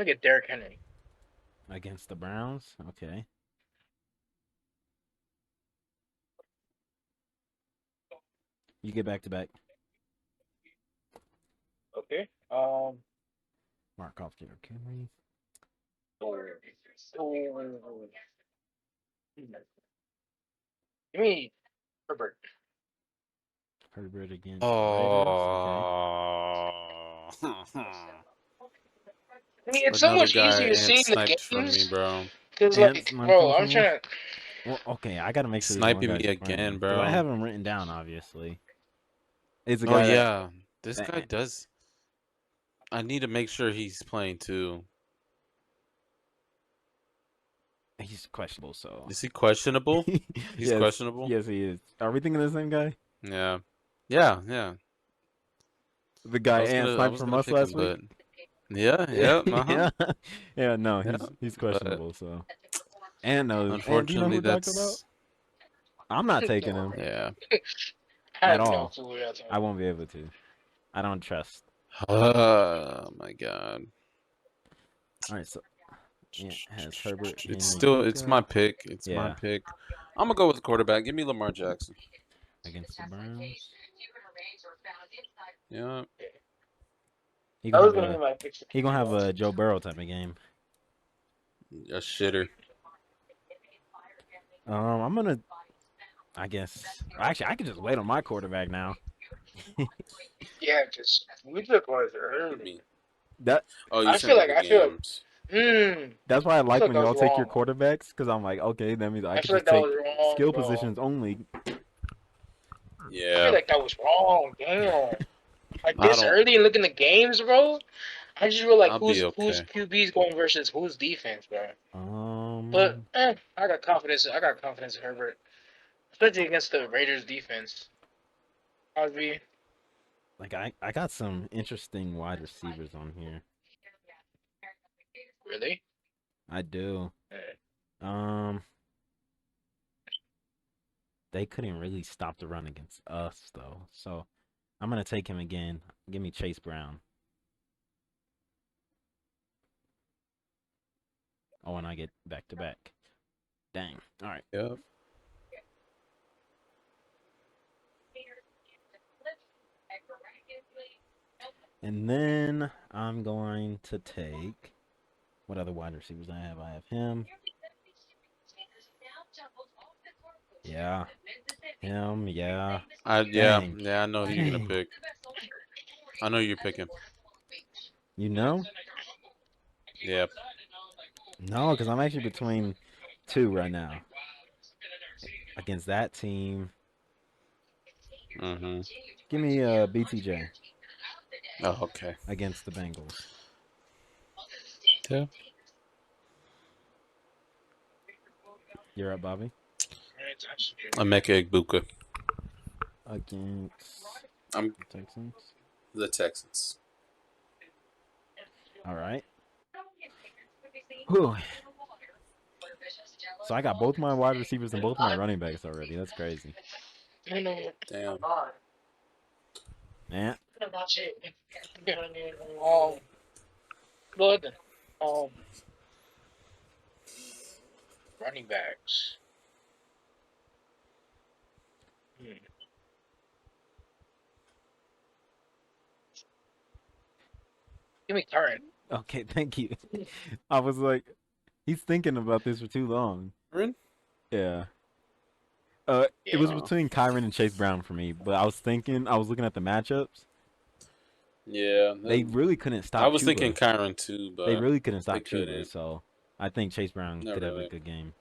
get Derrick Henry. Against the Browns. Okay. You get back to back. Okay. Mark off Derrick Henry. Give me Herbert. Herbert against Oh. I mean, it's so Another much guy easier Ant seeing the sniped from me, games. bro. Because, Ant's like, not bro, coming I'm from trying to. Well, okay, I gotta make sure. Sniping me again, bro. I have him written down, obviously. It's a Oh guy. yeah, this guy does. I need to make sure he's playing too. He's questionable. So Is he questionable? He's Yes, questionable. Yes, he is. Are we thinking of the same guy? Yeah, yeah. The guy Ant sniped from us last week. Yeah. Yeah. No, Yeah, he's questionable. So Ant knows. Ant, do you know Unfortunately, who we're talking about? that's I'm not taking him yeah. I at have no all. clue what you're talking I won't be able to. I don't trust. Oh my god. All right, so Ant has Herbert. Henry, It's Puka my pick. It's my Yeah. pick. I'm gonna go with the quarterback. Give me Lamar Jackson. against the Browns. Yeah. He That was gonna gonna have be my pick. he gonna have a Joe Burrow type of game. A shitter. I'm gonna I guess. Actually, I could just wait on my quarterback now. Yeah, because we took ours What do you early. mean? That Oh, you I sent feel me like the I feel like games. that's why I I like feel like when that was y'all take your wrong. quarterbacks because I'm like, okay, that means I I could feel like just that take was wrong, skill bro. positions only. I feel Yeah, like that was wrong. Damn. Like I this don't. early and looking the games, bro. I just feel like I'll be who's okay. QB's going versus who's defense, bro. But Um, I got confidence. I got confidence in Herbert, especially against the Raiders defense. I'd be like I got some interesting wide receivers on here. really. I do. Eh. Um, they couldn't really stop the run against us though, so I'm gonna take him again. Give me Chase Brown. Oh, and I get back to back. Dang. All right. Yep. And then I'm going to take what other wide receivers I have? I have him. Yeah. Him. Yeah. Yeah, Dang. yeah. I know who you're gonna Dang. pick. I know you're picking. You know? Yeah. No, because I'm actually between two right now. Against that team. Mm-hmm. Give me BTJ Oh, okay. against the Bengals. Yeah. You're up, Bobby. Emeka Egbuka. Against I'm the Texans. the Texans. All right. Whew. So I got both my wide receivers and both my running backs already. That's crazy. You know, Damn. Man. Good. Um, running backs. Hmm. Give me current. Okay, thank you. I was like, he's thinking about this for too long. Aaron? Yeah. It was Yeah. between Kyron and Chase Brown for me, but I was looking at the matchups. Yeah. They really couldn't I stop was thinking Chuba. Kyron too, They but really couldn't they stop Chuba, couldn't. so I think Chase Brown Not could have a really. good game.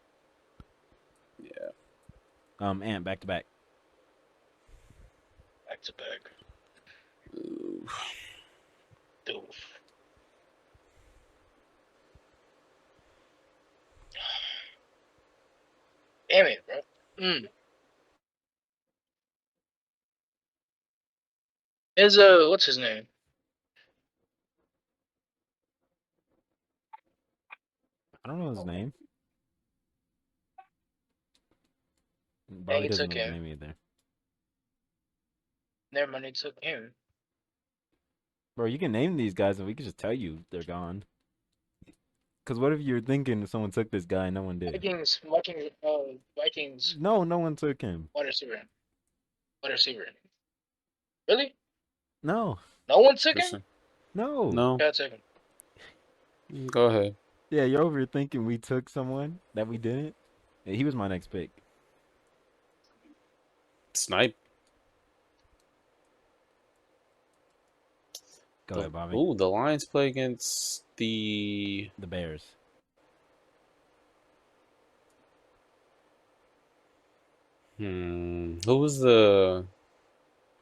Yeah. Ant, back to back. Back to back. Ooh. Doof. Damn it, bro. Is what's his name? I don't know his name. Yeah, Bobby he doesn't took know his him. name either. Never mind, he took him. Bro, you can name these guys and we can just tell you they're gone. Because what if you're thinking someone took this guy and no one did? Vikings. No, no one took him. Wide receiver. Wide receiver. Really? No, No one took him? Listen. no. No. Yeah, I took him. Go ahead. Yeah, you're over here thinking we took someone that we didn't. Yeah, he was my next pick. Snipe. Go ahead, Bobby. Ooh, the Lions play against the The Bears. Who was the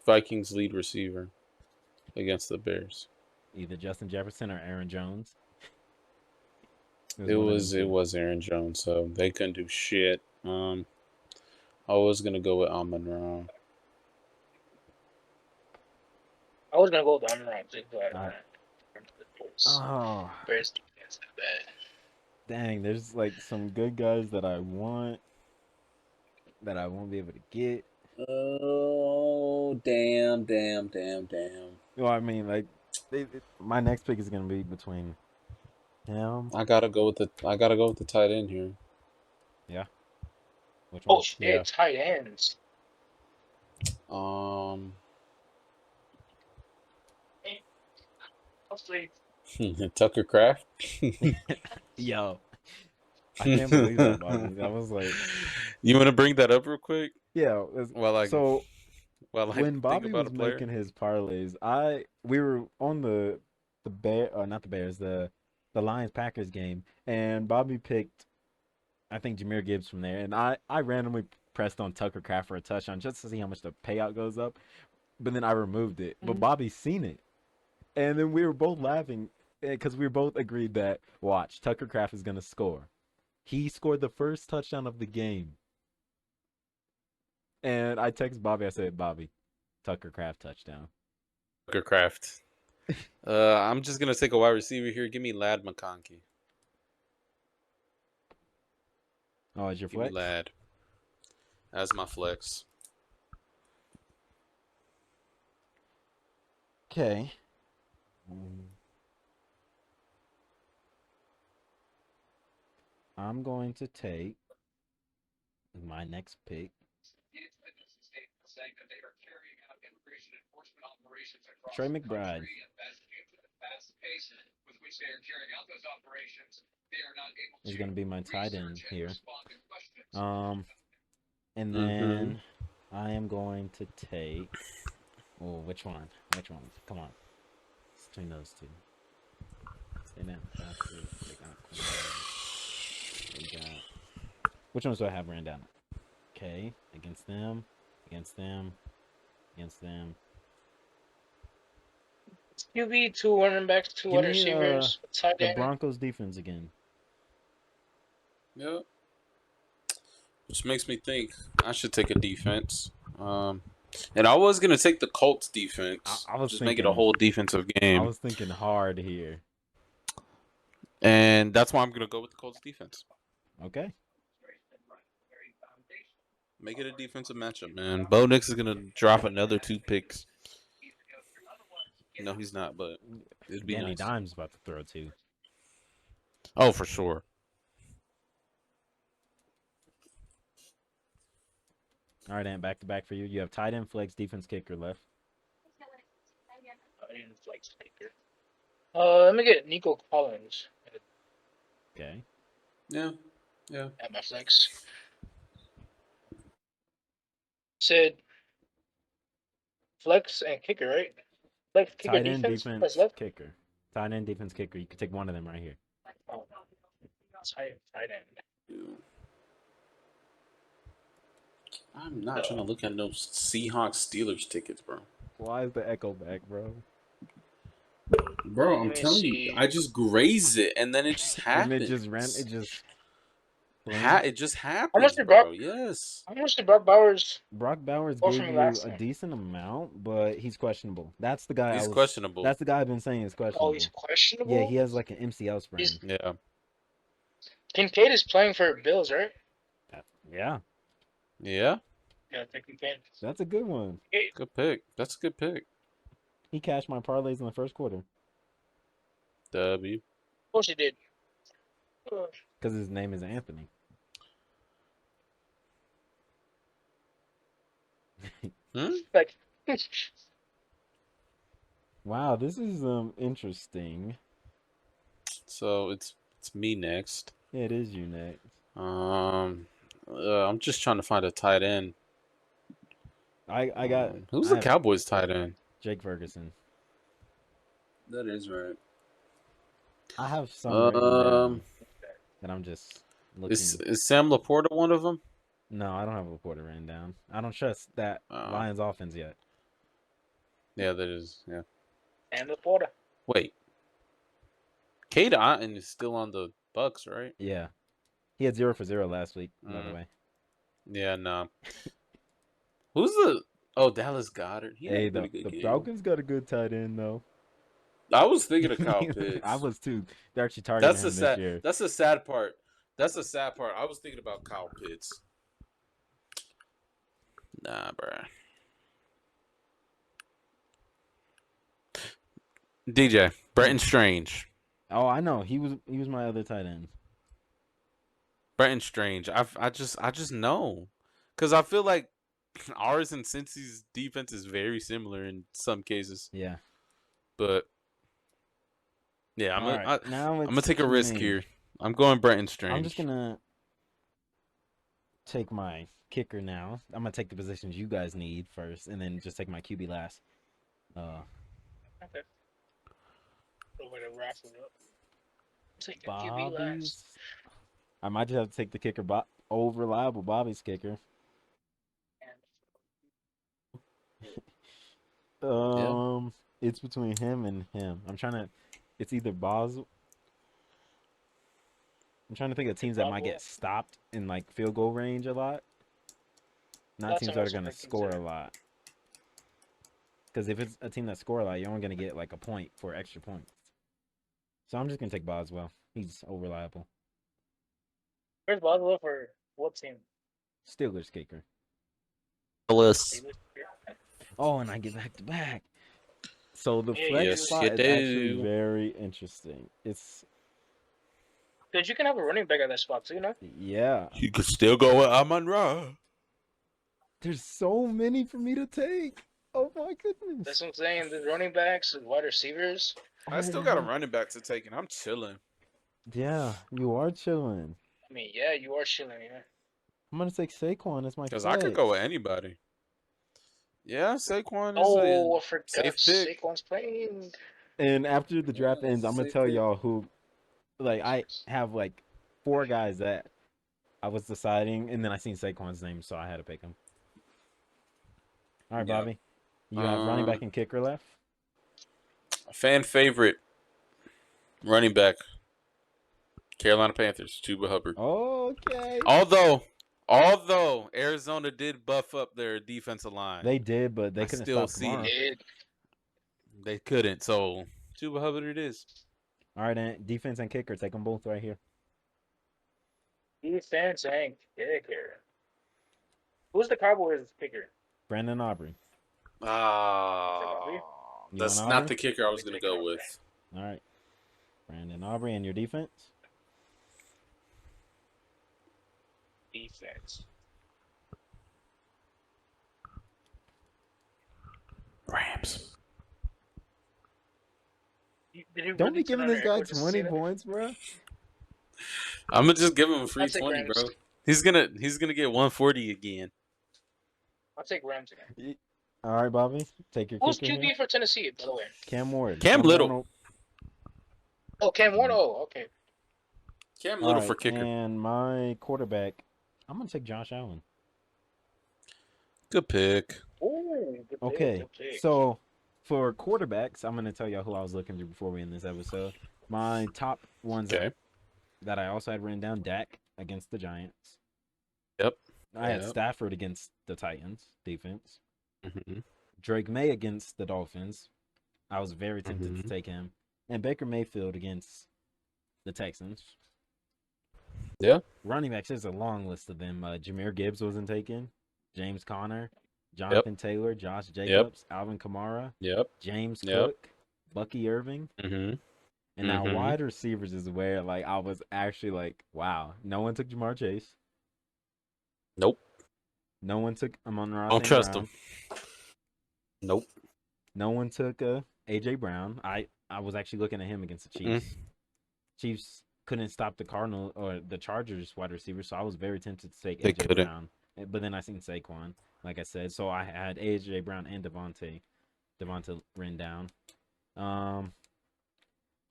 Vikings lead receiver against the Bears? Either Justin Jefferson or Aaron Jones. It one of was them two. Aaron Jones, so they couldn't do shit. I was gonna go with Amon Ra. I was gonna go with the underline too, but Oh, Bears defense is bad. dang. There's like some good guys that I want that I won't be able to get. Oh, damn. Well, I mean, like, my next pick is gonna be between him. I gotta go with the tight end here. Yeah. Which one? Oh shit, Yeah. tight ends. Tucker Craft. Yo. I can't believe that, Bobby. I was like, You want to bring that up real quick? yeah. So While I when think Bobby about a was player. making his parlays, we were on the not the Bears, the Lions Packers game, and Bobby picked, I think, Jahmyr Gibbs from there, and I randomly pressed on Tucker Craft for a touchdown just to see how much the payout goes up, but then I removed it. But Bobby seen it, and then we were both laughing because we both agreed that, watch, Tucker Craft is gonna score. He scored the first touchdown of the game. And I text Bobby, I said, Bobby, Tucker Craft touchdown. Tucker Craft. I'm just gonna take a wide receiver here. Give me Lad McConkey. Oh, is your Give me flex? Lad as my flex. Okay. I'm going to take my next pick. Trey McBride. Is going to be my tight end here. And then I am going to take. Oh, which one? Which one? Come on. It's between those two. Stay down. They got. Which ones do I have written down? Okay, against them, against them, against them. QB, 2 running backs, 2 Give wide me receivers, tight the end. Broncos defense again. Yep. Which makes me think I should take a defense. And I was gonna take the Colts defense. I was just thinking, make it a whole defensive game. I was thinking hard here. And that's why I'm gonna go with the Colts defense. Okay. Make it a defensive matchup, man. Bo Nix is gonna drop another 2 picks. No, he's not, but it'd be Danny nice. Dimes about to throw 2. Oh, for sure. All right, Ant, back to back for you. You have tight end, flex, defense, kicker left. Tight end, flex, kicker. Let me get Nico Collins Okay. Yeah. at my flex. Said flex and kicker, right? Flex, kicker, Tight end, defense, defense, press left. kicker. Tight end, defense, kicker. You could take one of them right here. Oh, tight end. I'm not trying to look at those Seahawks Steelers tickets, bro. Why is the echo back, bro? Bro, I'm Let me telling see. you, I just grazed it and then it just happened. And it just ran. It just. It just happened. How much did bro? Brock? Yes. How much did Brock Bowers? Brock Bowers Or gave from you last a time. decent amount, but he's questionable. That's the guy. He's questionable. That's the guy I've been saying is questionable. Oh, he's questionable. Yeah, he has like an MCL sprain. Yeah. Kincaid is playing for Bills, right? Yeah, Yeah. Yeah, I think Kincaid. that's a good one. Good pick. That's a good pick. He cashed my parlays in the first quarter W. Of course he did. because his name is Anthony. Like, Wow, this is interesting. So it's me next. Yeah, it is you next. I'm just trying to find a tight end. I got who's I the have Cowboys tight end? Jake Ferguson. That is right. I have some written down that I'm just looking. Is Sam Laporta one of them? No, I don't have Laporta written down. I don't trust that Lions offense yet. Yeah, that is. Yeah. and the Porter. Wait. Cade Otton is still on the Bucks, right? Yeah, he had 0 for 0 last week. By the way. Yeah, no. Who's the? Oh, Dallas Goedert. He had Hey, a pretty the good game. Falcons got a good tight end though. I was thinking of Kyle Pitts. I was too. They're actually targeting him this year. That's the sad part. That's the sad part. I was thinking about Kyle Pitts. Nah, bruh. DJ Bretton Strange. Oh, I know. He was my other tight end. Bretton Strange. I just know, because I feel like ours and Cincy's defense is very similar in some cases. Yeah. But yeah, I'm gonna take a risk here. I'm going Brenton Strange. I'm just gonna take my kicker now. I'm gonna take the positions you guys need first, and then just take my QB last. Okay. So we're gonna wrap it up. Take the QB last. Bobby's. I might just have to take the kicker, old reliable Bobby's kicker. It's between him and him. It's either Basel. I'm trying to think of teams that might get stopped in like field goal range a lot. Not teams that are gonna score a lot. Because if it's a team that score a lot, you're only gonna get like a point for extra points. So I'm just gonna take Boswell. He's over reliable. Where's Boswell for what team? Steelers kicker. Oh, and I get back to back. So the flex spot is actually very interesting. It's because you can have a running back at that spot too, you know? Yeah. You could still go with Amon-Ra. There's so many for me to take. Oh my goodness. That's what I'm saying. The running backs and wide receivers. I still got a running back to take, and I'm chilling. Yeah, you are chilling. I mean, yeah, you are chilling, yeah. I'm gonna take Saquon as my because I could go with anybody. Yeah, Saquon is I forgot Saquon's playing. And after the draft ends, I'm gonna tell y'all who. Like I have like 4 guys that I was deciding, and then I seen Saquon's name, so I had to pick him. All right, Bobby, you have running back and kicker left. Fan favorite running back, Carolina Panthers, Chuba Hubbard. Okay. Although Arizona did buff up their defensive line, they did, but they couldn't stop Kamara. They couldn't. So Chuba Hubbard it is. All right, and defense and kicker, take them both right here. Defense and kicker. Who's the Cowboys kicker? Brandon Aubrey. That's not the kicker I was going to go with. All right. Brandon Aubrey, and your defense? Defense. Rams. Don't be giving this guy 20 points, bro. I'm gonna just give him a free 20, Rams. Bro. He's gonna get 140 again. I'll take Rams again. All right, Bobby, take your. Who's QB for Tennessee, by the way? Cam Ward. Cam Little. Oh, Cam Ward. Oh, okay. Cam Little for kicker. And my quarterback, I'm gonna take Josh Allen. Good pick. Ooh, good okay, pick, good pick. So for quarterbacks, I'm gonna tell y'all who I was looking through before we end this episode. My top ones that I also had written down: Dak against the Giants. Yep. I had Stafford against the Titans defense. Mm-hmm. Drake May against the Dolphins. I was very tempted to take him. And Baker Mayfield against the Texans. Yeah. Running backs, there's a long list of them. Jahmyr Gibbs wasn't taken. James Conner. Jonathan Taylor. Josh Jacobs. Alvin Kamara. James Cook. Bucky Irving. Mm-hmm. And now wide receivers is where like I was actually like, wow. No one took Jamar Chase. Nope. No one took Amon-Ra. Don't trust him. Nope. No one took AJ Brown. I was actually looking at him against the Chiefs. Chiefs couldn't stop the Cardinals or the Chargers wide receiver, so I was very tempted to take AJ Brown. But then I seen Saquon, like I said, so I had AJ Brown and Devontae written down.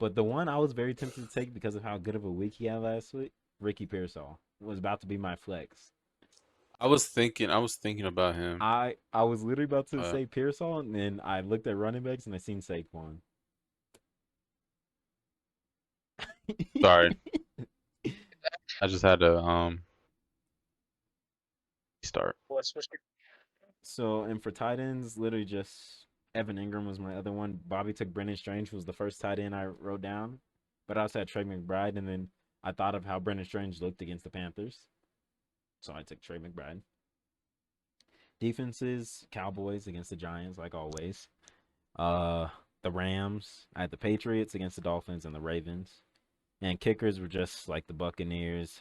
But the one I was very tempted to take because of how good of a week he had last week, Ricky Pearsall, was about to be my flex. I was thinking about him. I was literally about to say Pearsall, and then I looked at running backs and I seen Saquon. Sorry. I just had to start. So, and for tight ends, literally just Evan Ingram was my other one. Bobby took Brendan Strange, who was the first tight end I wrote down. But I also had Trey McBride, and then I thought of how Brendan Strange looked against the Panthers. So I took Trey McBride. Defenses, Cowboys against the Giants, like always. The Rams. I had the Patriots against the Dolphins and the Ravens. And kickers were just like the Buccaneers,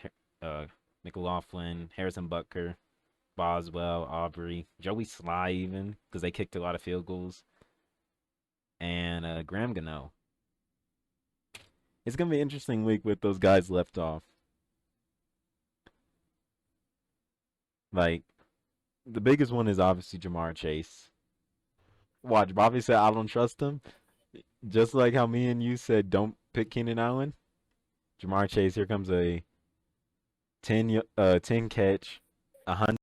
McLaughlin, Harrison Butker, Boswell, Aubrey, Joey Sly even, because they kicked a lot of field goals. And Graham Gano. It's gonna be an interesting week with those guys left off. Like the biggest one is obviously Jamar Chase. Watch, Bobby said I don't trust him. Just like how me and you said don't pick Keenan Allen. Jamar Chase, here comes a 10 catch, 100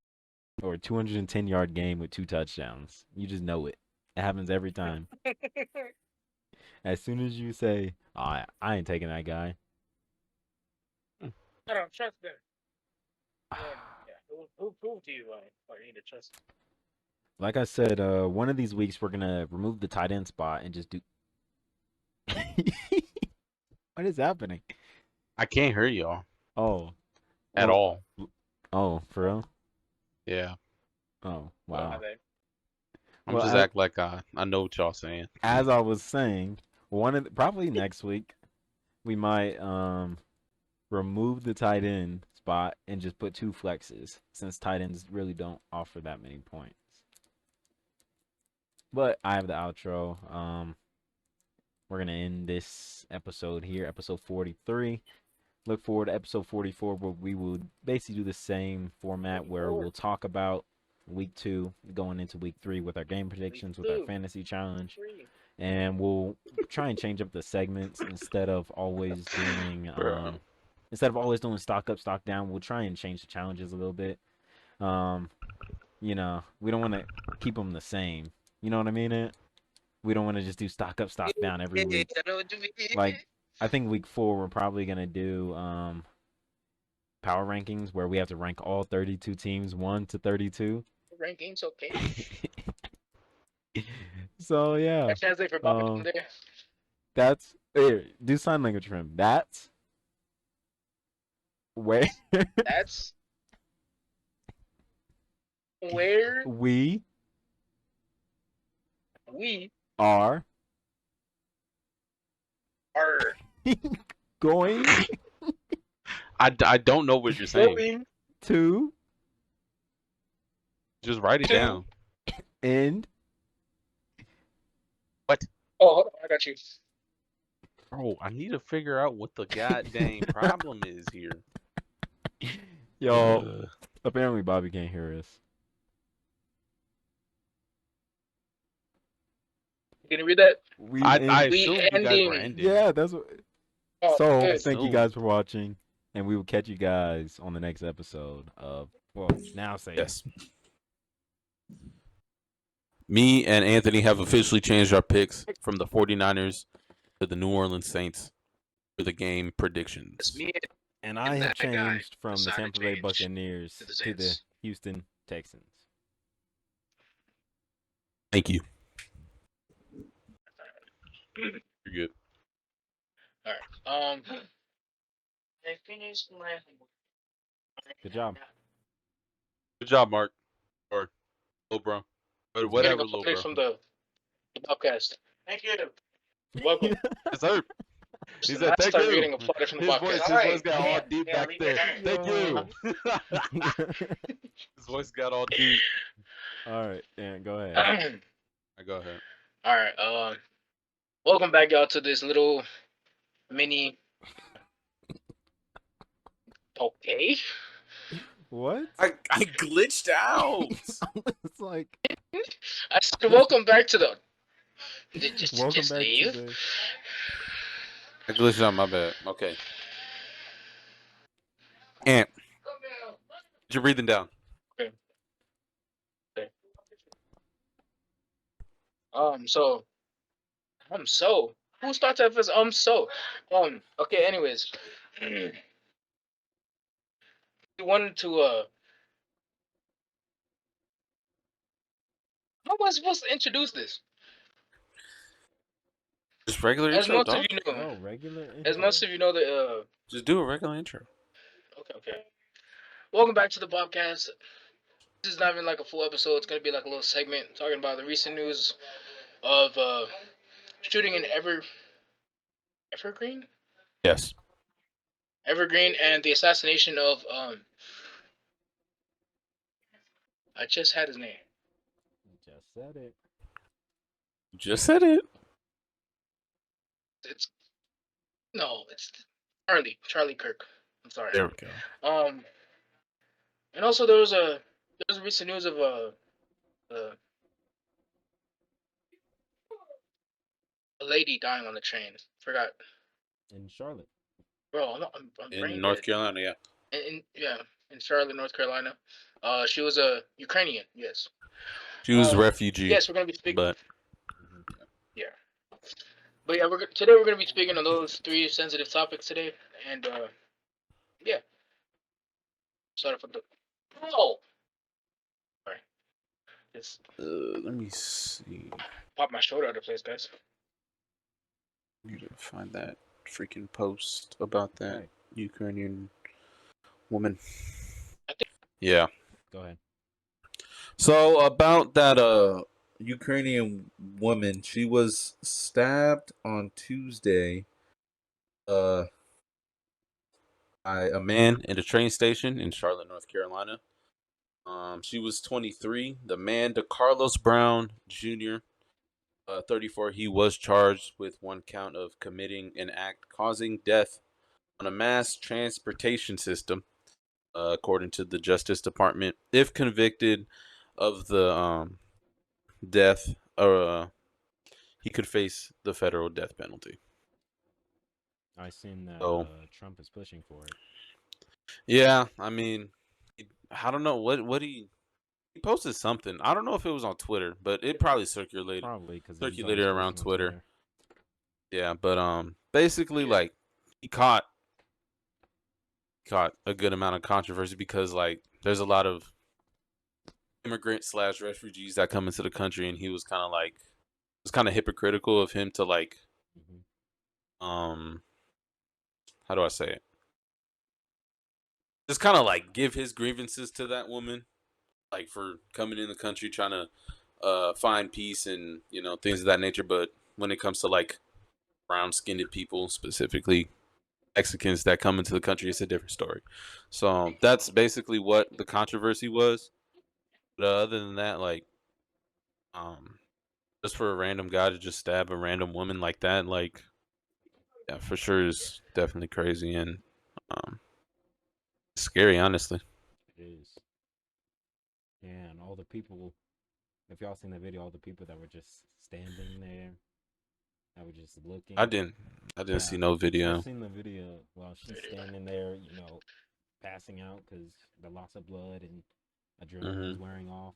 or 210-yard game with 2 touchdowns. You just know it. It happens every time. As soon as you say, oh, I ain't taking that guy. I don't trust them. Who proved to you why you need to trust them? Like I said, one of these weeks we're gonna remove the tight end spot and just do. What is happening? I can't hear y'all Oh, at all. Oh, for real? Yeah. Oh, wow. I'm just acting like I know what y'all saying. As I was saying, probably next week we might remove the tight end spot and just put 2 flexes since tight ends really don't offer that many points. But I have the outro. We're gonna end this episode here, episode 43. Look forward to episode 44, where we will basically do the same format where we'll talk about week 2 going into week 3 with our game predictions, with our fantasy challenge, and we'll try and change up the segments instead of always doing stock up, stock down. We'll try and change the challenges a little bit. We don't want to keep them the same. You know what I mean? We don't want to just do stock up, stock down every week. Like, I think week 4 we're probably gonna do power rankings where we have to rank all 32 teams 1 to 32. Rankings, okay. So yeah. Translate for Bobby there. That's here. Do sign language for him. That's where. That's where we are going. I don't know what you're saying. To just write it down. And what? Oh, hold on, I got you. Bro, I need to figure out what the goddamn problem is here. Yo, apparently Bobby can't hear us. Can you read that? I assumed you guys were ending. Yeah, that's what. Good. Thank you guys for watching, and we will catch you guys on the next episode of. Well, now say yes. Me and Anthony have officially changed our picks from the 49ers to the New Orleans Saints for the game predictions. And I have changed from the Tampa Bay Buccaneers to the Houston Texans. Thank you. You're good. All right. I finished my homework. Good job. Good job, Mark. Or Lil Bro. But whatever, Lil Bro. From the Bobcast. Thank you. You're welcome. Yes, sir. He said, thank you. His voice got all deep back there. Thank you. His voice got all deep. All right, Dan, go ahead. Go ahead. All right. Welcome back, y'all, to this little mini. Okay. What? I glitched out. It's like. I said, welcome back to the. Welcome back leave. to the. I glitched out. My bad. Okay. Ant. You're breathing down. Okay. So. Who starts at first? Okay. Anyways. We wanted to how am I supposed to introduce this? Just regular As intro, most of you know. Oh, regular intro. As most of you know, the just do a regular intro. Okay. Welcome back to the Bobcast. This is not even like a full episode. It's gonna be like a little segment talking about the recent news of shooting in Evergreen. Yes. Evergreen and the assassination of I just had his name. Just said it. Just said it. It's No, it's Charlie Kirk. I'm sorry. There we go. And also there was recent news of a lady dying on the train. Forgot, In Charlotte. bro. I'm In brain North dead. Carolina, yeah. In Charlotte, North Carolina. She was a Ukrainian. Yes. She was a refugee, Yes, we're gonna be speaking. but Yeah. But yeah, today we're gonna be speaking on those three sensitive topics today, and yeah. Start off with the. Oh, sorry. Just let me see. pop my shoulder out of place, guys. You gotta find that freaking post about that Right. Ukrainian woman. I think. Yeah. Go ahead. So about that Ukrainian woman, she was stabbed on Tuesday by a man at a train station in Charlotte, North Carolina. She was 23. The man, DeCarlos Brown Jr., 34, he was charged with one count of committing an act causing death on a mass transportation system, according to the Justice Department. If convicted of the death, he could face the federal death penalty. I seen that So, Trump is pushing for it. yeah, I mean, I don't know what he posted something. I don't know if it was on Twitter, but it probably circulated Probably because around Twitter. Yeah, but basically, like, he caught a good amount of controversy because, like, there's a lot of immigrants / refugees that come into the country, and he was kind of like, it was kind of hypocritical of him to, like, how do I say it? Just kind of like give his grievances to that woman, like for coming in the country trying to find peace and things of that nature. But when it comes to like brown-skinned people, specifically Mexicans that come into the country, it's a different story. So that's basically what the controversy was. But other than that, like, just for a random guy to just stab a random woman like that, like, yeah, for sure is definitely crazy and scary, honestly. It is. Yeah, and all the people, if y'all seen the video, all the people that were just standing there, that were just looking. I didn't see no video. I seen the video while she's standing there, passing out because the loss of blood and adrenaline was wearing off.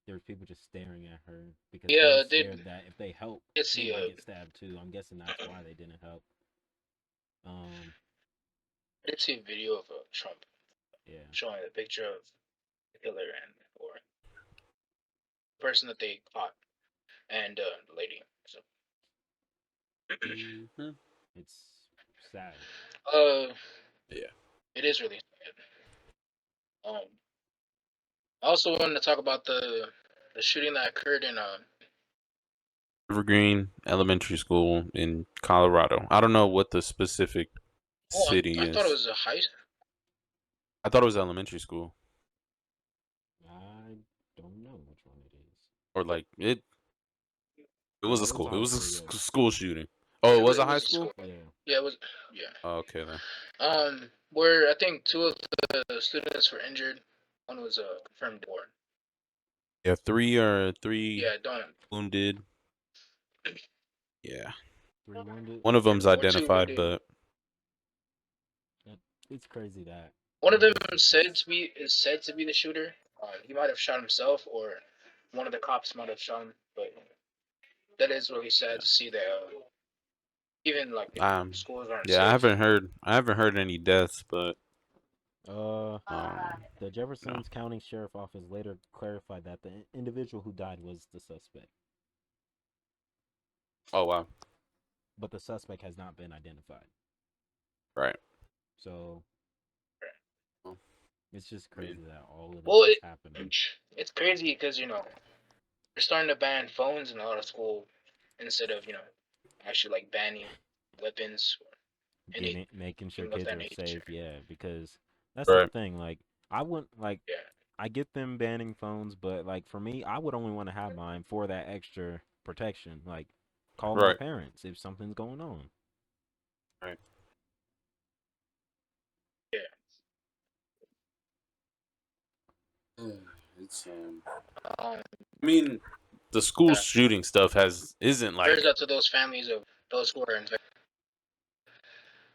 There's people just staring at her because they're scared that if they help, they might get stabbed too. I'm guessing that's why they didn't help. I did see a video of Trump. Yeah. Showing a picture of Hitler or the person that they caught and the lady. So. It's sad. Yeah. It is really sad. I also wanted to talk about the shooting that occurred in Evergreen Elementary School in Colorado. I don't know what the specific city I is. thought it was a high school. I thought it was elementary school. I don't know which one it is. Or like it was a school. It was a school shooting. Oh, it was a high school? Yeah, it was. Yeah. Oh, okay then. Where I think two of the students were injured. One was confirmed dead. Yeah, three. Yeah, don't. Wounded. Yeah. 3 wounded. One of them's identified, but it's crazy that one of them is said to be the shooter. He might have shot himself, or one of the cops might have shot him. But that is really sad to see that. Even like schools aren't. Yeah, safe. I haven't heard any deaths, but the Jefferson County Sheriff Office later clarified that the individual who died was the suspect. Oh wow. But the suspect has not been identified. Right. So it's just crazy that all of this is happening. It's crazy because they're starting to ban phones in a lot of school instead of actually like banning weapons. Making sure kids are safe, yeah, because that's the thing. Like, I wouldn't I get them banning phones, but like for me, I would only want to have mine for that extra protection. Like, call my parents if something's going on. Right. Yeah. It's Um, I mean, the school yeah. shooting stuff isn't like Prayers out to those families of those who are infected.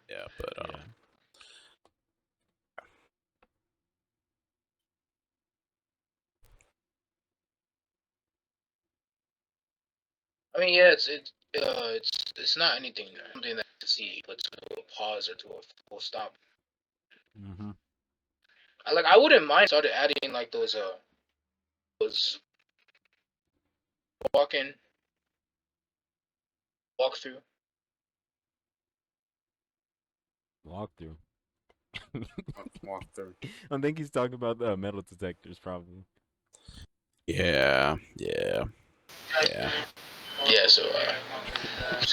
yeah, but Yeah. I mean, yeah, it's not anything something that to see put to a pause or to a full stop. Mm-hmm. I wouldn't mind started adding like those walk-in walkthrough. Walkthrough. walk through. I think he's talking about the metal detectors, probably. Yeah. Yeah, so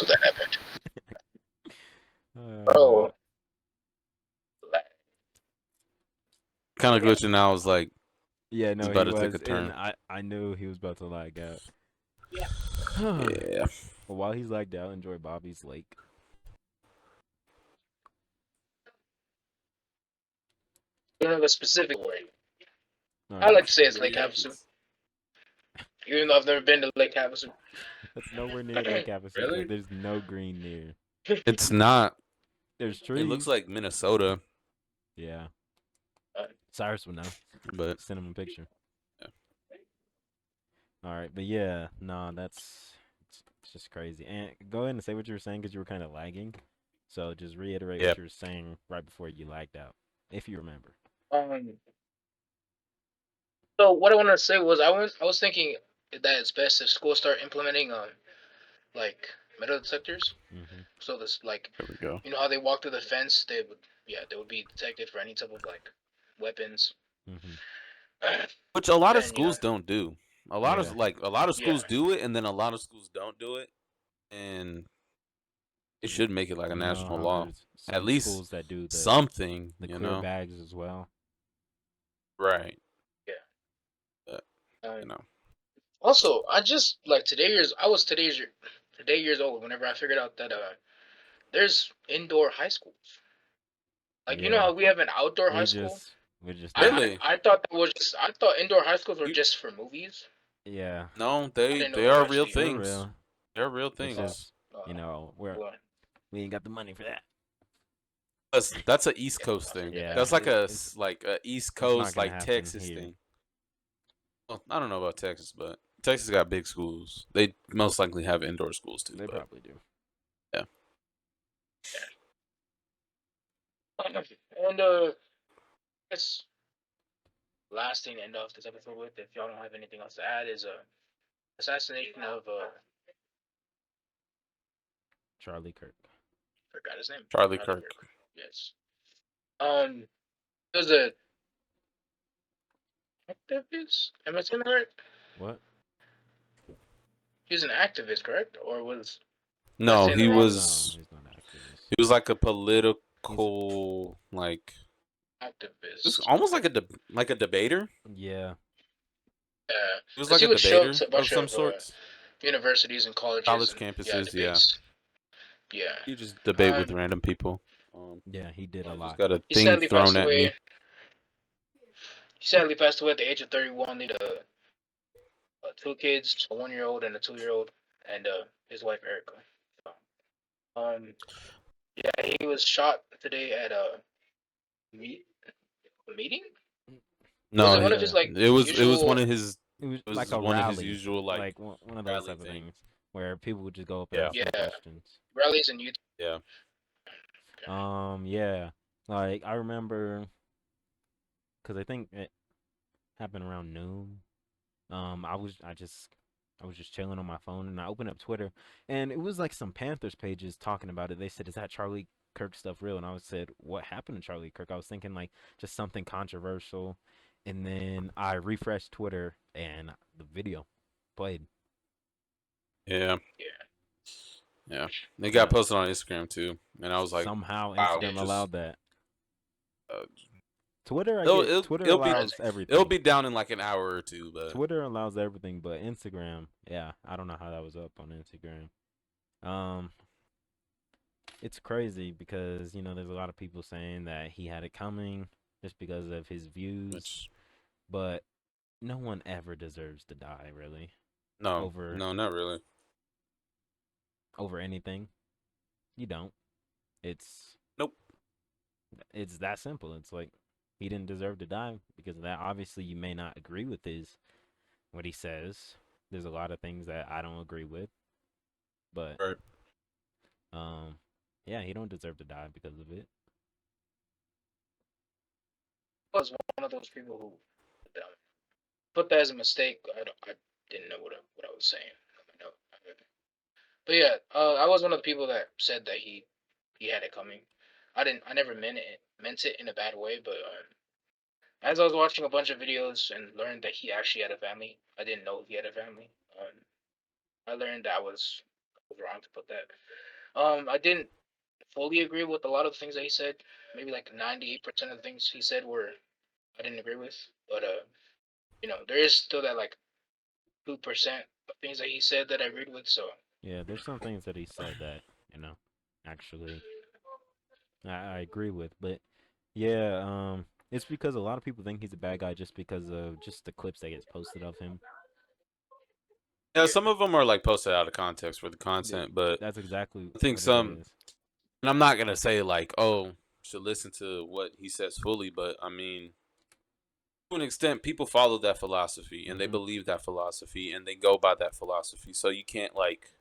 that happened. Oh, Kind of glitching out. I was like, yeah, it's no, about he to take was, a turn. and I knew he was about to lag out. Yeah. Well, while he's lagged out, enjoy Bobby's Lake. don't have a specific word. All I right. like to say it's Lake Havasu, even though I've never been to Lake Havasu. That's nowhere near Lake Havasu. Really? There's no green near. It's not. There's trees. It looks like Minnesota, Yeah. Cyrus would know. but Send him a picture. Yeah. All right, but yeah, no, it's just crazy. And go ahead and say what you were saying because you were kind of lagging. So just reiterate Yep. what you were saying right before you lagged out, if you remember. So what I wanted to say was I was thinking that it's best if schools start implementing like metal detectors. Mm-hmm. So this like there we go. you know how they walk through the fence, they would be detected for any type of like weapons. Mm-hmm. Which a lot of And, schools don't do. A lot Yeah. of schools do it, and then a lot of schools don't do it, and it should make it like a You know national how law. there's At some least schools that do something, the you clear know. bags as well. Right. um, You know. also, I just like I was today years old whenever I figured out that there's indoor high schools. Like you know Yeah. how we have an outdoor high We school. just Really? I thought that was just I thought indoor high schools were just for movies. yeah. No, I didn't know they they were are real actually They're things. real. They're real It's things. just we ain't got the money for that. That's a East Coast thing. Yeah. That's like It's a East not Coast gonna like happen Texas here. thing. Well, I don't know about Texas, but Texas got big schools. They most likely have indoor schools too. They but probably do. And it's last thing to end off this episode with, if y'all don't have anything else to add, is assassination of Charlie Kirk. forgot his name. Charlie Kirk. Yes. There's a activist. Am I saying that right? What? He's an activist, correct? Or was No, saying he the wrong- No, was he's not an activist. he was like a political like activist? almost like a debater. Yeah. He was 'Cause like he a would show up debater to a bunch of some of sorts. universities and colleges, College and, campuses, yeah. debates. Yeah. You just debate with random people. Yeah, he did a Just lot. got a He thing sadly thrown passed at away. me. He sadly passed away at the age of 31. He had 2 kids, a 1-year-old and a 2-year-old, and his wife Erica. So, yeah, he was shot today at a meeting. No, Was it one of his like it was usual? one of his It was it was like a one of his rally, usual like one of those rally type of thing. things where people would just go up Yeah. and ask him Yeah. questions. rallies in Utah. yeah. Yeah, like I remember, cause I think it happened around noon. I was just chilling on my phone and I opened up Twitter and it was like some Panthers pages talking about it. They said, "Is that Charlie Kirk stuff real?" And I said, "What happened to Charlie Kirk?" I was thinking like just something controversial, and then I refreshed Twitter and the video played. Yeah. Yeah. Yeah. They got posted on Instagram too. And I was like, Somehow wow, Instagram just- allowed that. uh, Twitter, Twitter it'll be- allows everything. it'll be down in like an hour or two, but Twitter allows everything, but Instagram, yeah, I don't know how that was up on Instagram. it's crazy because there's a lot of people saying that he had it coming just because of his views, Which but no one ever deserves to die, really, no, over no, not really. over anything. You don't. It's Nope. it's that simple. It's like he didn't deserve to die because of that. Obviously, you may not agree with his what he says. There's a lot of things that I don't agree with, but Right. um, yeah, he don't deserve to die because of it. I was one of those people who put that as a mistake. I didn't know what I was saying. No, but yeah, I was one of the people that said that he had it coming. I never meant it in a bad way, but as I was watching a bunch of videos and learned that he actually had a family, I didn't know he had a family. I learned that I was wrong to put that. I didn't fully agree with a lot of the things that he said. Maybe like 98% of the things he said were I didn't agree with, but there is still that like 2% of things that he said that I agreed with. So Yeah, there's some things that he said that you know, actually, I agree with, but yeah, it's because a lot of people think he's a bad guy just because of just the clips that gets posted of him. Yeah, yeah, some of them are like posted out of context for the Yeah, content, but that's exactly I think what it some, is. and I'm not gonna say like, oh, should listen to what he says fully, but I mean, to an extent, people follow that philosophy and they Hmm. believe that philosophy and they go by that philosophy. So you can't like,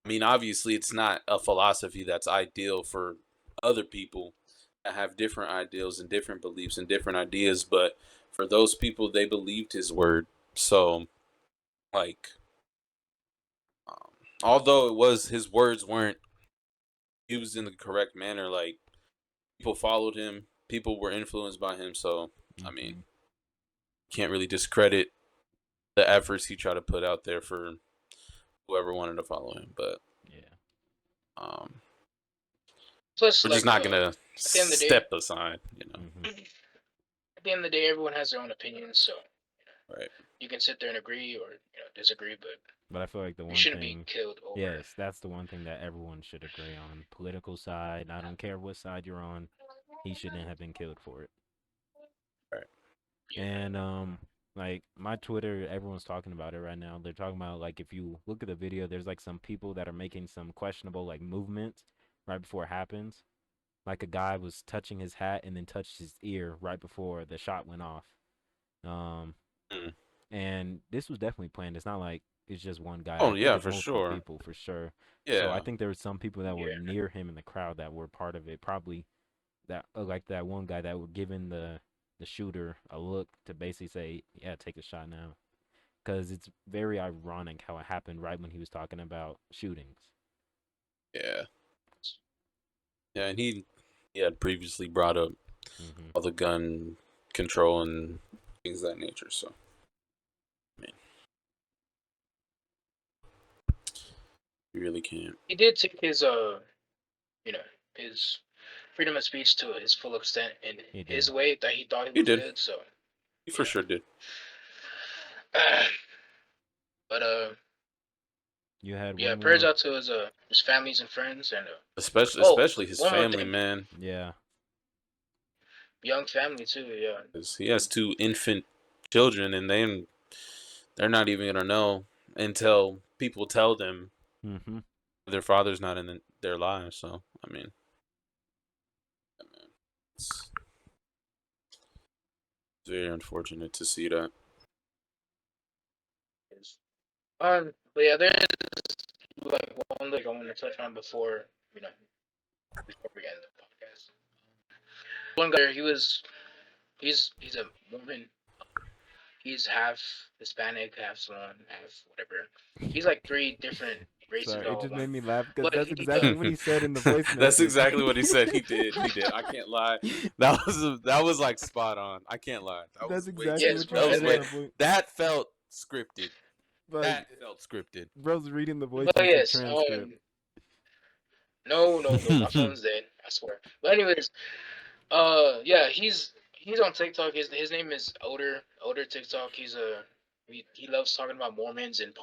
I mean, obviously, it's not a philosophy that's ideal for other people that have different ideals and different beliefs and different ideas, but for those people, they believed his word. So, like, um, although it was his words weren't used in the correct manner, like people followed him, people were influenced by him. So, I mean, Hmm. can't really discredit the efforts he tried to put out there for whoever wanted to follow him. But Yeah. um, plus we're just like not gonna at the end of the day, step aside, you know. Hmm. at the end of the day, everyone has their own opinions. So Right. you can sit there and agree or disagree, but But I feel like the you one shouldn't be thing, killed over. yes, that's the one thing that everyone should agree on. Political side, I don't care what side you're on, he shouldn't have been killed for it. Right. Yeah, And like my Twitter, everyone's talking about it right now. They're talking about like if you look at the video, there's like some people that are making some questionable like movements right before it happens. Like a guy was touching his hat and then touched his ear right before the shot went off. Um, Mm. and this was definitely planned. It's not like it's just one guy. Oh I think yeah, it's for multiple sure. people for sure. So I Yeah. think there were some people that were yeah. near him in the crowd that were part of it. Probably that like that one guy that were giving the shooter a look to basically say, "Yeah, take a shot now." Because it's very ironic how it happened right when he was talking about shootings. Yeah. Yeah, and he had previously brought up Hmm. all the gun control and things of that nature. So, I mean, you really can't. He did take his you know, his freedom of speech to his full extent in He his did. way that he thought he He was did. good. So He for yeah, sure did. but You had yeah, one prayers more. out to his families and friends and Especially oh, especially his one more family, thing, man. Yeah. young family too. Yeah, 'Cause he has two infant children, and they're not even gonna know until people tell them Hmm. their father's not in their lives. So, I mean, yeah, man, it's very unfortunate to see that. but yeah, there's like one thing I want to touch on before we end the podcast. One guy, he's a Mormon. He's half Hispanic, half Samoan, half whatever. He's like three different races Sorry, it all at just one. made me laugh because But that's he exactly what he said in the voice That's message. exactly what he said. He did. He did. I can't lie. That was like spot on. I can't lie. That That's was way exactly too. yes, what you bro. That was said And in then way. the voice. That felt scripted. Like, That felt scripted. bro's reading the voice but message yes, transcript. no, my phone's dead. I swear. But anyways, yeah, he's on TikTok. His name is Oder TikTok. He loves talking about Mormons and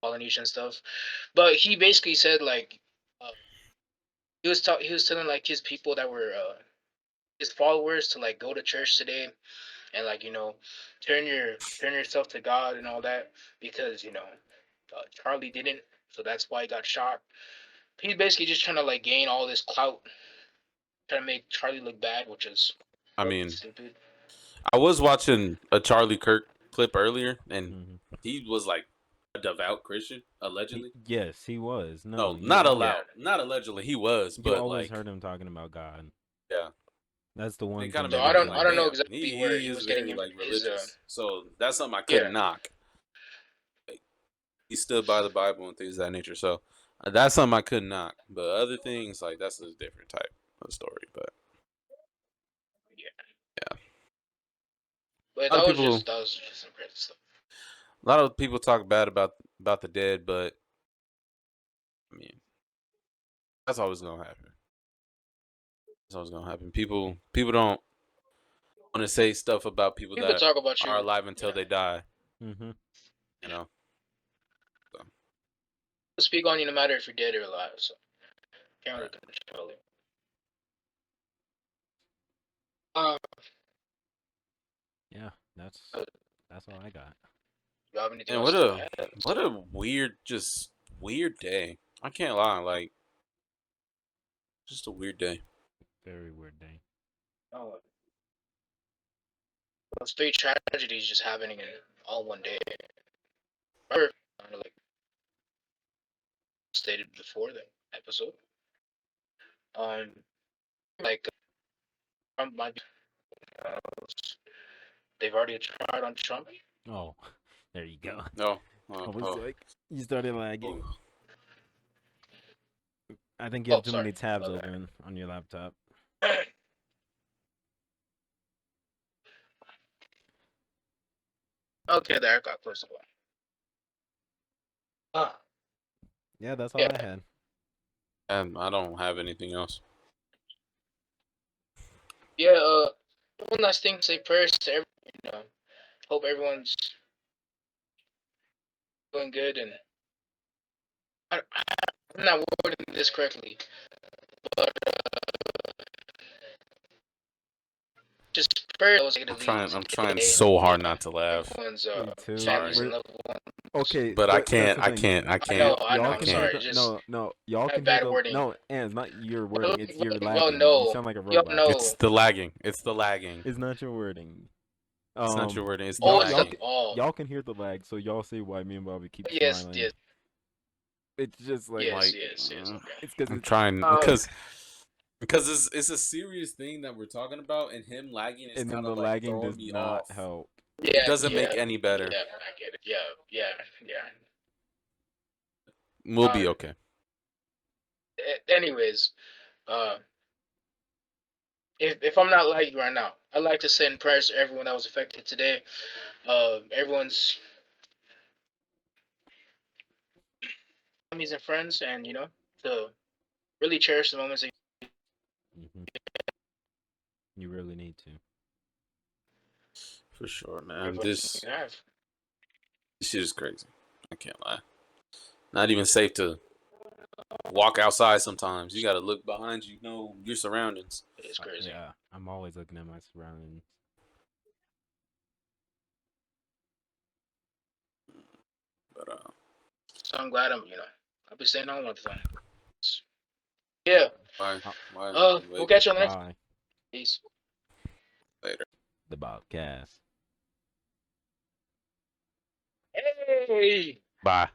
Polynesian stuff. But he basically said like, uh, he was telling like his people that were his followers to like go to church today and like turn yourself to God and all that because Charlie didn't, so that's why he got shot. He's basically just trying to like gain all this clout, trying to make Charlie look bad, which is I mean, stupid. I was watching a Charlie Kirk clip earlier, and Mm-hmm. he was like a devout Christian, allegedly. Yes, he was. No, No, not always, allowed. Not allegedly. He was, you but always like, heard him talking about God. yeah, That's the one it kind thing of So made that me I think don't people. I like, don't know damn, exactly where he he is was getting very like his religious. So that's something I yeah. couldn't knock. Like, he stood by the Bible and things of that nature. So that's something I couldn't knock. But other things like that's a different type of story. But Yeah. yeah, But a lot of people, that was just some crazy stuff. a lot of people talk bad about the dead, but I mean, that's always gonna happen. That's always gonna happen. People don't want to say stuff about people People that talk about are you. alive until they die. Mm-hmm. You know. So, People speak on you no matter if you're dead or alive. So can't really right. control it. Um, Yeah, that's all I got. you have anything And else to add? what a weird, just weird day. I can't lie, like just a weird day. Very weird day. Oh, those three tragedies just happening in all one day. Remember, kind of like stated before the episode. Like Trump might be. Uh, they've already tried on Trump. Oh, there you go. No, I was oh, like, you started lagging. oh. I think you have too sorry. many tabs Okay. open on your laptop. Okay, there I got close to one. Yeah, that's all Yeah. I had. And I don't have anything else. Yeah. One last thing. Say prayers to everyone. Hope everyone's doing good and I'm not wording this correctly, but just prayers I'm trying so hard not to laugh. everyone's Me too. families and Sorry. loved ones. Okay, But I that's the can't, I thing. can't, I I can't. know, I know. Y'all I'm can hear sorry. the Just no. Y'all have can hear bad the wording. no. And it's not your wording. It's your Well, lagging. no. You sound like a Y'all robot. know. It's the lagging. It's the lagging. It's not your wording. It's not your wording. It's the Oh, it's lagging. Y'all can hear the lag, so y'all say why me and Bobby keep Yes, smiling. yes, It's just like yes, like, yes. Okay. it's because I'm it's trying Um, because it's a serious thing that we're talking about, and him lagging is and then kind the of like lagging throwing does me not off. help. Yeah, It doesn't yeah, make any better. Yeah, I get it. Yeah. We'll be okay. Anyways, uh, if I'm not lagging right now, I'd like to send prayers to everyone that was affected today. Everyone's families and friends, and to really cherish the moments that Hmm. You really need to. For sure, man. everyone This you have. shit is crazy. I can't lie. Not even safe to walk outside sometimes. You gotta look behind you, know your surroundings. It's crazy. Yeah, I'm always looking at my surroundings. But So I'm glad I'll be staying on with them. Yeah. why? We'll catch you on the next. Bye. Peace. Later. The Bobcast. Hey. Bye.